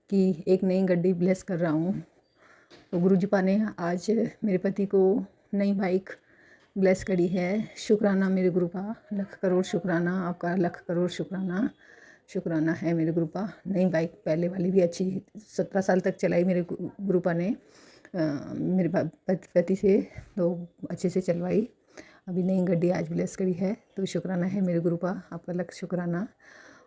कि एक नई गड्डी ब्लेस कर रहा हूँ। तो गुरुजी पा ने आज मेरे पति को नई बाइक ब्लेस करी है। शुक्राना मेरे गुरु पा, लख करोड़ शुक्राना, आपका लख करोड़ शुक्राना। शुक्राना है मेरे गुरु पा। नई बाइक पहले वाली भी अच्छी 17 साल तक चलाई मेरे गुरु पा ने मेरे पति से, तो अच्छे से चलवाई। अभी नई गड्डी आज ब्लेस करी है, तो शुक्राना है मेरे गुरु पा, आपका लख शुक्राना।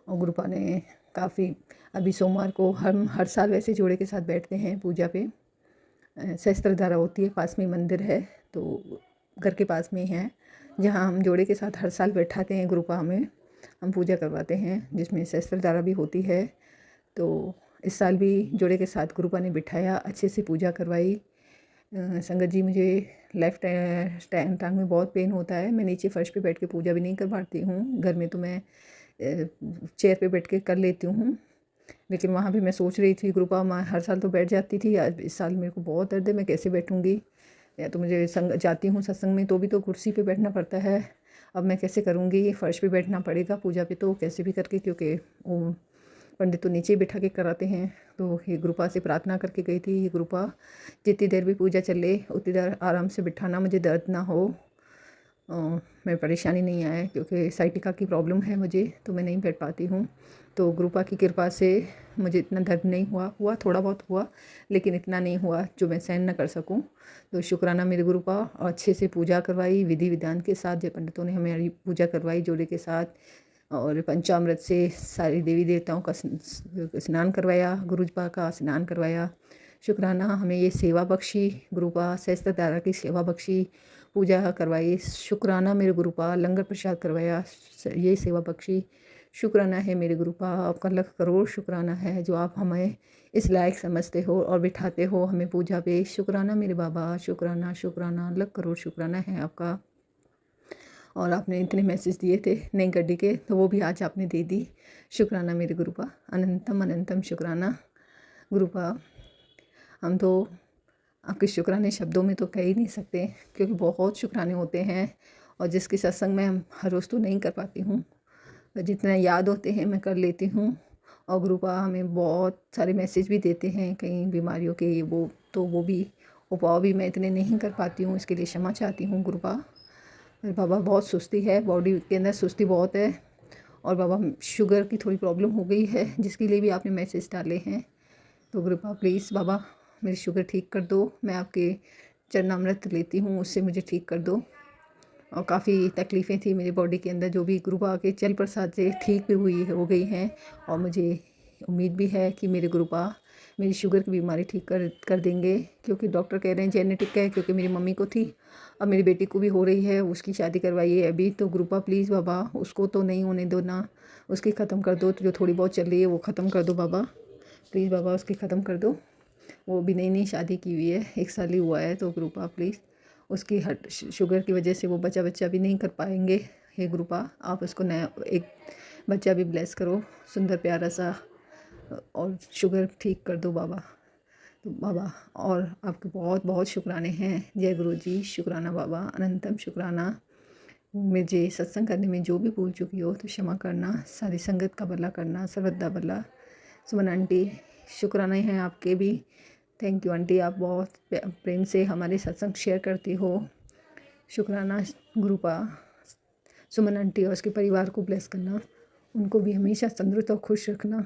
और गुरु पा ने काफ़ी, अभी सोमवार को हम हर साल वैसे जोड़े के साथ बैठते हैं पूजा पे। सहस्त्रधारा होती है, पास में मंदिर है, तो घर के पास में है, जहाँ हम जोड़े के साथ हर साल बैठाते हैं। गुरु पा हमें हम पूजा करवाते हैं, जिसमें सहस्त्रधारा भी होती है। तो इस साल भी जोड़े के साथ गुरु पा ने बिठाया, अच्छे से पूजा करवाई। संगत जी, मुझे लेफ्ट टांग में बहुत पेन होता है, मैं नीचे फर्श पे बैठ के पूजा भी नहीं कर पाती हूँ। घर में तो मैं चेयर पे बैठ के कर लेती हूँ, लेकिन वहाँ भी मैं सोच रही थी गुरु पा, मैं हर साल तो बैठ जाती थी, आज इस साल मेरे को बहुत दर्द है, मैं कैसे बैठूँगी। या तो मुझे जाती हूँ सत्संग में तो भी तो कुर्सी पे बैठना पड़ता है, अब मैं कैसे करूँगी, फर्श पे बैठना पड़ेगा पूजा पे तो कैसे भी करके, क्योंकि वो पंडित तो नीचे ही बैठा के कराते हैं। तो ये गुरु पा से प्रार्थना करके गई थी, ये गुरु पा जितनी देर भी पूजा चले उतनी देर आराम से बिठाना, मुझे दर्द ना हो, मैं परेशानी नहीं आए, क्योंकि साइटिका की प्रॉब्लम है मुझे, तो मैं नहीं बैठ पाती हूँ। तो गुरु पा की कृपा से मुझे इतना दर्द नहीं हुआ थोड़ा बहुत हुआ, लेकिन इतना नहीं हुआ जो मैं सहन न कर सकूं। तो शुक्राना मेरे गुरु पा। और अच्छे से पूजा करवाई विधि विधान के साथ, जय पंडितों ने हमारी पूजा करवाई जोड़े के साथ, और पंचामृत से सारी देवी देवताओं का स्नान करवाया, गुरु पा का स्नान करवाया। शुक्राना हमें ये सेवा बख्शी, गुरु पा सहस्त्रधारा की सेवा बख्शी, पूजा करवाई। शुक्राना मेरे गुरु पा, लंगर प्रसाद करवाया, ये सेवा बख्शी। शुक्राना है मेरे गुरु पा, आपका लख करोड़ शुक्राना है जो आप हमें इस लायक समझते हो और बिठाते हो हमें पूजा पे। शुक्राना मेरे बाबा, शुक्राना शुक्राना, लख करोड़ शुक्राना है आपका। और आपने इतने मैसेज दिए थे नई गड्डी के, तो वो भी आज आपने दे दी। शुक्राना मेरे गुरु पा, अनंतम अनंतम शुक्राना गुरु पा। हम तो आपके शुक्राने शब्दों में तो कह ही नहीं सकते, क्योंकि बहुत शुक्राने होते हैं, और जिसके सत्संग में हम हर रोज़ तो नहीं कर पाती हूँ, जितना याद होते हैं मैं कर लेती हूँ। और गुरु पा हमें बहुत सारे मैसेज भी देते हैं कई बीमारियों के, वो भी उपाय भी मैं इतने नहीं कर पाती हूँ, इसके लिए क्षमा चाहती हूँ गुरु पा। बाबा बहुत सुस्ती है, बॉडी के अंदर सुस्ती बहुत है, और बाबा शुगर की थोड़ी प्रॉब्लम हो गई है, जिसके लिए भी आपने मैसेज डाले हैं। तो गुरु पा प्लीज़ बाबा मेरी शुगर ठीक कर दो, मैं आपके चरणामृत लेती हूँ, उससे मुझे ठीक कर दो। और काफ़ी तकलीफ़ें थी मेरी बॉडी के अंदर, जो भी गुरु पा के चल प्रसाद से ठीक भी हो गई हैं, और मुझे उम्मीद भी है कि मेरे गुरु पा मेरी शुगर की बीमारी ठीक कर देंगे, क्योंकि डॉक्टर कह रहे हैं जेनेटिक है, क्योंकि मेरी मम्मी को थी, अब मेरी बेटी को भी हो रही है, उसकी शादी करवाइए अभी। तो गुरु पा प्लीज़ बाबा उसको तो नहीं होने दो ना, उसकी ख़त्म कर दो, तो जो थोड़ी बहुत चल रही है वो ख़त्म कर दो बाबा, प्लीज़ बाबा उसकी ख़त्म कर दो। वो भी नई शादी की हुई है, 1 साल ही हुआ है, तो गुरु पा प्लीज़ उसकी शुगर की वजह से वो बच्चा भी नहीं कर पाएंगे। हे गुरु पा आप उसको नया एक बच्चा भी ब्लेस करो, सुंदर प्यारा सा, और शुगर ठीक कर दो बाबा। तो बाबा और आपके बहुत बहुत शुक्राने हैं। जय गुरु जी, शुक्राना बाबा, अनंतम शुक्राना। मुझे सत्संग करने में जो भी भूल चुकी हो तो क्षमा करना, सारी संगत का भला करना, सर्वदा भला। सुमन आंटी शुक्राने हैं आपके भी, थैंक यू आंटी, आप बहुत प्रेम से हमारे सत्संग शेयर करती हो। शुक्राना गुरु पा। सुमन आंटी और उसके परिवार को ब्लेस करना, उनको भी हमेशा तंदुरुस्त और खुश रखना।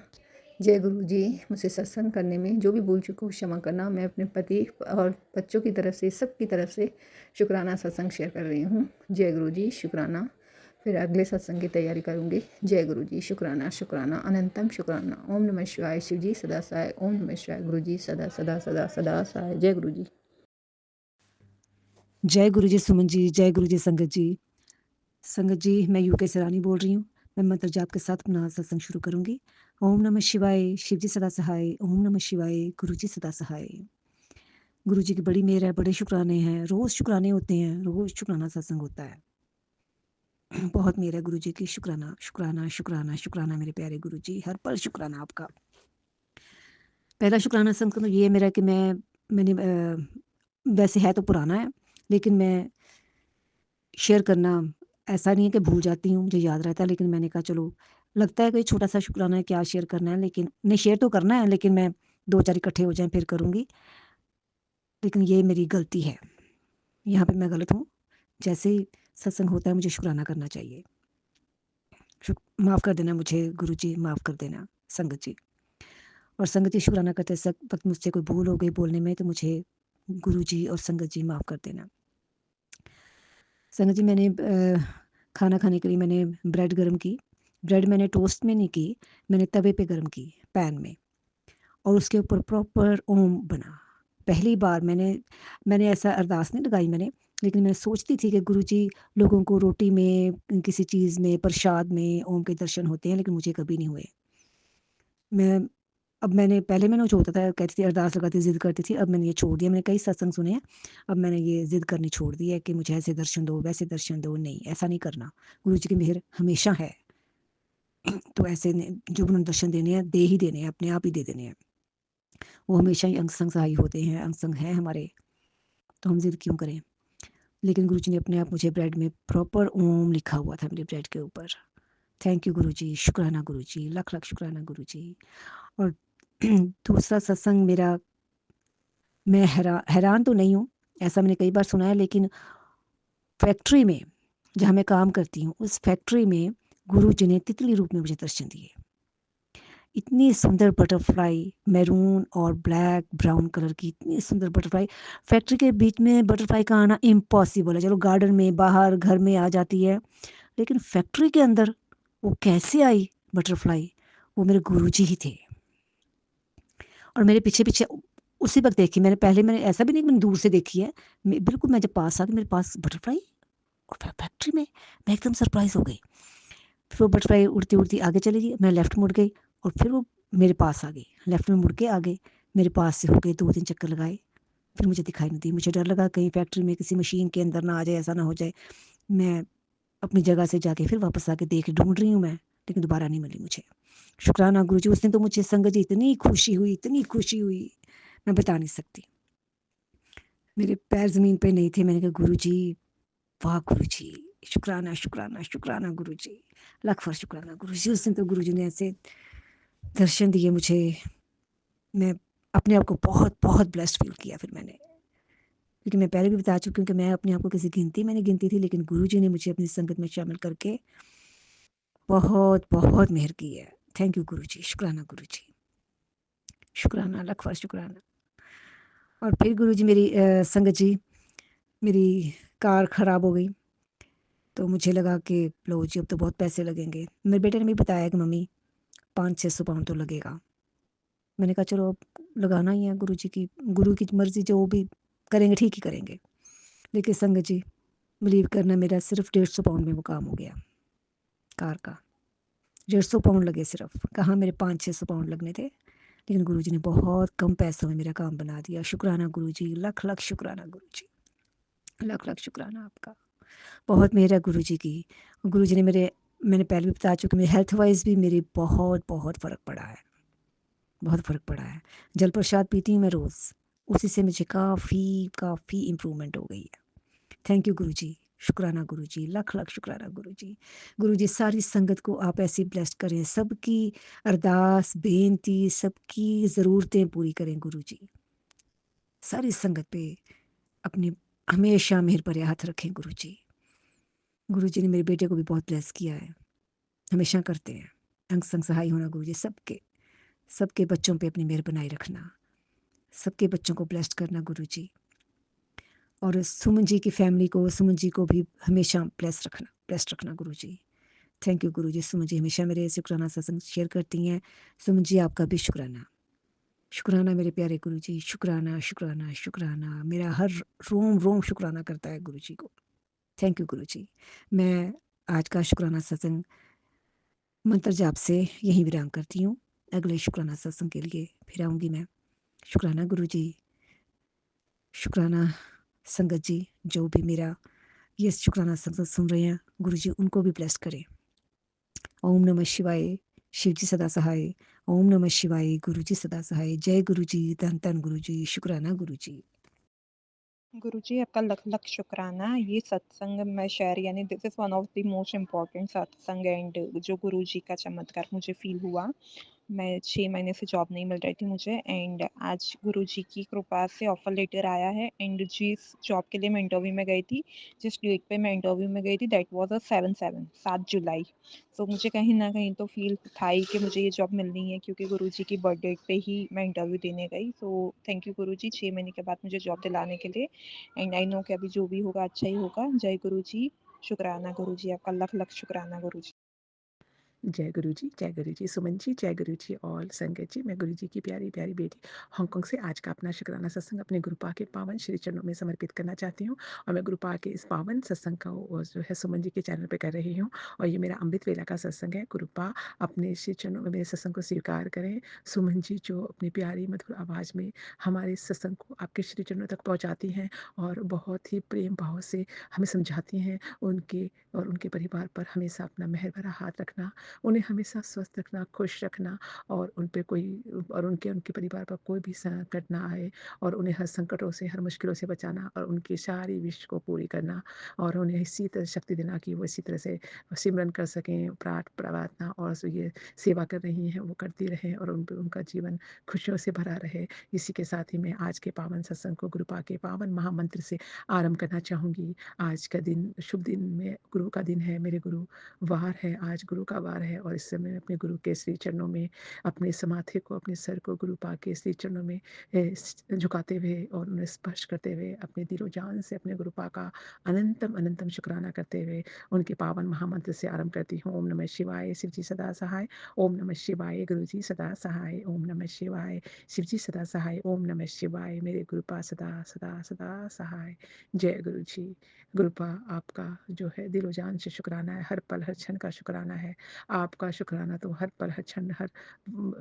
जय गुरु जी, मुझसे सत्संग करने में जो भी भूल चुकी हूँ क्षमा करना। मैं अपने पति और बच्चों की तरफ से, सबकी तरफ से शुक्राना सत्संग शेयर कर रही हूँ। जय गुरु जी, शुक्राना। फिर अगले सत्संग की तैयारी करूँगी। जय गुरु जी, शुक्राना शुक्राना, अनंतम शुक्राना। ओम नमः शिवाय, शिव जी सदा सहाय। ओम नमः शिवाय, गुरु जी सदा सदा सदा सदा सहाय। जय गुरु जी। जय गुरु जी सुमन जी, जय गुरु जी संगत जी। संगत जी, मैं यूके से रानी बोल रही हूँ। मैं मंत्र जाप के साथ अपना सत्संग शुरू करूँगी। ओम नमः शिवाय, शिव जी सदा सहाय। ओम नमः शिवाय, गुरु जी सदा सहाय। गुरु जी की बड़ी मेहर है, बड़े शुक्राने हैं, रोज़ शुक्राने होते हैं, रोज़ शुक्राना सत्संग होता है। बहुत मेहर है गुरु जी की। शुक्राना शुक्राना शुक्राना शुक्राना मेरे प्यारे गुरु जी, हर पल शुक्राना आपका। पहला शुक्राना सत्संग तो ये है मेरा कि मैंने वैसे है तो पुराना है, लेकिन मैं शेयर करना ऐसा नहीं है कि भूल जाती हूँ, मुझे याद रहता है, लेकिन मैंने कहा चलो लगता है कोई छोटा-सा शुक्राना है, क्या शेयर करना है, लेकिन नहीं शेयर तो करना है, लेकिन मैं 2-4 इकट्ठे हो जाएँ फिर करूँगी। लेकिन ये मेरी गलती है, यहाँ पे मैं गलत हूँ। जैसे ही सत्संग होता है मुझे शुक्राना करना चाहिए। माफ़ कर देना मुझे गुरुजी, माफ़ कर देना संगत जी। और संगत जी शुक्राना करते वक़्त मुझसे कोई भूल हो गई बोलने में तो मुझे गुरुजी और संगत जी माफ़ कर देना। संगत जी मैंने खाना खाने के लिए मैंने ब्रेड गरम की। ब्रेड मैंने टोस्ट में नहीं की, मैंने तवे पे गरम की, पैन में, और उसके ऊपर प्रॉपर ओम बना। पहली बार मैंने ऐसा अरदास नहीं लगाई मैंने, लेकिन मैं सोचती थी कि गुरुजी लोगों को रोटी में, किसी चीज़ में, प्रसाद में ओम के दर्शन होते हैं, लेकिन मुझे कभी नहीं हुए। पहले मैंने जो होता था कहती थी अरदास लगाती ज़िद करती थी, अब मैंने ये छोड़ दिया। मैंने कई सत्संग सुने हैं, अब मैंने ये ज़िद करनी छोड़ दी है कि मुझे ऐसे दर्शन दो, वैसे दर्शन दो, नहीं ऐसा नहीं करना। गुरुजी की मेहर हमेशा है। तो ऐसे ने जो उन्होंने दर्शन देने हैं, दे ही देने हैं, अपने आप ही दे देने हैं। वो हमेशा ही अंग संग सहाय होते हैं, अंग संग हैं हमारे, तो हम ज़िद क्यों करें? लेकिन गुरुजी ने अपने आप मुझे ब्रेड में प्रॉपर ओम लिखा हुआ था मेरे ब्रेड के ऊपर। थैंक यू गुरुजी, शुक्राना गुरुजी, लख-लख शुक्राना गुरुजी। और दूसरा सत्संग मेरा, मैं हैरान तो नहीं हूँ, ऐसा मैंने कई बार सुना है, लेकिन फैक्ट्री में जहाँ मैं काम करती हूँ, उस फैक्ट्री में गुरुजी ने तितली रूप में मुझे दर्शन दिए। इतनी सुंदर बटरफ्लाई, मैरून और ब्लैक ब्राउन कलर की इतनी सुंदर बटरफ्लाई। फैक्ट्री के बीच में बटरफ्लाई का आना इम्पॉसिबल है। चलो गार्डन में, बाहर, घर में आ जाती है, लेकिन फैक्ट्री के अंदर वो कैसे आई बटरफ्लाई? वो मेरे गुरुजी ही थे। और मेरे पीछे-पीछे उसी वक़्त देखी मैंने ऐसा भी नहीं कि मैंने दूर से देखी है। बिल्कुल मैं जब पास आ गई, मेरे पास बटरफ्लाई और फैक्ट्री में, मैं एकदम सरप्राइज़ हो गई। फिर वो बटरफ्लाई उड़ती-उड़ती आगे चली गई, मैं लेफ़्ट मुड़ गई और फिर वो मेरे पास आ गई। लेफ़्ट में मुड़ के आ गई, मेरे पास से हो गई, 2-3 चक्कर लगाए, फिर मुझे दिखाई नहीं दी। मुझे डर लगा कहीं फैक्ट्री में किसी मशीन के अंदर ना आ जाए, ऐसा ना हो जाए। मैं अपनी जगह से जाके फिर वापस आके ढूँढ रही हूँ मैं, लेकिन दोबारा नहीं मिली मुझे। शुक्राना गुरुजी, उस दिन तो मुझे संगत जी इतनी खुशी हुई, मैं बता नहीं सकती। मेरे पैर ज़मीन पे नहीं थे, मैंने कहा गुरुजी, वाह गुरुजी, शुक्राना, शुक्राना, शुक्राना गुरुजी, लाख बार शुक्राना गुरुजी। उस दिन तो गुरुजी ने ऐसे दर्शन दिए मुझे, मैं अपने आप को बहुत ब्लेस्ड फ़ील किया फिर मैंने। क्योंकि मैं पहले भी बता चुकी हूँ कि मैं अपने आप को किसी गिनती में नहीं गिनती थी, लेकिन गुरुजी ने मुझे अपनी संगत में शामिल करके बहुत मेहर की है। थैंक यू गुरुजी, शुक्राना गुरुजी, शुक्राना, लाख बार शुक्राना। और फिर गुरुजी संगत जी, मेरी कार ख़राब हो गई, तो मुझे लगा कि लो जी अब तो बहुत पैसे लगेंगे। मेरे बेटे ने भी बताया कि मम्मी 500-600 पाउंड तो लगेगा। मैंने कहा चलो अब लगाना ही है, गुरु की मर्ज़ी, जो भी करेंगे ठीक ही करेंगे। लेकिन संगत जी बिलीव करना, मेरा सिर्फ 150 पाउंड में वो काम हो गया कार का। 150 पाउंड लगे सिर्फ, कहाँ मेरे 500-600 पाउंड लगने थे। लेकिन गुरुजी ने बहुत कम पैसों में मेरा काम बना दिया। शुक्राना गुरुजी, लख शुक्राना गुरुजी, लख शुक्राना आपका। बहुत मेहर है गुरुजी की। गुरुजी ने मैंने पहले भी बता चुकी, मेरे हेल्थ वाइज़ भी मेरी बहुत फ़र्क पड़ा है, बहुत फ़र्क पड़ा है। जल प्रसाद पीती हूँ मैं रोज़, उसी से मुझे काफ़ी इम्प्रूवमेंट हो गई है। थैंक यू गुरुजी, शुक्राना गुरुजी, लख शुक्राना गुरुजी। गुरुजी सारी संगत को आप ऐसे ब्लेस्ड करें, सबकी अरदास, बेनती, सबकी ज़रूरतें पूरी करें गुरुजी। सारी संगत पे अपनी हमेशा मेहर भरे हाथ रखें गुरुजी। गुरुजी ने मेरे बेटे को भी बहुत ब्लेस किया है, हमेशा करते हैं। अंग संग सहाय होना गुरुजी, सबके बच्चों पे अपनी मेहर बनाए रखना, सबके बच्चों को ब्लेस्ड करना गुरुजी। और सुमन जी की फैमिली को, सुमन जी को भी हमेशा ब्लेस्ड रखना गुरुजी। थैंक यू गुरुजी। सुमन जी हमेशा मेरे शुक्राना सत्संग शेयर करती हैं। सुमन जी आपका भी शुक्राना, शुक्राना मेरे प्यारे गुरुजी, शुक्राना, शुक्राना, शुक्राना। मेरा हर रोम शुक्राना करता है गुरुजी को। थैंक यू गुरुजी। मैं आज का शुक्राना सत्संग मंत्र जाप से यहीं विराम करती हूँ। अगले शुक्राना सत्संग के लिए फिर आऊँगी मैं। शुक्राना गुरुजी, शुक्राना संगत जी, जो भी मेरा ये शुक्राना सत्संग सुन रहे हैं, गुरुजी उनको भी ब्लेस करें। ओम नमः शिवाय, शिव जी सदा सहाय। ओम नमः शिवाय, गुरुजी सदा सहाय। जय गुरुजी, धन धन गुरुजी, शुक्राना गुरुजी। गुरुजी आपका लख लख शुक्राना। ये सत्संग मैं शेयर यानी this is one of the most important सत्संग एंड जो गुरुजी का चमत्कार मुझे फ़ील हुआ। मैं 6 महीने से जॉब नहीं मिल रही थी मुझे एंड आज गुरुजी की कृपा से ऑफ़र लेटर आया है एंड जिस जॉब के लिए मैं इंटरव्यू में गई थी, जिस डेट पे मैं इंटरव्यू में गई थी दैट वाज़ 7 जुलाई। सो मुझे कहीं न कहीं तो फ़ील था ही कि मुझे ये जॉब मिलनी है क्योंकि गुरुजी की बर्थ डेट पे ही मैं इंटरव्यू देने गई। सो थैंक यू गुरुजी 6 महीने के बाद मुझे जॉब दिलाने के लिए एंड आई नो कि अभी जो भी होगा अच्छा ही होगा। जय गुरुजी, शुक्राना गुरुजी, आपका लख लख शुक्राना गुरुजी। जय गुरु जी, सुमन जी, जय गुरु जी और संगत जी, मैं गुरु जी की प्यारी-प्यारी बेटी हांगकांग से आज का अपना शुक्राना सत्संग अपने गुरुपा के पावन श्री चरणों में समर्पित करना चाहती हूँ और मैं गुरुपा के इस पावन सत्संग का जो है सुमन जी के चैनल पे कर रही हूँ और ये मेरा अमृत वेला का सत्संग है। गुरुपा अपने श्री चरणों में मेरे सत्संग को स्वीकार करें। सुमन जी जो अपनी प्यारी मधुर आवाज़ में हमारे इस सत्संग को आपके श्री चरणों तक पहुँचाती हैं और बहुत ही प्रेम भाव से हमें समझाती हैं, उनके और उनके परिवार पर हमेशा अपना मेहर भरा हाथ रखना, उन्हें हमेशा स्वस्थ रखना, खुश रखना और उन पे कोई और उनके उनके परिवार पर कोई भी संकट ना आए और उन्हें हर संकटों से, हर मुश्किलों से बचाना और उनकी सारी विश को पूरी करना और उन्हें इसी तरह शक्ति देना कि वो इसी तरह से सिमरन कर सकें, प्रार्थना और जो ये सेवा कर रही हैं, वो करती रहें और उन पे उनका जीवन खुशियों से भरा रहे। इसी के साथ ही मैं आज के पावन सत्संग को गुरुपा के पावन महामंत्र से आरंभ करना चाहूँगी। आज का दिन शुभ दिन में गुरु का दिन है, मेरे गुरु वार है, आज गुरु का वार है और इस समय अपने गुरु के श्री चरणों में अपने समाधि को, अपने सर को गुरु पा के श्री चरणों में झुकाते हुए और उन्हें स्पर्श करते हुए अपने दिलो जान से अपने गुरु पा का अनंतम अनंतम शुक्राना करते हुए उनके पावन महामंत्र से आरंभ करती हूँ। ओम नमः शिवाय, शिव जी सदा सहाय। ओम नमः शिवाय, गुरु जी सदा सहाय। ओम नमः शिवाय, शिव जी सदा सहाय। ओम नमः शिवाय, मेरे गुरु पा सदा सदा सदा सहाय। जय गुरु जी। गुरुपा आपका जो है दिलो जान से शुक्राना है, हर पल हर क्षण का शुक्राना है। आपका शुक्राना तो हर पल हर क्षण हर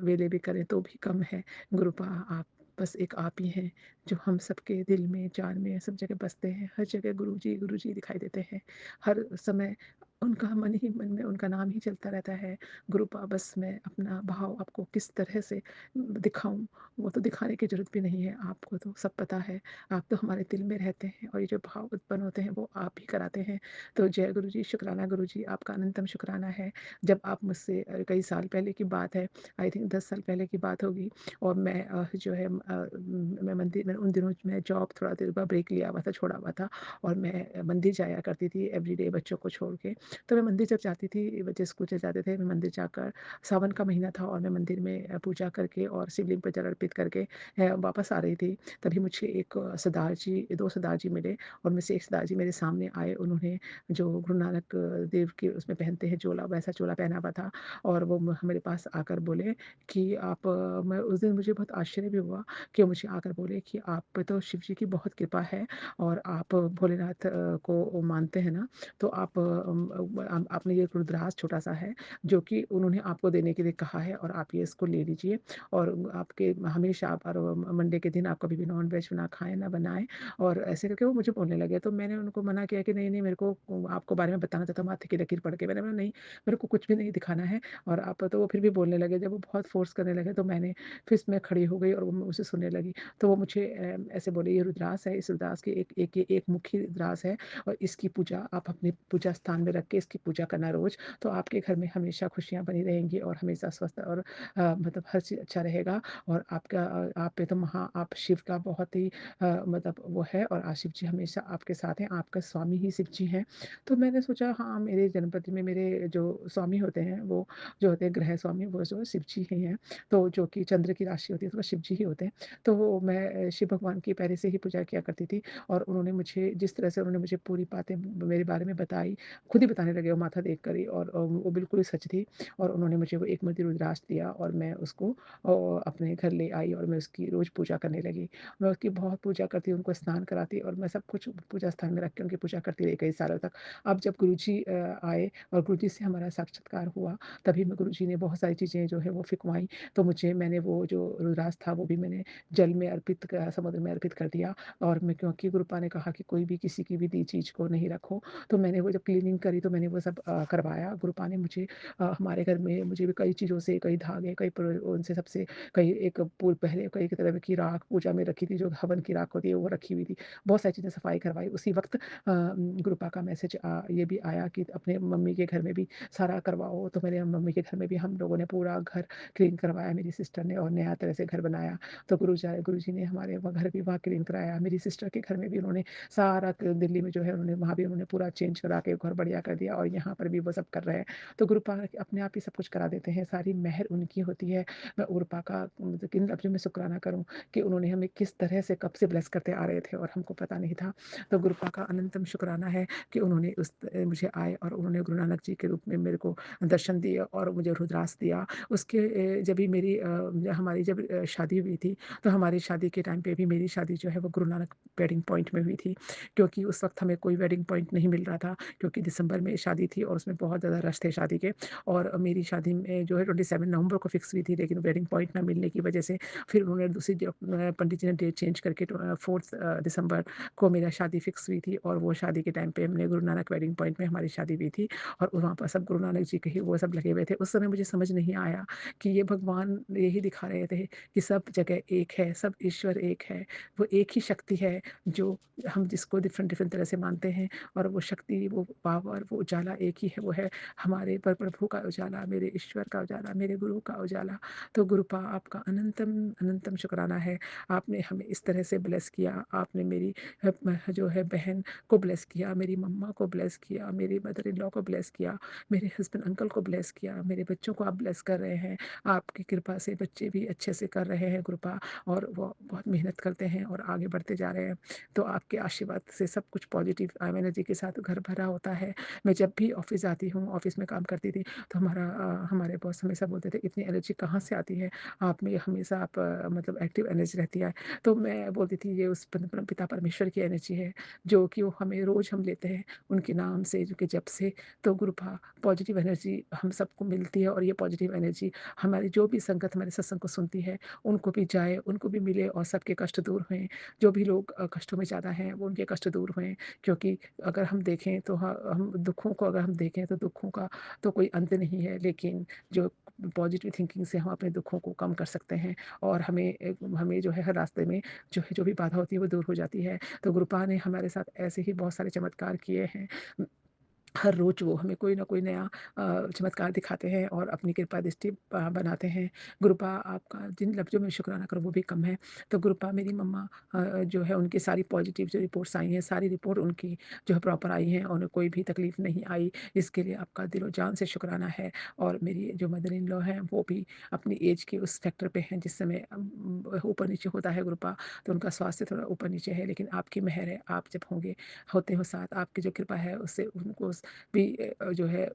वेले भी करें तो भी कम है। गुरुपा आप बस एक आप ही हैं जो हम सबके दिल में, जान में, सब जगह बसते हैं। हर जगह गुरु जी दिखाई देते हैं। हर समय उनका मन ही मन में उनका नाम ही चलता रहता है। गुरुपा बस मैं अपना भाव आपको किस तरह से दिखाऊँ, वो तो दिखाने की ज़रूरत भी नहीं है, आपको तो सब पता है। आप तो हमारे दिल में रहते हैं और ये जो भाव उत्पन्न होते हैं वो आप ही कराते हैं। तो जय गुरु जी, शुक्राना गुरु जी, आपका अनंतम शुक्राना है। जब आप मुझसे कई साल पहले की बात है, आई थिंक 10 साल पहले की बात होगी और मैं जो है मैं मंदिर में उन दिनों मैं जॉब थोड़ा देर का ब्रेक लिया हुआ था, छोड़ा हुआ था और मैं मंदिर जाया करती थी एवरीडे बच्चों को छोड़ के। तो मैं मंदिर जब जाती थी, बच्चे स्कूल चले जाते थे, मैं मंदिर जाकर सावन का महीना था और मैं मंदिर में पूजा करके और शिवलिंग पर जल अर्पित करके वापस आ रही थी। तभी मुझे एक सरदार जी, 2 सरदार जी मिले और में से एक सरदार जी मेरे सामने आए। उन्होंने जो गुरु नानक देव के उसमें पहनते हैं चोला, वैसा चोला पहना हुआ था और वो मेरे पास आकर बोले कि आप मैं उस दिन मुझे बहुत आश्चर्य भी हुआ कि वो मुझे आकर बोले कि आप पे तो शिव जी की बहुत कृपा है और आप भोलेनाथ को मानते हैं ना, तो आप आपने ये रुद्राक्ष छोटा-सा है जो कि उन्होंने आपको देने के लिए कहा है और आप ये इसको ले लीजिए और आपके हमेशा आप और मंडे के दिन आप कभी भी नॉन-वेज ना खाएँ, ना बनाएँ और ऐसे करके वो मुझे बोलने लगे। तो मैंने उनको मना किया कि नहीं, नहीं मेरे को आपको बारे में बताना था, तो माथे की लकीर पड़ गई। मैंने बोला नहीं, मेरे को कुछ भी नहीं दिखाना है और आप तो वो फिर भी बोलने लगे। जब वो बहुत फ़ोर्स करने लगे तो मैंने फिर मैं खड़ी हो गई और वो उसे सुनने लगी। तो वो मुझे ऐसे बोले ये रुद्राक्ष है, इस रुद्राक्ष की एक मुखी रुद्राक्ष है और इसकी पूजा आप अपने पूजा स्थान में रख के इसकी पूजा करना रोज़, तो आपके घर में हमेशा खुशियाँ बनी रहेंगी और हमेशा स्वस्थ और मतलब हर चीज़ अच्छा रहेगा और आपका आप पे तो आप शिव का बहुत ही मतलब वो है और शिव जी हमेशा आपके साथ हैं, आपका स्वामी ही शिव जी हैं। तो मैंने सोचा हाँ, मेरे जन्मपति में मेरे जो स्वामी होते हैं, वो जो होते हैं ग्रह स्वामी, वो जो शिव जी ही हैं। तो जो कि चंद्र की राशि होती है, तो वो शिव जी ही होते हैं। तो मैं शिव भगवान की पहले से ही पूजा किया करती थी और उन्होंने मुझे जिस तरह से उन्होंने मुझे पूरी बातें मेरे बारे में बताई, खुद ही बताने लगे वो माथा देख कर ही और वो बिल्कुल ही सच थी और उन्होंने मुझे वो एक मुट्ठी रुद्राक्ष दिया और मैं उसको अपने घर ले आई और मैं उसकी रोज़ पूजा करने लगी। मैं उसकी बहुत पूजा करती, उनको स्नान कराती और मैं सब कुछ पूजा स्थान में रख के उनकी पूजा करती रही कई सालों तक। अब जब गुरुजी आए और गुरुजी से हमारा साक्षात्कार हुआ, तभी मैं गुरुजी ने बहुत सारी चीज़ें जो है वो फ़िकवाईं, तो मैंने वो जो रुद्राक्ष था वो भी मैंने जल में अर्पित समुद्र में अर्पित कर दिया और मैं क्योंकि गुरुपा ने कहा कि कोई भी किसी की भी दी चीज़ को नहीं रखो, तो मैंने वो जब क्लीनिंग करी तो तो मैंने वो सब करवाया। गुरुपा ने मुझे हमारे घर में मुझे भी कई चीज़ों से, कई धागे, कई उनसे सबसे कई एक पहले कई तरह की राख पूजा में रखी थी, जो हवन की राख होती है वो रखी हुई थी। बहुत सारी चीज़ें सफाई करवाई। उसी वक़्त गुरुपा का मैसेज ये भी आया कि अपने मम्मी के घर में भी सारा करवाओ। तो मेरे मम्मी के घर में भी हम लोगों ने पूरा घर क्लीन करवाया, मेरी सिस्टर ने, और नया तरह से घर बनाया। तो गुरुजी ने हमारे वो घर भी वहाँ क्लीन कराया। मेरी सिस्टर के घर में भी उन्होंने सारा दिल्ली में जो है उन्होंने वहाँ भी उन्होंने पूरा चेंज करा के घर बढ़िया कर दिया, और यहाँ पर भी वो सब कर रहे हैं। तो गुरुपा अपने आप ही सब कुछ करा देते हैं, सारी मेहर उनकी होती है। मैं गुरुपा का मतलब किन लफ्ज़ों में शुक्राना करूँ कि उन्होंने हमें किस तरह से कब से ब्लेस करते आ रहे थे और हमको पता नहीं था। तो गुरुपा का अनंतम शुक्राना है कि उन्होंने मुझे आए और उन्होंने गुरु नानक जी के रूप में मेरे को दर्शन दिए और मुझे रुद्राक्ष दिया। उसके जब भी मेरी हमारी जब शादी हुई थी, तो हमारी शादी के टाइम पे भी मेरी शादी जो है वो गुरु नानक वेडिंग पॉइंट में हुई थी, क्योंकि उस वक़्त हमें कोई वेडिंग पॉइंट नहीं मिल रहा था, क्योंकि दिसंबर में शादी थी और उसमें बहुत ज़्यादा रश थे शादी के। और मेरी शादी में जो है 27 नवंबर को फिक्स हुई थी, लेकिन वेडिंग पॉइंट ना मिलने की वजह से फिर उन्होंने दूसरी पंडित जी ने डेट चेंज करके 4 दिसंबर को मेरा शादी फिक्स हुई थी, और वो शादी के टाइम पे हमने गुरु नानक वेडिंग पॉइंट में हमारी शादी हुई थी, और वहाँ पर सब गुरु नानक जी के ही वो सब लगे हुए थे। उस समय मुझे समझ नहीं आया कि ये भगवान यही दिखा रहे थे कि सब जगह एक है, सब ईश्वर एक है, वो एक ही शक्ति है जो हम जिसको डिफरेंट डिफरेंट तरह से मानते हैं, और वो शक्ति, वो पावर, वो उजाला एक ही है, वो है हमारे पर प्रभु का उजाला, मेरे ईश्वर का उजाला, मेरे गुरु का उजाला। तो गुरुपा आपका अनंतम अनंतम शुक्राना है। आपने हमें इस तरह से ब्लेस किया, आपने मेरी जो है बहन को ब्लेस किया, मेरी मम्मा को ब्लेस किया, मेरी मदर इन लॉ को ब्लेस किया, मेरे हस्बैंड अंकल को ब्लेस किया, मेरे बच्चों को आप ब्लेस कर रहे हैं। आपकी कृपा से बच्चे भी अच्छे से कर रहे हैं कृपा, और वो बहुत मेहनत करते हैं और आगे बढ़ते जा रहे हैं। तो आपके आशीर्वाद से सब कुछ पॉजिटिव एनर्जी के साथ घर भरा होता है। मैं जब भी ऑफिस जाती हूँ, ऑफिस में काम करती थी, तो हमारे बॉस हमेशा बोलते थे, इतनी एनर्जी कहाँ से आती है आप में, हमेशा आप मतलब एक्टिव एनर्जी रहती है। तो मैं बोलती थी ये उस पिता परमेश्वर की एनर्जी है, जो कि वो हमें रोज़ हम लेते हैं उनके नाम से, जो कि जब से। तो गुरुपा पॉजिटिव एनर्जी हम सबको मिलती है, और ये पॉजिटिव एनर्जी हमारी जो भी संगत हमारे सत्संग को सुनती है उनको भी जाए, उनको भी मिले, और सबके कष्ट दूर हों। जो भी लोग कष्टों में ज़्यादा हैं वो उनके कष्ट दूर हों, क्योंकि अगर हम देखें तो हम दुखों को अगर हम देखें तो दुखों का तो कोई अंत नहीं है, लेकिन जो पॉजिटिव थिंकिंग से हम अपने दुखों को कम कर सकते हैं, और हमें जो है हर रास्ते में जो भी बाधा होती है वो दूर हो जाती है। तो गुरुपा ने हमारे साथ ऐसे ही बहुत सारे चमत्कार किए हैं। हर रोज़ वो हमें कोई ना कोई नया चमत्कार दिखाते हैं और अपनी कृपा दृष्टि बनाते हैं। गुरुपा आपका जिन लफ्ज़ों में शुक्राना करूँ वो भी कम है। तो गुरुपा मेरी मम्मा जो है उनकी सारी पॉजिटिव जो रिपोर्ट्स आई हैं, सारी रिपोर्ट उनकी जो है प्रॉपर आई हैं, उन्हें कोई भी तकलीफ़ नहीं आई। इसके लिए आपका दिलो जान से शुक्राना है। और मेरी जो मदर इन लॉ हैं वो भी अपनी एज के उस फैक्टर पे हैं जिस समय ऊपर-नीचे होता है गुरुपा, तो उनका स्वास्थ्य थोड़ा ऊपर-नीचे है, लेकिन आपकी मेहर है, आप जब होते हो साथ, आपकी जो कृपा है उससे उनको भी जो है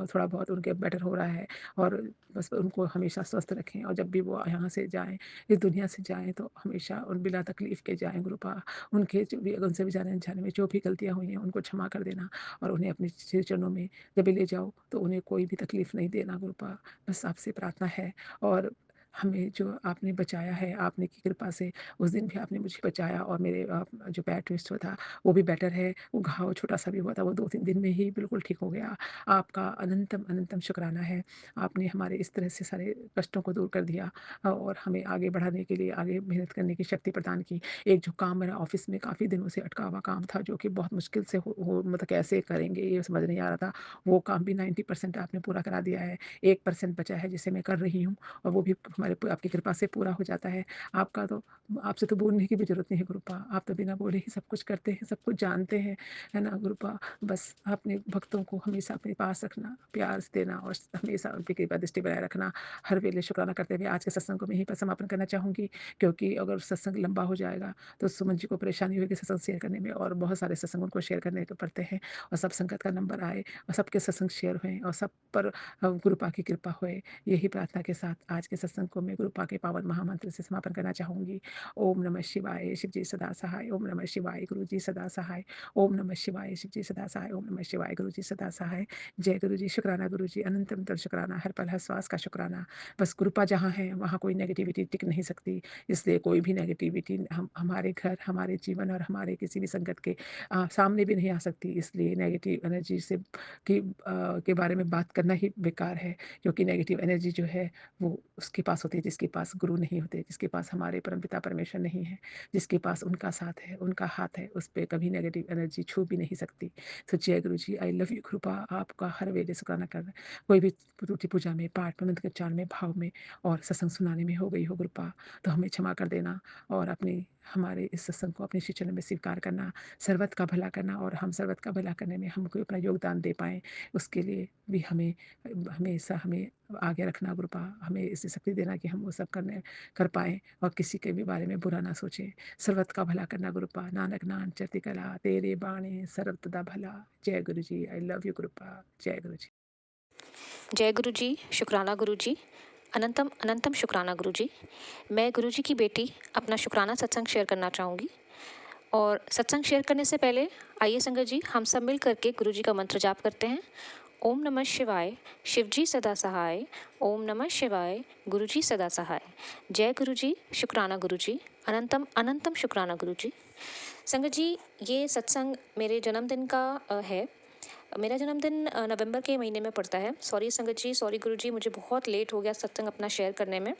थोड़ा बहुत उनके बेटर हो रहा है, और बस उनको हमेशा स्वस्थ रखें, और जब भी वो यहाँ से जाएँ, इस दुनिया से जाएँ, तो हमेशा उन बिना तकलीफ़ के जाएँ गुरुपा। उनके जो भी उनसे भी जाने-अनजाने में जो भी गलतियाँ हुई हैं उनको क्षमा कर देना, और उन्हें अपने श्री चरणों में जब भी ले जाओ तो उन्हें कोई भी तकलीफ़ नहीं देना गुरुपा। बस आपसे प्रार्थना है। और हमें जो आपने बचाया है, आपने की कृपा से उस दिन भी आपने मुझे बचाया, और मेरे जो पैर ट्विस्ट हुआ था वो भी बेटर है। वो घाव छोटा-सा भी हुआ था, वो 2-3 दिन में ही बिल्कुल ठीक हो गया। आपका अनंतम, अनंतम शुक्राना है। आपने हमारे इस तरह से सारे कष्टों को दूर कर दिया, और हमें आगे बढ़ाने के लिए, आगे मेहनत करने की शक्ति प्रदान की। एक जो काम मेरा ऑफ़िस में काफ़ी दिनों से अटका हुआ काम था, जो कि बहुत मुश्किल से हो मतलब कैसे करेंगे ये समझ नहीं आ रहा था। वो काम भी 90% आपने पूरा करा दिया है। 1% बचा है जिसे मैं कर रही हूँ, और वो भी आपकी कृपा से पूरा हो जाता है। आपका तो आपसे तो बोलने की भी ज़रूरत नहीं है गुरुपा, आप तो बिना बोले ही सब कुछ करते हैं, सब कुछ जानते हैं, है ना गुरुपा? बस अपने भक्तों को हमेशा अपने पास रखना, प्यार से देना, और हमेशा उनकी कृपा दृष्टि बनाए रखना। हर वेले शुक्राना करते हुए आज के सत्संग को मैं यहीं पर समापन करना चाहूँगी, क्योंकि अगर सत्संग लंबा हो जाएगा तो सुमन जी को परेशानी होगी सत्संग शेयर करने में, और बहुत सारे सत्संग उनको शेयर करने को पड़ते हैं, और सब संगत का नंबर आए और सबके सत्संग शेयर हों, और सब पर गुरुपा की कृपा होए। यही प्रार्थना के साथ आज के सत्संग को को मैं गुरुपा के पावन महामंत्र से समापन करना चाहूँगी। ओम नमः शिवाय, शिव जी सदा सहाय। ओम नमः शिवाय, गुरु जी सदा सहाय। ओम नमः शिवाय, शिव जी सदा सहाय। ओम नमः शिवाय, गुरु जी सदा सहाय। जय गुरु जी। शुक्राना गुरु जी, अनंत अनंत शुक्राना, हर पल हर श्वास का शुक्राना। बस गुरुपा जहाँ है वहाँ कोई नेगेटिविटी टिक नहीं सकती, इसलिए कोई भी नेगेटिविटी हमारे घर, हमारे जीवन और हमारे किसी भी संगत के सामने भी नहीं आ सकती। इसलिए नेगेटिव एनर्जी से के बारे में बात करना ही बेकार है, क्योंकि नेगेटिव एनर्जी जो है वो उसके पास होती है जिसके पास गुरु नहीं होते, जिसके पास हमारे परमपिता परमेश्वर नहीं है, जिसके पास उनका साथ है, उनका हाथ है, उस पर कभी नेगेटिव एनर्जी छू भी नहीं सकती। तो जय गुरु जी, आई लव यू कृपा। आपका हर वेले शुक्राना कर कोई भी त्रुटि पूजा में, पाठ में, मंत्र उच्चारण में, भाव में और सत्संग सुनाने में हो गई हो कृपा तो हमें क्षमा कर देना, और अपने हमारे इस सत्संग को अपने श्री चरण में स्वीकार करना, सर्वत का भला करना, और हम सर्वत का भला करने में हम कोई अपना योगदान दे पाएँ उसके लिए भी हमें हमेशा हमें आगे रखना गुरुपा। हमें ऐसी शक्ति देना कि हम वो सब कर पाएँ और किसी के भी बारे में बुरा ना सोचें। सर्वत का भला करना गुरुपा। नानक नाम चरती कला, तेरे बाणे सर्वदा भला। जय गुरु जी, आई लव यू गुरुपा। जय गुरु जी। जय गुरु जी, शुक्राना गुरु जी, अनंतम अनंतम शुक्राना गुरु जी। मैं गुरु जी की बेटी अपना शुक्राना सत्संग शेयर करना चाहूँगी। और सत्संग शेयर करने से पहले आइए संगत जी हम सब मिल करके गुरु जी का मंत्र जाप करते हैं। ओम नमः शिवाय, शिव जी सदा सहाय। ओम नमः शिवाय, गुरु जी सदा सहाय। जय गुरु जी, शुक्राना गुरु जी, अनंतम अनंतम शुक्राना गुरु जी। संगत जी, ये सत्संग मेरे जन्मदिन का है। मेरा जन्मदिन नवंबर के महीने में पड़ता है। सॉरी संगत जी, सॉरी गुरु जी, मुझे बहुत लेट हो गया सत्संग अपना शेयर करने में।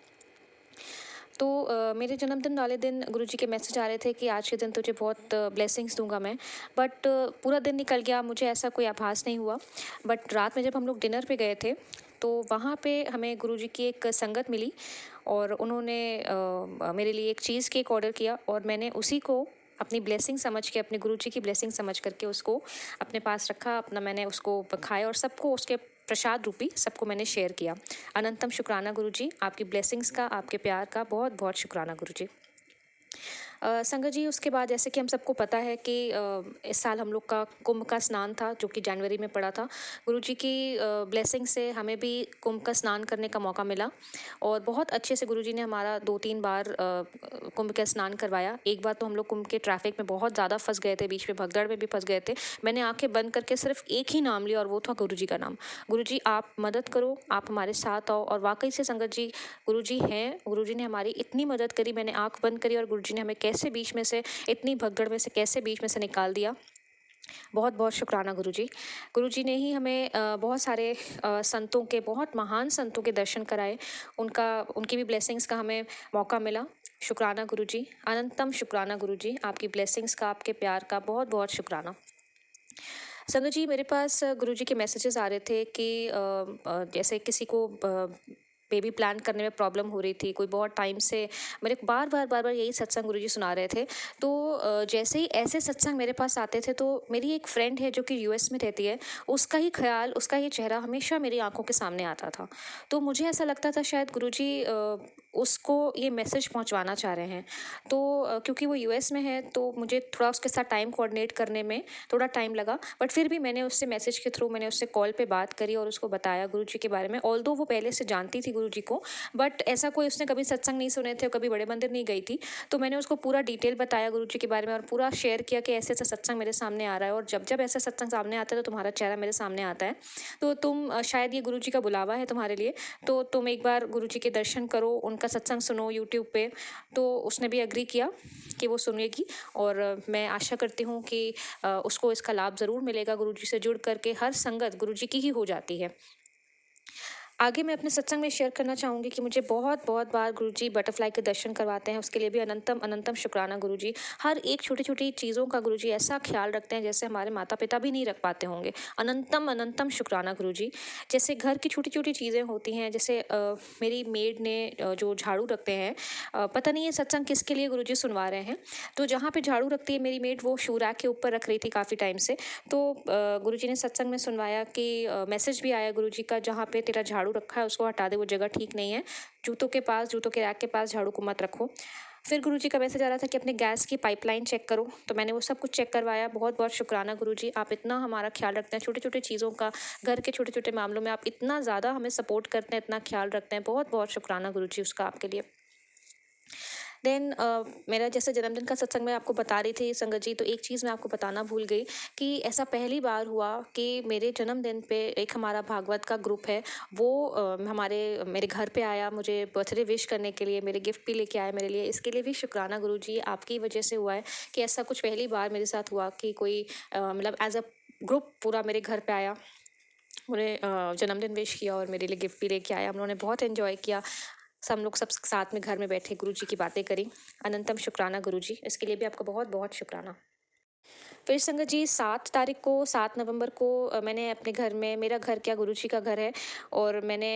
तो मेरे जन्मदिन वाले दिन गुरुजी के मैसेज आ रहे थे कि आज के दिन तुझे बहुत ब्लेसिंग्स दूंगा मैं, बट पूरा दिन निकल गया, मुझे ऐसा कोई आभास नहीं हुआ। बट रात में जब हम लोग डिनर पे गए थे तो वहाँ पे हमें गुरुजी की एक संगत मिली और उन्होंने मेरे लिए एक चीज़ केक ऑर्डर किया और मैंने उसी को अपनी ब्लेसिंग समझ के, अपने गुरुजी की ब्लेसिंग समझ करके उसको अपने पास रखा, अपना मैंने उसको खाया और सबको उसके प्रसाद रूपी सबको मैंने शेयर किया। अनंतम शुक्राना गुरुजी, आपकी ब्लेसिंग्स का, आपके प्यार का बहुत बहुत शुक्राना गुरुजी। संगत जी, उसके बाद जैसे कि हम सबको पता है कि इस साल हम लोग का कुंभ का स्नान था जो कि जनवरी में पड़ा था। गुरुजी की ब्लेसिंग से हमें भी कुंभ का स्नान करने का मौका मिला और बहुत अच्छे से गुरुजी ने हमारा 2-3 बार कुंभ का स्नान करवाया। एक बार तो हम लोग कुंभ के ट्रैफिक में बहुत ज़्यादा फंस गए थे, बीच में भगदड़ में भी फंस गए थे। मैंने आंखें बंद करके सिर्फ एक ही नाम लिया और वो था गुरुजी का नाम। गुरुजी आप मदद करो, आप हमारे साथ आओ। और वाकई से संगत जी गुरुजी हैं, गुरुजी ने हमारी इतनी मदद करी। मैंने आंख बंद करी और गुरुजी ने हमें कैसे बीच में से, इतनी भगदड़ में से कैसे बीच में से निकाल दिया। बहुत बहुत शुक्राना गुरुजी। गुरुजी ने ही हमें बहुत सारे संतों के, बहुत महान संतों के दर्शन कराए। उनकी भी ब्लेसिंग्स का हमें मौका मिला। शुक्राना गुरुजी, अनंतम शुक्राना गुरुजी, आपकी ब्लेसिंग्स का, आपके प्यार का बहुत बहुत शुक्राना। संगत जी, मेरे पास गुरुजी के मैसेजेस आ रहे थे कि जैसे किसी को बेबी प्लान करने में प्रॉब्लम हो रही थी, कोई बहुत टाइम से मेरे बार बार यही सत्संग गुरुजी सुना रहे थे। तो जैसे ही ऐसे सत्संग मेरे पास आते थे तो मेरी एक फ्रेंड है जो कि यूएस में रहती है, उसका ही ख्याल, उसका ही चेहरा हमेशा मेरी आंखों के सामने आता था। तो मुझे ऐसा लगता था शायद गुरुजी उसको ये मैसेज पहुंचवाना चाह रहे हैं। तो क्योंकि वो यूएस में है तो मुझे थोड़ा उसके साथ टाइम कोऑर्डिनेट करने में थोड़ा टाइम लगा, बट फिर भी मैंने उससे मैसेज के थ्रू, मैंने उससे कॉल पे बात करी और उसको बताया गुरुजी के बारे में। ऑल्दो वो पहले से जानती थी गुरुजी को, बट ऐसा कोई, उसने कभी सत्संग नहीं सुने थे, कभी बड़े मंदिर नहीं गई थी। तो मैंने उसको पूरा डिटेल बताया गुरुजी के बारे में और पूरा शेयर किया कि ऐसे ऐसा सत्संग मेरे सामने आ रहा है और जब जब ऐसा सत्संग सामने आता है तो तुम्हारा चेहरा मेरे सामने आता है। तो तुम शायद ये गुरुजी का बुलावा है तुम्हारे लिए, तो तुम एक बार गुरुजी के दर्शन करो, उनका सत्संग सुनो यूट्यूब पे। तो उसने भी एग्री किया कि वो सुनेगी और मैं आशा करती हूँ कि उसको इसका लाभ ज़रूर मिलेगा। गुरुजी से जुड़ करके हर संगत गुरुजी की ही हो जाती है। आगे मैं अपने सत्संग में शेयर करना चाहूँगी कि मुझे बहुत बहुत बार गुरुजी बटरफ्लाई के दर्शन करवाते हैं, उसके लिए भी अनंतम अनंतम शुक्राना गुरुजी। हर एक छोटी छोटी चीज़ों का गुरुजी ऐसा ख्याल रखते हैं जैसे हमारे माता पिता भी नहीं रख पाते होंगे। अनंतम अनंतम शुक्राना गुरुजी। जैसे घर की छोटी छोटी चीज़ें होती हैं, जैसे मेरी मेड ने जो झाड़ू रखते हैं, पता नहीं ये सत्संग किसके लिए गुरुजी सुनवा रहे हैं। तो जहाँ पे झाड़ू रखती है मेरी मेड, वो शू रैक के ऊपर रख रही थी काफ़ी टाइम से। तो गुरुजी ने सत्संग में सुनवाया कि मैसेज भी आया गुरुजी का, जहाँ पे तेरा झाड़ू रखा है उसको हटा दे, वो जगह ठीक नहीं है। जूतों के पास, जूतों के रैक के पास झाड़ू को मत रखो। फिर गुरुजी का मैसेज आ रहा था कि अपने गैस की पाइपलाइन चेक करो, तो मैंने वो सब कुछ चेक करवाया। बहुत बहुत शुक्राना गुरुजी, आप इतना हमारा ख्याल रखते हैं, छोटी छोटी चीज़ों का, घर के छोटे छोटे मामलों में आप इतना ज़्यादा हमें सपोर्ट करते हैं, इतना ख्याल रखते हैं। बहुत बहुत शुक्राना गुरुजी उसका आपके लिए। देन मेरा जैसे जन्मदिन का सत्संग मैं आपको बता रही थी संगत जी, तो एक चीज़ मैं आपको बताना भूल गई कि ऐसा पहली बार हुआ कि मेरे जन्मदिन पे एक हमारा भागवत का ग्रुप है, वो मेरे घर पे आया, मुझे बर्थडे विश करने के लिए, मेरे गिफ्ट भी लेके आया मेरे लिए। इसके लिए भी शुक्राना गुरुजी, आपकी वजह से हुआ है कि ऐसा कुछ पहली बार मेरे साथ हुआ कि कोई मतलब एज अ ग्रुप पूरा मेरे घर पे आया, उन्हें जन्मदिन विश किया और मेरे लिए गिफ्ट भी लेके आया। हम लोगों ने बहुत एंजॉय किया, हम लोग सब साथ में घर में बैठे गुरुजी की बातें करी। अनंतम शुक्राना गुरुजी, इसके लिए भी आपका बहुत बहुत शुक्राना। फिर संगत जी 7 नवंबर को मैंने अपने घर में, मेरा घर क्या गुरुजी का घर है, और मैंने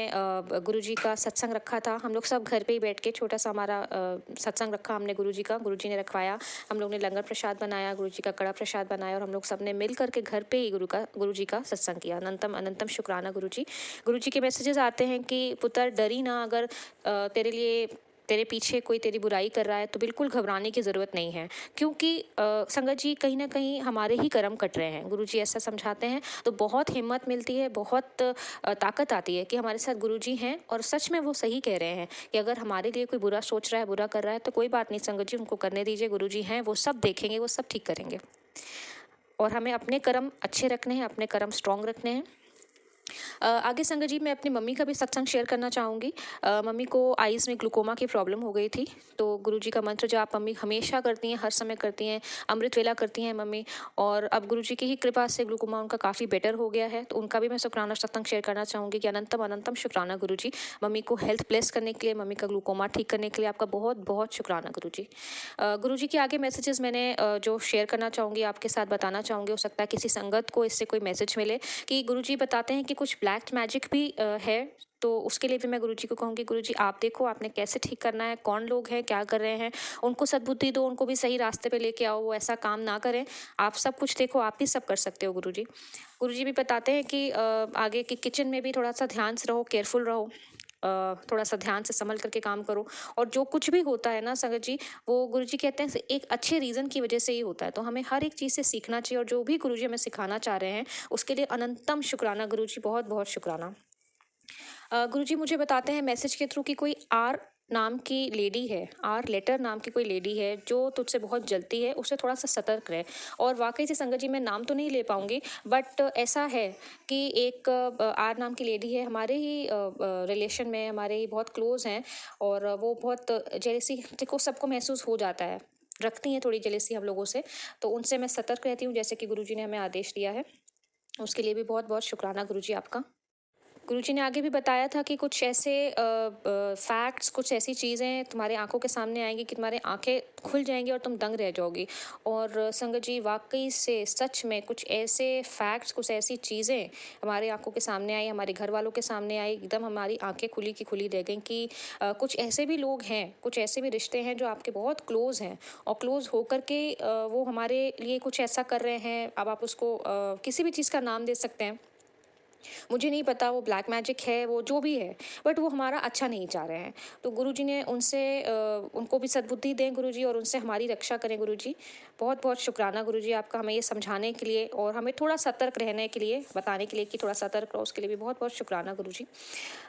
गुरुजी का सत्संग रखा था। हम लोग सब घर पे ही बैठ के छोटा सा हमारा सत्संग रखा हमने गुरुजी का, गुरुजी ने रखवाया। हम लोग ने लंगर प्रसाद बनाया, गुरुजी का कड़ा प्रसाद बनाया, और हम लोग सब ने मिल करके घर पे ही गुरुजी का सत्संग किया। अनंतम अनंतम शुक्राना गुरुजी। गुरुजी के मैसेजेस आते हैं कि पुत्र डरी ना, अगर तेरे पीछे कोई तेरी बुराई कर रहा है तो बिल्कुल घबराने की ज़रूरत नहीं है, क्योंकि संगत जी कहीं ना कहीं हमारे ही कर्म कट रहे हैं। गुरुजी ऐसा समझाते हैं, तो बहुत हिम्मत मिलती है, बहुत ताकत आती है कि हमारे साथ गुरुजी हैं और सच में वो सही कह रहे हैं कि अगर हमारे लिए कोई बुरा सोच रहा है, बुरा कर रहा है, तो कोई बात नहीं संगत जी, उनको करने दीजिए। गुरुजी हैं, वो सब देखेंगे, वो सब ठीक करेंगे। और हमें अपने कर्म अच्छे रखने हैं, अपने कर्म स्ट्रांग रखने हैं। आगे संगत जी मैं अपनी मम्मी का भी सत्संग शेयर करना चाहूँगी। मम्मी को आईज़ में ग्लूकोमा की प्रॉब्लम हो गई थी, तो गुरुजी का मंत्र जाप मम्मी हमेशा करती हैं, हर समय करती हैं, अमृत वेला करती हैं मम्मी। और अब गुरुजी की ही कृपा से ग्लूकोमा उनका काफ़ी बेटर हो गया है, तो उनका भी मैं शुक्राना सत्संग शेयर करना चाहूँगी कि अनंतम अनंतम शुक्राना गुरुजी, मम्मी को हेल्थ ब्लेस करने के लिए, मम्मी का ग्लूकोमा ठीक करने के लिए आपका बहुत बहुत शुक्राना गुरुजी। गुरुजी के आगे मैसेजेस मैंने जो शेयर करना चाहूँगी, आपके साथ बताना चाहूँगी, हो सकता है किसी संगत को इससे कोई मैसेज मिले, कि गुरुजी बताते हैं कि कुछ ब्लैक मैजिक भी है, तो उसके लिए भी मैं गुरुजी को कहूँगी, गुरुजी आप देखो आपने कैसे ठीक करना है, कौन लोग हैं, क्या कर रहे हैं, उनको सद्बुद्धि दो, उनको भी सही रास्ते पे लेके आओ, वो ऐसा काम ना करें। आप सब कुछ देखो, आप भी सब कर सकते हो गुरुजी। गुरुजी भी बताते हैं कि आगे की किचन में भी थोड़ा सा ध्यान से रहो, केयरफुल रहो, थोड़ा सा ध्यान से संभल करके काम करो। और जो कुछ भी होता है ना संगत जी, वो गुरुजी कहते हैं एक अच्छे रीज़न की वजह से ही होता है, तो हमें हर एक चीज़ से सीखना चाहिए, और जो भी गुरुजी हमें सिखाना चाह रहे हैं उसके लिए अनंतम शुक्राना गुरुजी, बहुत बहुत शुक्राना। गुरुजी मुझे बताते हैं मैसेज के थ्रू कि कोई आर नाम की लेडी है, आर लेटर नाम की कोई लेडी है जो तुझसे बहुत जलती है, उससे थोड़ा सा सतर्क रहे। और वाकई से संगत जी मैं नाम तो नहीं ले पाऊंगी, बट ऐसा है कि एक आर नाम की लेडी है, हमारे ही रिलेशन में, हमारे ही बहुत क्लोज हैं, और वो बहुत जेलसी देखो सबको महसूस हो जाता है, रखती हैं थोड़ी जेलसी हम लोगों से, तो उनसे मैं सतर्क रहती हूँ, जैसे कि गुरुजी ने हमें आदेश दिया है। उसके लिए भी बहुत बहुत शुक्राना गुरुजी आपका। गुरुजी ने आगे भी बताया था कि कुछ ऐसे फैक्ट्स, कुछ ऐसी चीज़ें तुम्हारे आंखों के सामने आएंगी कि तुम्हारे आंखें खुल जाएंगी और तुम दंग रह जाओगी। और संगत जी वाकई से सच में कुछ ऐसे फैक्ट्स, कुछ ऐसी चीज़ें हमारे आंखों के सामने आई, हमारे घर वालों के सामने आई, एकदम हमारी आंखें खुली की खुली रह गई कि कुछ ऐसे भी लोग हैं, कुछ ऐसे भी रिश्ते हैं जो आपके बहुत क्लोज हैं, और क्लोज होकर के वो हमारे लिए कुछ ऐसा कर रहे हैं। अब आप उसको किसी भी चीज़ का नाम दे सकते हैं, मुझे नहीं पता वो ब्लैक मैजिक है, वो जो भी है, बट वो हमारा अच्छा नहीं चाह रहे हैं। तो गुरुजी ने उनसे उनको भी सद्बुद्धि दें गुरुजी, और उनसे हमारी रक्षा करें गुरुजी। बहुत बहुत शुक्राना गुरुजी आपका, हमें ये समझाने के लिए और हमें थोड़ा सतर्क रहने के लिए, बताने के लिए कि थोड़ा सतर्क रहो, उसके लिए भी बहुत बहुत शुक्राना गुरुजी।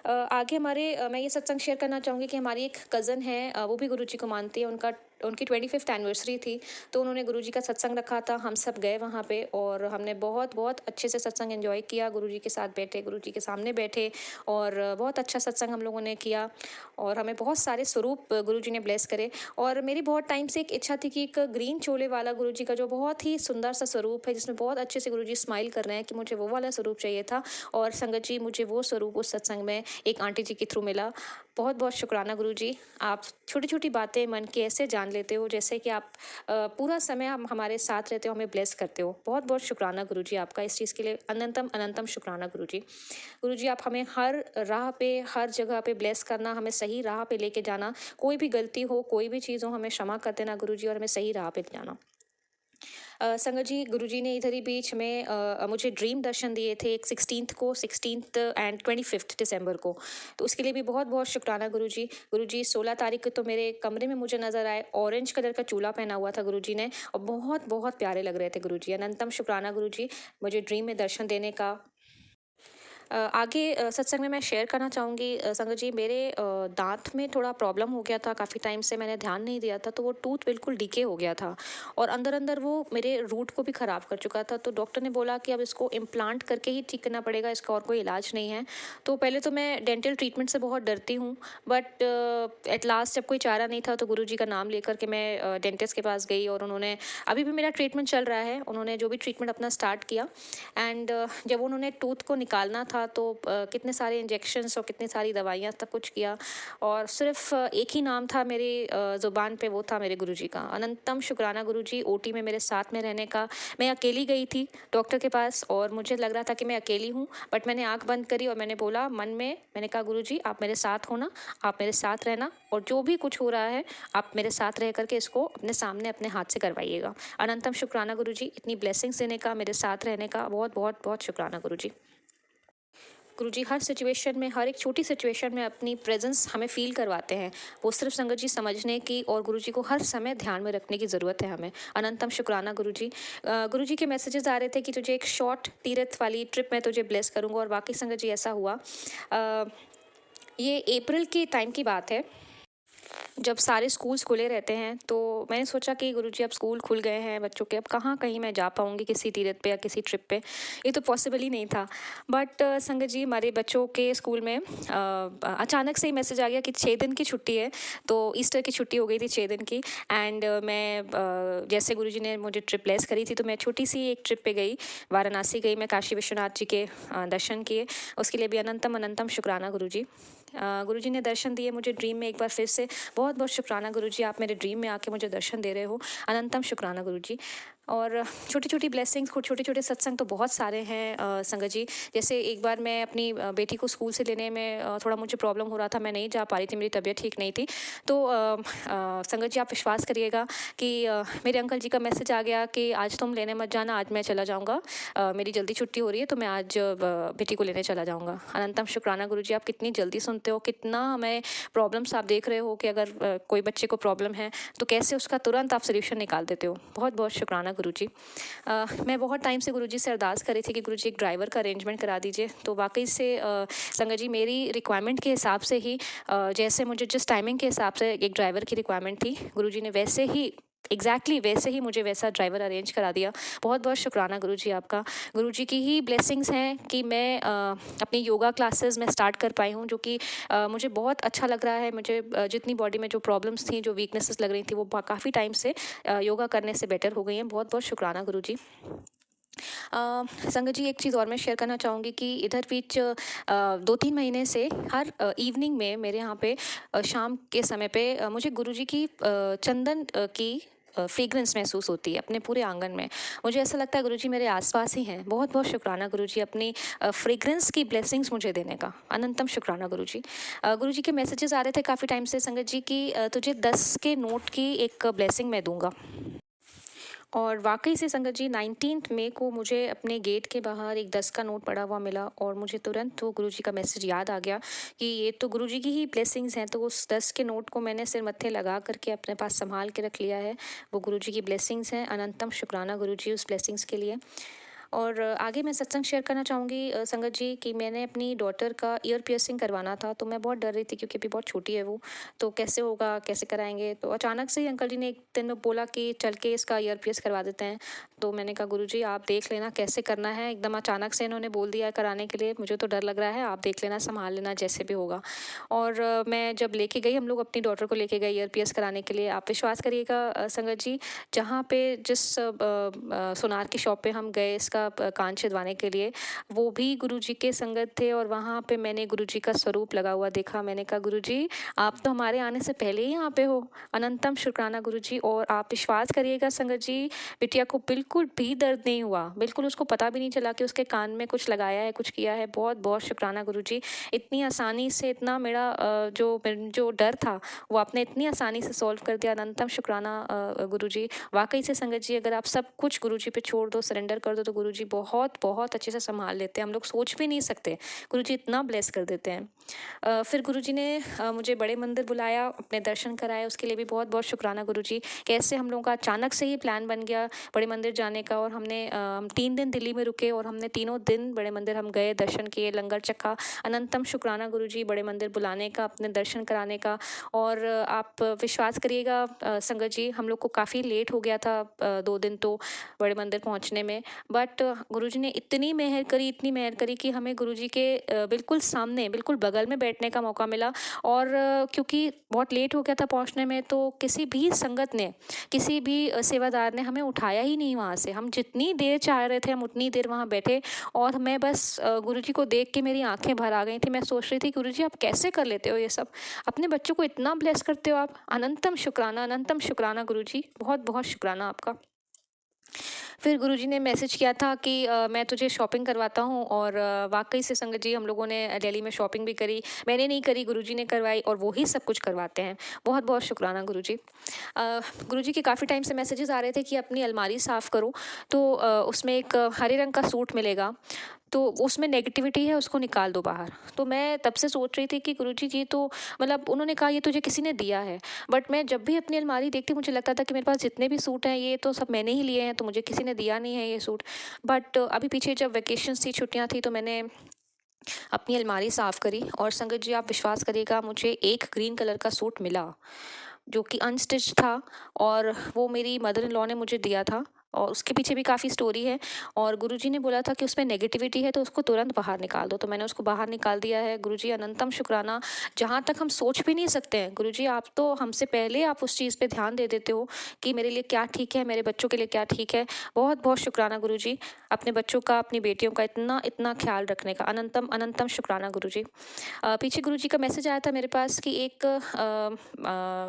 आगे मैं ये सत्संग शेयर करना चाहूँगी कि हमारी एक कज़न है, वो भी गुरुजी को मानती है, उनकी 25th एनिवर्सरी थी, तो उन्होंने गुरुजी का सत्संग रखा था, हम सब गए वहाँ पे, और हमने बहुत बहुत अच्छे से सत्संग एंजॉय किया। गुरुजी के साथ बैठे, गुरुजी के सामने बैठे, और बहुत अच्छा सत्संग हम लोगों ने किया, और हमें बहुत सारे स्वरूप गुरुजी ने ब्लेस करे। और मेरी बहुत टाइम से एक इच्छा थी कि एक ग्रीन चोले वाला गुरुजी का जो बहुत ही सुंदर सा स्वरूप है, जिसमें बहुत अच्छे से गुरुजी स्माइल कर रहे हैं, कि मुझे वो वाला स्वरूप चाहिए था। और संगत जी मुझे वो स्वरूप उस सत्संग में एक आंटी जी के थ्रू मिला। बहुत बहुत शुक्राना गुरुजी, आप छोटी छोटी बातें मन की ऐसे जान लेते हो, जैसे कि आप पूरा समय हम हमारे साथ रहते हो, हमें ब्लेस करते हो। बहुत बहुत शुक्राना गुरुजी आपका, इस चीज़ के लिए अनंतम अनंतम शुक्राना गुरुजी। गुरुजी आप हमें हर राह पे, हर जगह पे ब्लेस करना, हमें सही राह पे लेके जाना, कोई भी गलती हो, कोई भी चीज़ हो, हमें क्षमा कर देना गुरुजी, और हमें सही राह पे ले जाना। संगत जी, गुरुजी ने इधर ही बीच में मुझे ड्रीम दर्शन दिए थे एक 16th एंड 25th दिसंबर को। तो उसके लिए भी बहुत बहुत शुक्राना गुरुजी। गुरुजी 16 तारीख को तो मेरे कमरे में मुझे नज़र आए, ऑरेंज कलर का चूड़ा पहना हुआ था गुरुजी ने, और बहुत बहुत प्यारे लग रहे थे गुरुजी। अनंतम शुक्राना गुरुजी, मुझे ड्रीम में दर्शन देने का। आगे सत्संग में मैं शेयर करना चाहूँगी संगत जी, मेरे दांत में थोड़ा प्रॉब्लम हो गया था, काफ़ी टाइम से मैंने ध्यान नहीं दिया था, तो वो टूथ बिल्कुल डीके हो गया था और अंदर अंदर वो मेरे रूट को भी ख़राब कर चुका था। तो डॉक्टर ने बोला कि अब इसको इम्प्लांट करके ही ठीक करना पड़ेगा, इसका और कोई इलाज नहीं है। तो पहले तो मैं डेंटल ट्रीटमेंट से बहुत डरती हूँ, बट एट लास्ट जब कोई चारा नहीं था तो गुरुजी का नाम लेकर के मैं डेंटिस्ट के पास गई और उन्होंने, अभी भी मेरा ट्रीटमेंट चल रहा है, उन्होंने जो भी ट्रीटमेंट अपना स्टार्ट किया। एंड जब उन्होंने टूथ को निकालना था तो कितने सारे इंजेक्शंस और कितनी सारी दवाइयाँ तक कुछ किया, और सिर्फ एक ही नाम था मेरी ज़ुबान पे, वो था मेरे गुरुजी का। अनंतम शुक्राना गुरुजी, ओटी में मेरे साथ में रहने का। मैं अकेली गई थी डॉक्टर के पास और मुझे लग रहा था कि मैं अकेली हूँ, बट मैंने आंख बंद करी और मैंने बोला मन में, मैंने कहा गुरुजी आप मेरे साथ होना, आप मेरे साथ रहना, और जो भी कुछ हो रहा है आप मेरे साथ रह करके इसको अपने सामने अपने हाथ से करवाइएगा। अनंतम शुक्राना गुरुजी, इतनी ब्लेसिंग्स देने का, मेरे साथ रहने का, बहुत बहुत बहुत शुक्राना गुरुजी। गुरुजी हर सिचुएशन में, हर एक छोटी सिचुएशन में अपनी प्रेजेंस हमें फील करवाते हैं, वो सिर्फ संगत जी समझने की और गुरुजी को हर समय ध्यान में रखने की ज़रूरत है हमें। अनंतम शुक्राना गुरुजी। गुरुजी के मैसेजेस आ रहे थे कि तुझे एक शॉर्ट तीर्थ वाली ट्रिप में तुझे ब्लेस करूँगा, और वाकई संगत जी ऐसा हुआ। ये अप्रैल के टाइम की बात है, जब सारे स्कूल्स खुले रहते हैं, तो मैंने सोचा कि गुरुजी अब स्कूल खुल गए हैं बच्चों के, अब कहाँ कहीं मैं जा पाऊँगी किसी तीर्थ पे या किसी ट्रिप पे, ये तो पॉसिबल ही नहीं था। बट संगत जी, हमारे बच्चों के स्कूल में अचानक से ही मैसेज आ गया कि 6 दिन की छुट्टी है, तो ईस्टर की छुट्टी हो गई थी 6 दिन की। एंड मैं जैसे गुरुजी ने मुझे ट्रिप प्लेस करी थी, तो मैं छोटी सी एक ट्रिप पे गई, वाराणसी गई, मैं काशी विश्वनाथ जी के दर्शन किए, उसके लिए भी अनंतम अनंतम शुक्राना गुरुजी। गुरुजी ने दर्शन दिए मुझे ड्रीम में एक बार फिर से, बहुत बहुत शुक्राना गुरुजी, आप मेरे ड्रीम में आके मुझे दर्शन दे रहे हो, अनंतम शुक्राना गुरुजी। और छोटी छोटी ब्लेसिंग्स, छोटे छोटे सत्संग तो बहुत सारे हैं संगत जी। जैसे एक बार मैं अपनी बेटी को स्कूल से लेने में थोड़ा मुझे प्रॉब्लम हो रहा था, मैं नहीं जा पा रही थी, मेरी तबीयत ठीक नहीं थी। तो संगत जी आप विश्वास करिएगा कि मेरे अंकल जी का मैसेज आ गया कि आज तुम लेने मत जाना, आज मैं चला जाऊँगा, मेरी जल्दी छुट्टी हो रही है, तो मैं आज बेटी को लेने चला जाऊँगा। अनंतम शुक्राना गुरुजी, आप कितनी जल्दी सुनते हो, कितना हमें प्रॉब्लम्स आप देख रहे हो कि अगर कोई बच्चे को प्रॉब्लम है तो कैसे उसका तुरंत आप सोल्यूशन निकाल देते हो, बहुत बहुत शुक्राना गुरुजी। मैं बहुत टाइम से गुरुजी से अरदास करी थी कि गुरुजी एक ड्राइवर का अरेंजमेंट करा दीजिए, तो वाकई से संगत जी मेरी रिक्वायरमेंट के हिसाब से ही, जैसे मुझे जिस टाइमिंग के हिसाब से एक ड्राइवर की रिक्वायरमेंट थी, गुरुजी ने वैसे ही एग्जैक्टली वैसे ही मुझे वैसा ड्राइवर अरेंज करा दिया। बहुत बहुत शुक्राना गुरुजी आपका। गुरुजी की ही ब्लेसिंग्स हैं कि मैं अपनी योगा क्लासेस में स्टार्ट कर पाई हूँ, जो कि मुझे बहुत अच्छा लग रहा है। मुझे जितनी बॉडी में जो प्रॉब्लम्स थी, जो वीकनेसेस लग रही थी, वो काफ़ी टाइम से योगा करने से बेटर हो गई हैं। बहुत बहुत शुक्राना गुरुजी। संगत जी एक चीज़ और मैं शेयर करना चाहूँगी कि इधर बीच 2-3 महीने से हर इवनिंग में मेरे यहाँ पे शाम के समय पे मुझे गुरुजी की चंदन की फ्रेग्रेंस महसूस होती है अपने पूरे आंगन में। मुझे ऐसा लगता है गुरुजी मेरे आसपास ही हैं। बहुत बहुत शुक्राना गुरुजी अपनी फ्रेग्रेंस की ब्लेसिंग्स मुझे देने का। अनंतम शुक्राना गुरुजी। गुरुजी के मैसेजेस आ रहे थे काफ़ी टाइम से संगत जी कि तुझे 10 के नोट की एक ब्लेसिंग मैं दूंगा। और वाकई से संगत जी 19 मई को मुझे अपने गेट के बाहर एक 10 का नोट पड़ा हुआ मिला, और मुझे तुरंत वो गुरुजी का मैसेज याद आ गया कि ये तो गुरुजी की ही ब्लेसिंग्स हैं। तो उस 10 के नोट को मैंने सिर मत्थे लगा करके अपने पास संभाल के रख लिया है। वो गुरुजी की ब्लेसिंग्स हैं। अनंतम शुक्राना गुरुजी उस ब्लेसिंग्स के लिए। और आगे मैं सत्संग शेयर करना चाहूँगी संगत जी कि मैंने अपनी डॉटर का ईयर पियर्सिंग करवाना था, तो मैं बहुत डर रही थी क्योंकि अभी बहुत छोटी है वो, तो कैसे होगा, कैसे कराएंगे। तो अचानक से ही अंकल जी ने एक दिन बोला कि चल के इसका ईयर पियर्स करवा देते हैं। तो मैंने कहा गुरुजी आप देख लेना कैसे करना है, एकदम अचानक से इन्होंने बोल दिया कराने के लिए, मुझे तो डर लग रहा है, आप देख लेना, संभाल लेना जैसे भी होगा। और मैं जब लेके गई, हम लोग अपनी डॉटर को लेके गए ईयर पियर्स कराने के लिए। आप विश्वास करिएगा संगत जी, जहाँ पे जिस सोनार की शॉप पे हम गए इसका कान छिदवाने के लिए, वो भी गुरुजी के संगत थे, और वहाँ पे मैंने गुरुजी का स्वरूप लगा हुआ देखा। मैंने कहा गुरुजी आप तो हमारे आने से पहले ही यहाँ पे हो। अनंतम शुक्राना गुरुजी। और आप विश्वास करिएगा संगत जी, बिटिया को बिल्कुल बिल्कुल भी दर्द नहीं हुआ, बिल्कुल उसको पता भी नहीं चला कि उसके कान में कुछ लगाया है, कुछ किया है। बहुत बहुत शुक्राना गुरुजी, इतनी आसानी से इतना मेरा जो डर था वो आपने इतनी आसानी से सॉल्व कर दिया। अनंतम शुक्राना गुरुजी। वाकई से संगत जी, अगर आप सब कुछ गुरुजी पे छोड़ दो, सरेंडर कर दो, तो गुरुजी बहुत बहुत अच्छे से संभाल लेते हैं। हम लोग सोच भी नहीं सकते, गुरुजी इतना ब्लेस कर देते हैं। फिर गुरुजी ने मुझे बड़े मंदिर बुलाया, अपने दर्शन कराए, उसके लिए भी बहुत बहुत शुक्राना गुरुजी। कैसे हम लोगों का अचानक से ही प्लान बन गया बड़े मंदिर जाने का, और हम 3 दिन दिल्ली में रुके और हमने तीनों दिन बड़े मंदिर हम गए, दर्शन किए, लंगर चखा। अनंतम शुक्राना गुरुजी बड़े मंदिर बुलाने का, अपने दर्शन कराने का। और आप विश्वास करिएगा संगत जी, हम लोग को काफ़ी लेट हो गया था 2 दिन तो बड़े मंदिर पहुंचने में। बट गुरुजी ने इतनी मेहर करी, इतनी मेहर करी कि हमें गुरुजी के बिल्कुल सामने, बिल्कुल बगल में बैठने का मौका मिला। और क्योंकि बहुत लेट हो गया था पहुंचने में, तो किसी भी संगत ने, किसी भी सेवादार ने हमें उठाया ही नहीं वहाँ से। हम जितनी देर चाह रहे थे हम उतनी देर वहाँ बैठे, और मैं बस गुरुजी को देख के मेरी आंखें भर आ गई थी। मैं सोच रही थी गुरुजी आप कैसे कर लेते हो ये सब, अपने बच्चों को इतना ब्लेस करते हो आप। अनंतम शुक्राना गुरुजी, बहुत बहुत शुक्राना आपका। फिर गुरुजी ने मैसेज किया था कि मैं तुझे शॉपिंग करवाता हूँ, और वाकई से संगत जी हम लोगों ने दिल्ली में शॉपिंग भी करी। मैंने नहीं करी, गुरुजी ने करवाई, और वो ही सब कुछ करवाते हैं। बहुत बहुत शुक्राना गुरुजी। गुरुजी के काफ़ी टाइम से मैसेजेस आ रहे थे कि अपनी अलमारी साफ़ करो, तो उसमें एक हरे रंग का सूट मिलेगा, तो उसमें नेगेटिविटी है, उसको निकाल दो बाहर। तो मैं तब से सोच रही थी कि गुरुजी ये तो मतलब उन्होंने कहा ये तुझे किसी ने दिया है, बट मैं जब भी अपनी अलमारी देखती मुझे लगता था कि मेरे पास जितने भी सूट हैं ये तो सब मैंने ही लिए हैं, तो मुझे किसी ने दिया नहीं है ये सूट। बट अभी पीछे जब वेकेशंस थी, छुट्टियां थी, तो मैंने अपनी अलमारी साफ़ करी, और संगत जी आप विश्वास करिएगा, मुझे एक ग्रीन कलर का सूट मिला जो कि अनस्टिच्ड था, और वो मेरी मदर इन लॉ ने मुझे दिया था। और उसके पीछे भी काफ़ी स्टोरी है, और गुरुजी ने बोला था कि उसमें नेगेटिविटी है तो उसको तुरंत बाहर निकाल दो, तो मैंने उसको बाहर निकाल दिया है। गुरुजी अनंतम शुक्राना। जहाँ तक हम सोच भी नहीं सकते हैं गुरुजी, आप तो हमसे पहले आप उस चीज़ पे ध्यान दे देते हो कि मेरे लिए क्या ठीक है, मेरे बच्चों के लिए क्या ठीक है। बहुत बहुत शुक्राना गुरुजी, अपने बच्चों का, अपनी बेटियों का इतना इतना ख्याल रखने का। अनंतम अनंतम शुक्राना गुरुजी। पीछे गुरुजी का मैसेज आया था मेरे पास कि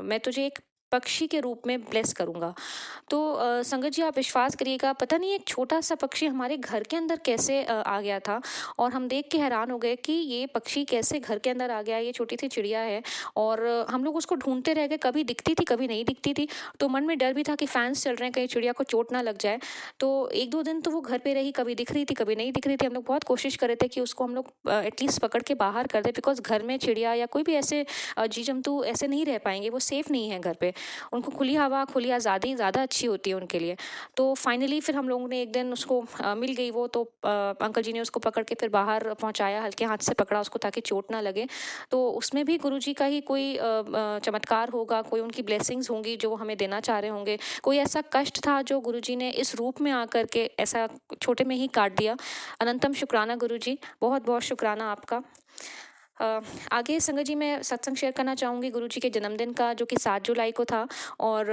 मैं तुझे एक पक्षी के रूप में ब्लेस करूंगा। तो संगत जी आप विश्वास करिएगा, पता नहीं एक छोटा सा पक्षी हमारे घर के अंदर कैसे आ गया था, और हम देख के हैरान हो गए कि ये पक्षी कैसे घर के अंदर आ गया। ये छोटी सी चिड़िया है, और हम लोग उसको ढूंढते रह गए, कभी दिखती थी कभी नहीं दिखती थी। तो मन में डर भी था कि फैंस चल रहे हैं, कहीं चिड़िया को चोट ना लग जाए। तो 1-2 दिन तो वो घर पे रही, कभी दिख रही थी कभी नहीं दिख रही थी। हम लोग बहुत कोशिश कर रहे थे कि उसको हम लोग एटलीस्ट पकड़ के बाहर कर दे, बिकॉज घर में चिड़िया या कोई भी ऐसे जीव जंतु ऐसे नहीं रह पाएंगे, वो सेफ नहीं है घर पे। उनको खुली हवा, खुली आज़ादी ज़्यादा अच्छी होती है उनके लिए। तो फाइनली फिर हम लोगों ने एक दिन उसको मिल गई वो, तो अंकल जी ने उसको पकड़ के फिर बाहर पहुंचाया, हल्के हाथ से पकड़ा उसको ताकि चोट ना लगे। तो उसमें भी गुरुजी का ही कोई चमत्कार होगा, कोई उनकी ब्लेसिंग्स होंगी जो वो हमें देना चाह रहे होंगे। कोई ऐसा कष्ट था जो गुरुजी ने इस रूप में आकर के ऐसा छोटे में ही काट दिया। अनंतम शुक्राना गुरुजी, बहुत बहुत शुक्राना आपका। आगे संगत जी मैं सत्संग शेयर करना चाहूँगी गुरुजी के जन्मदिन का, जो कि 7 जुलाई को था। और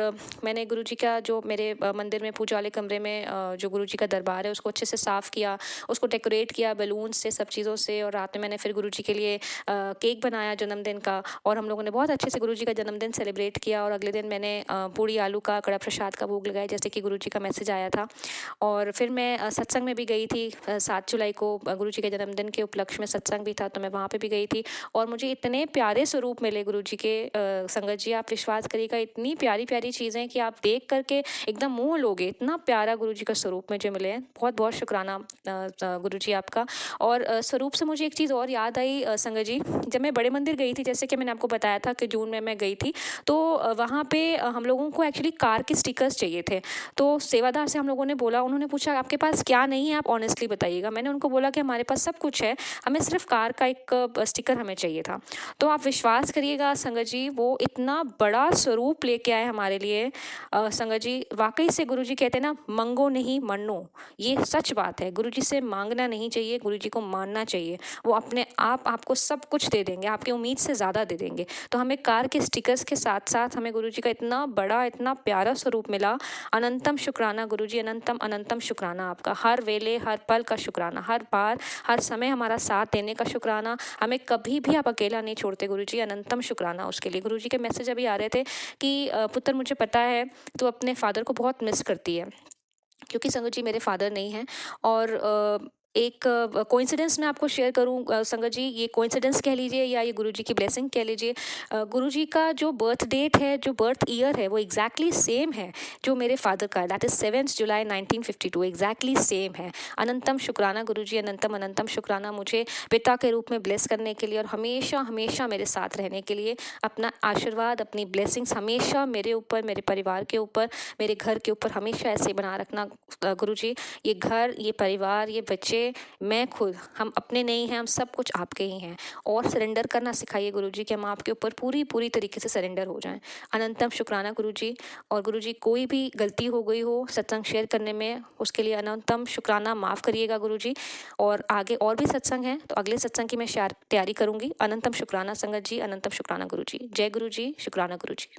मैंने गुरुजी का जो मेरे मंदिर में पूजा वाले कमरे में जो गुरुजी का दरबार है उसको अच्छे से साफ़ किया, उसको डेकोरेट किया बैलून से, सब चीज़ों से। और रात में मैंने फिर गुरुजी के लिए केक बनाया जन्मदिन का, और हम लोगों ने बहुत अच्छे से गुरुजी का जन्मदिन सेलिब्रेट किया। और अगले दिन मैंने पूड़ी आलू का कड़ा प्रसाद का भोग लगाया, जैसे कि गुरुजी का मैसेज आया था। और फिर मैं सत्संग में भी गई थी 7 जुलाई को, गुरुजी के जन्मदिन के उपलक्ष्य में सत्संग भी था, तो मैं वहाँ पे भी गई थी। और मुझे इतने प्यारे स्वरूप मिले गुरुजी के, संगत जी आप विश्वास करिएगा, इतनी प्यारी प्यारी चीज़ें कि आप देख करके एकदम मोह लोगे। इतना प्यारा गुरुजी का स्वरूप मुझे मिले हैं। बहुत बहुत शुक्राना गुरुजी आपका। और स्वरूप से मुझे एक चीज़ और याद आई संगत जी, जब मैं बड़े मंदिर गई थी, जैसे कि मैंने आपको बताया था कि जून में मैं गई थी, तो वहाँ पे हम लोगों को एक्चुअली कार के स्टिकर्स चाहिए थे। तो सेवादार से हम लोगों ने बोला, उन्होंने पूछा आपके पास क्या नहीं है, आप ऑनेस्टली बताइएगा। मैंने उनको बोला कि हमारे पास सब कुछ है, हमें सिर्फ कार का एक स्टिकर हमें चाहिए था। तो आप विश्वास करिएगा संगत जी, वो इतना बड़ा स्वरूप लेके आए हमारे लिए। संगत जी वाकई से गुरुजी कहते हैं ना, मंगो नहीं मन्नो, ये सच बात है। गुरुजी से मांगना नहीं चाहिए, गुरुजी को मानना चाहिए। वो अपने आप आपको सब कुछ दे देंगे, आपकी उम्मीद से ज़्यादा दे देंगे। तो हमें कार के स्टिकर्स के साथ साथ हमें गुरुजी का इतना बड़ा, इतना प्यारा स्वरूप मिला। अनंतम शुक्राना गुरुजी, अनंतम अनंतम शुक्राना आपका। हर वेले हर पल का शुक्राना, हर बार हर समय हमारा साथ देने का शुक्राना। हमें कभी भी आप अकेला नहीं छोड़ते गुरुजी, अनंतम शुक्राना उसके लिए। गुरुजी के मैसेज अभी आ रहे थे कि पुत्र मुझे पता है तो अपने फादर को बहुत मिस करती है, क्योंकि संगत जी मेरे फादर नहीं हैं। और एक कोइंसिडेंस मैं आपको शेयर करूं संगत जी, ये कोइंसिडेंस कह लीजिए या ये गुरुजी की ब्लेसिंग कह लीजिए। गुरुजी का जो बर्थ डेट है, जो बर्थ ईयर है, वो एग्जैक्टली सेम है जो मेरे फादर का है। That is 7 July 1952, exactly same है। अनंतम शुक्राना गुरुजी, अनंतम अनंतम शुक्राना मुझे पिता के रूप में ब्लेस करने के लिए और हमेशा हमेशा मेरे साथ रहने के लिए। अपना आशीर्वाद, अपनी ब्लेसिंग्स हमेशा मेरे ऊपर, मेरे परिवार के ऊपर, मेरे घर के ऊपर हमेशा ऐसे बना रखना गुरुजी। ये घर, ये परिवार, ये बच्चे, मैं खुद, हम अपने नहीं हैं, हम सब कुछ आपके ही हैं। और सरेंडर करना सिखाइए गुरुजी कि हम आपके ऊपर पूरी पूरी तरीके से सरेंडर हो जाएं। अनंतम शुक्राना गुरुजी। और गुरुजी कोई भी गलती हो गई हो सत्संग शेयर करने में, उसके लिए अनंतम शुक्राना, माफ़ करिएगा गुरुजी। और आगे और भी सत्संग हैं तो अगले सत्संग की मैं तैयारी करूंगी। अनंतम शुक्राना संगत जी, अनंतम शुक्राना गुरुजी। जय गुरुजी, शुक्राना गुरुजी।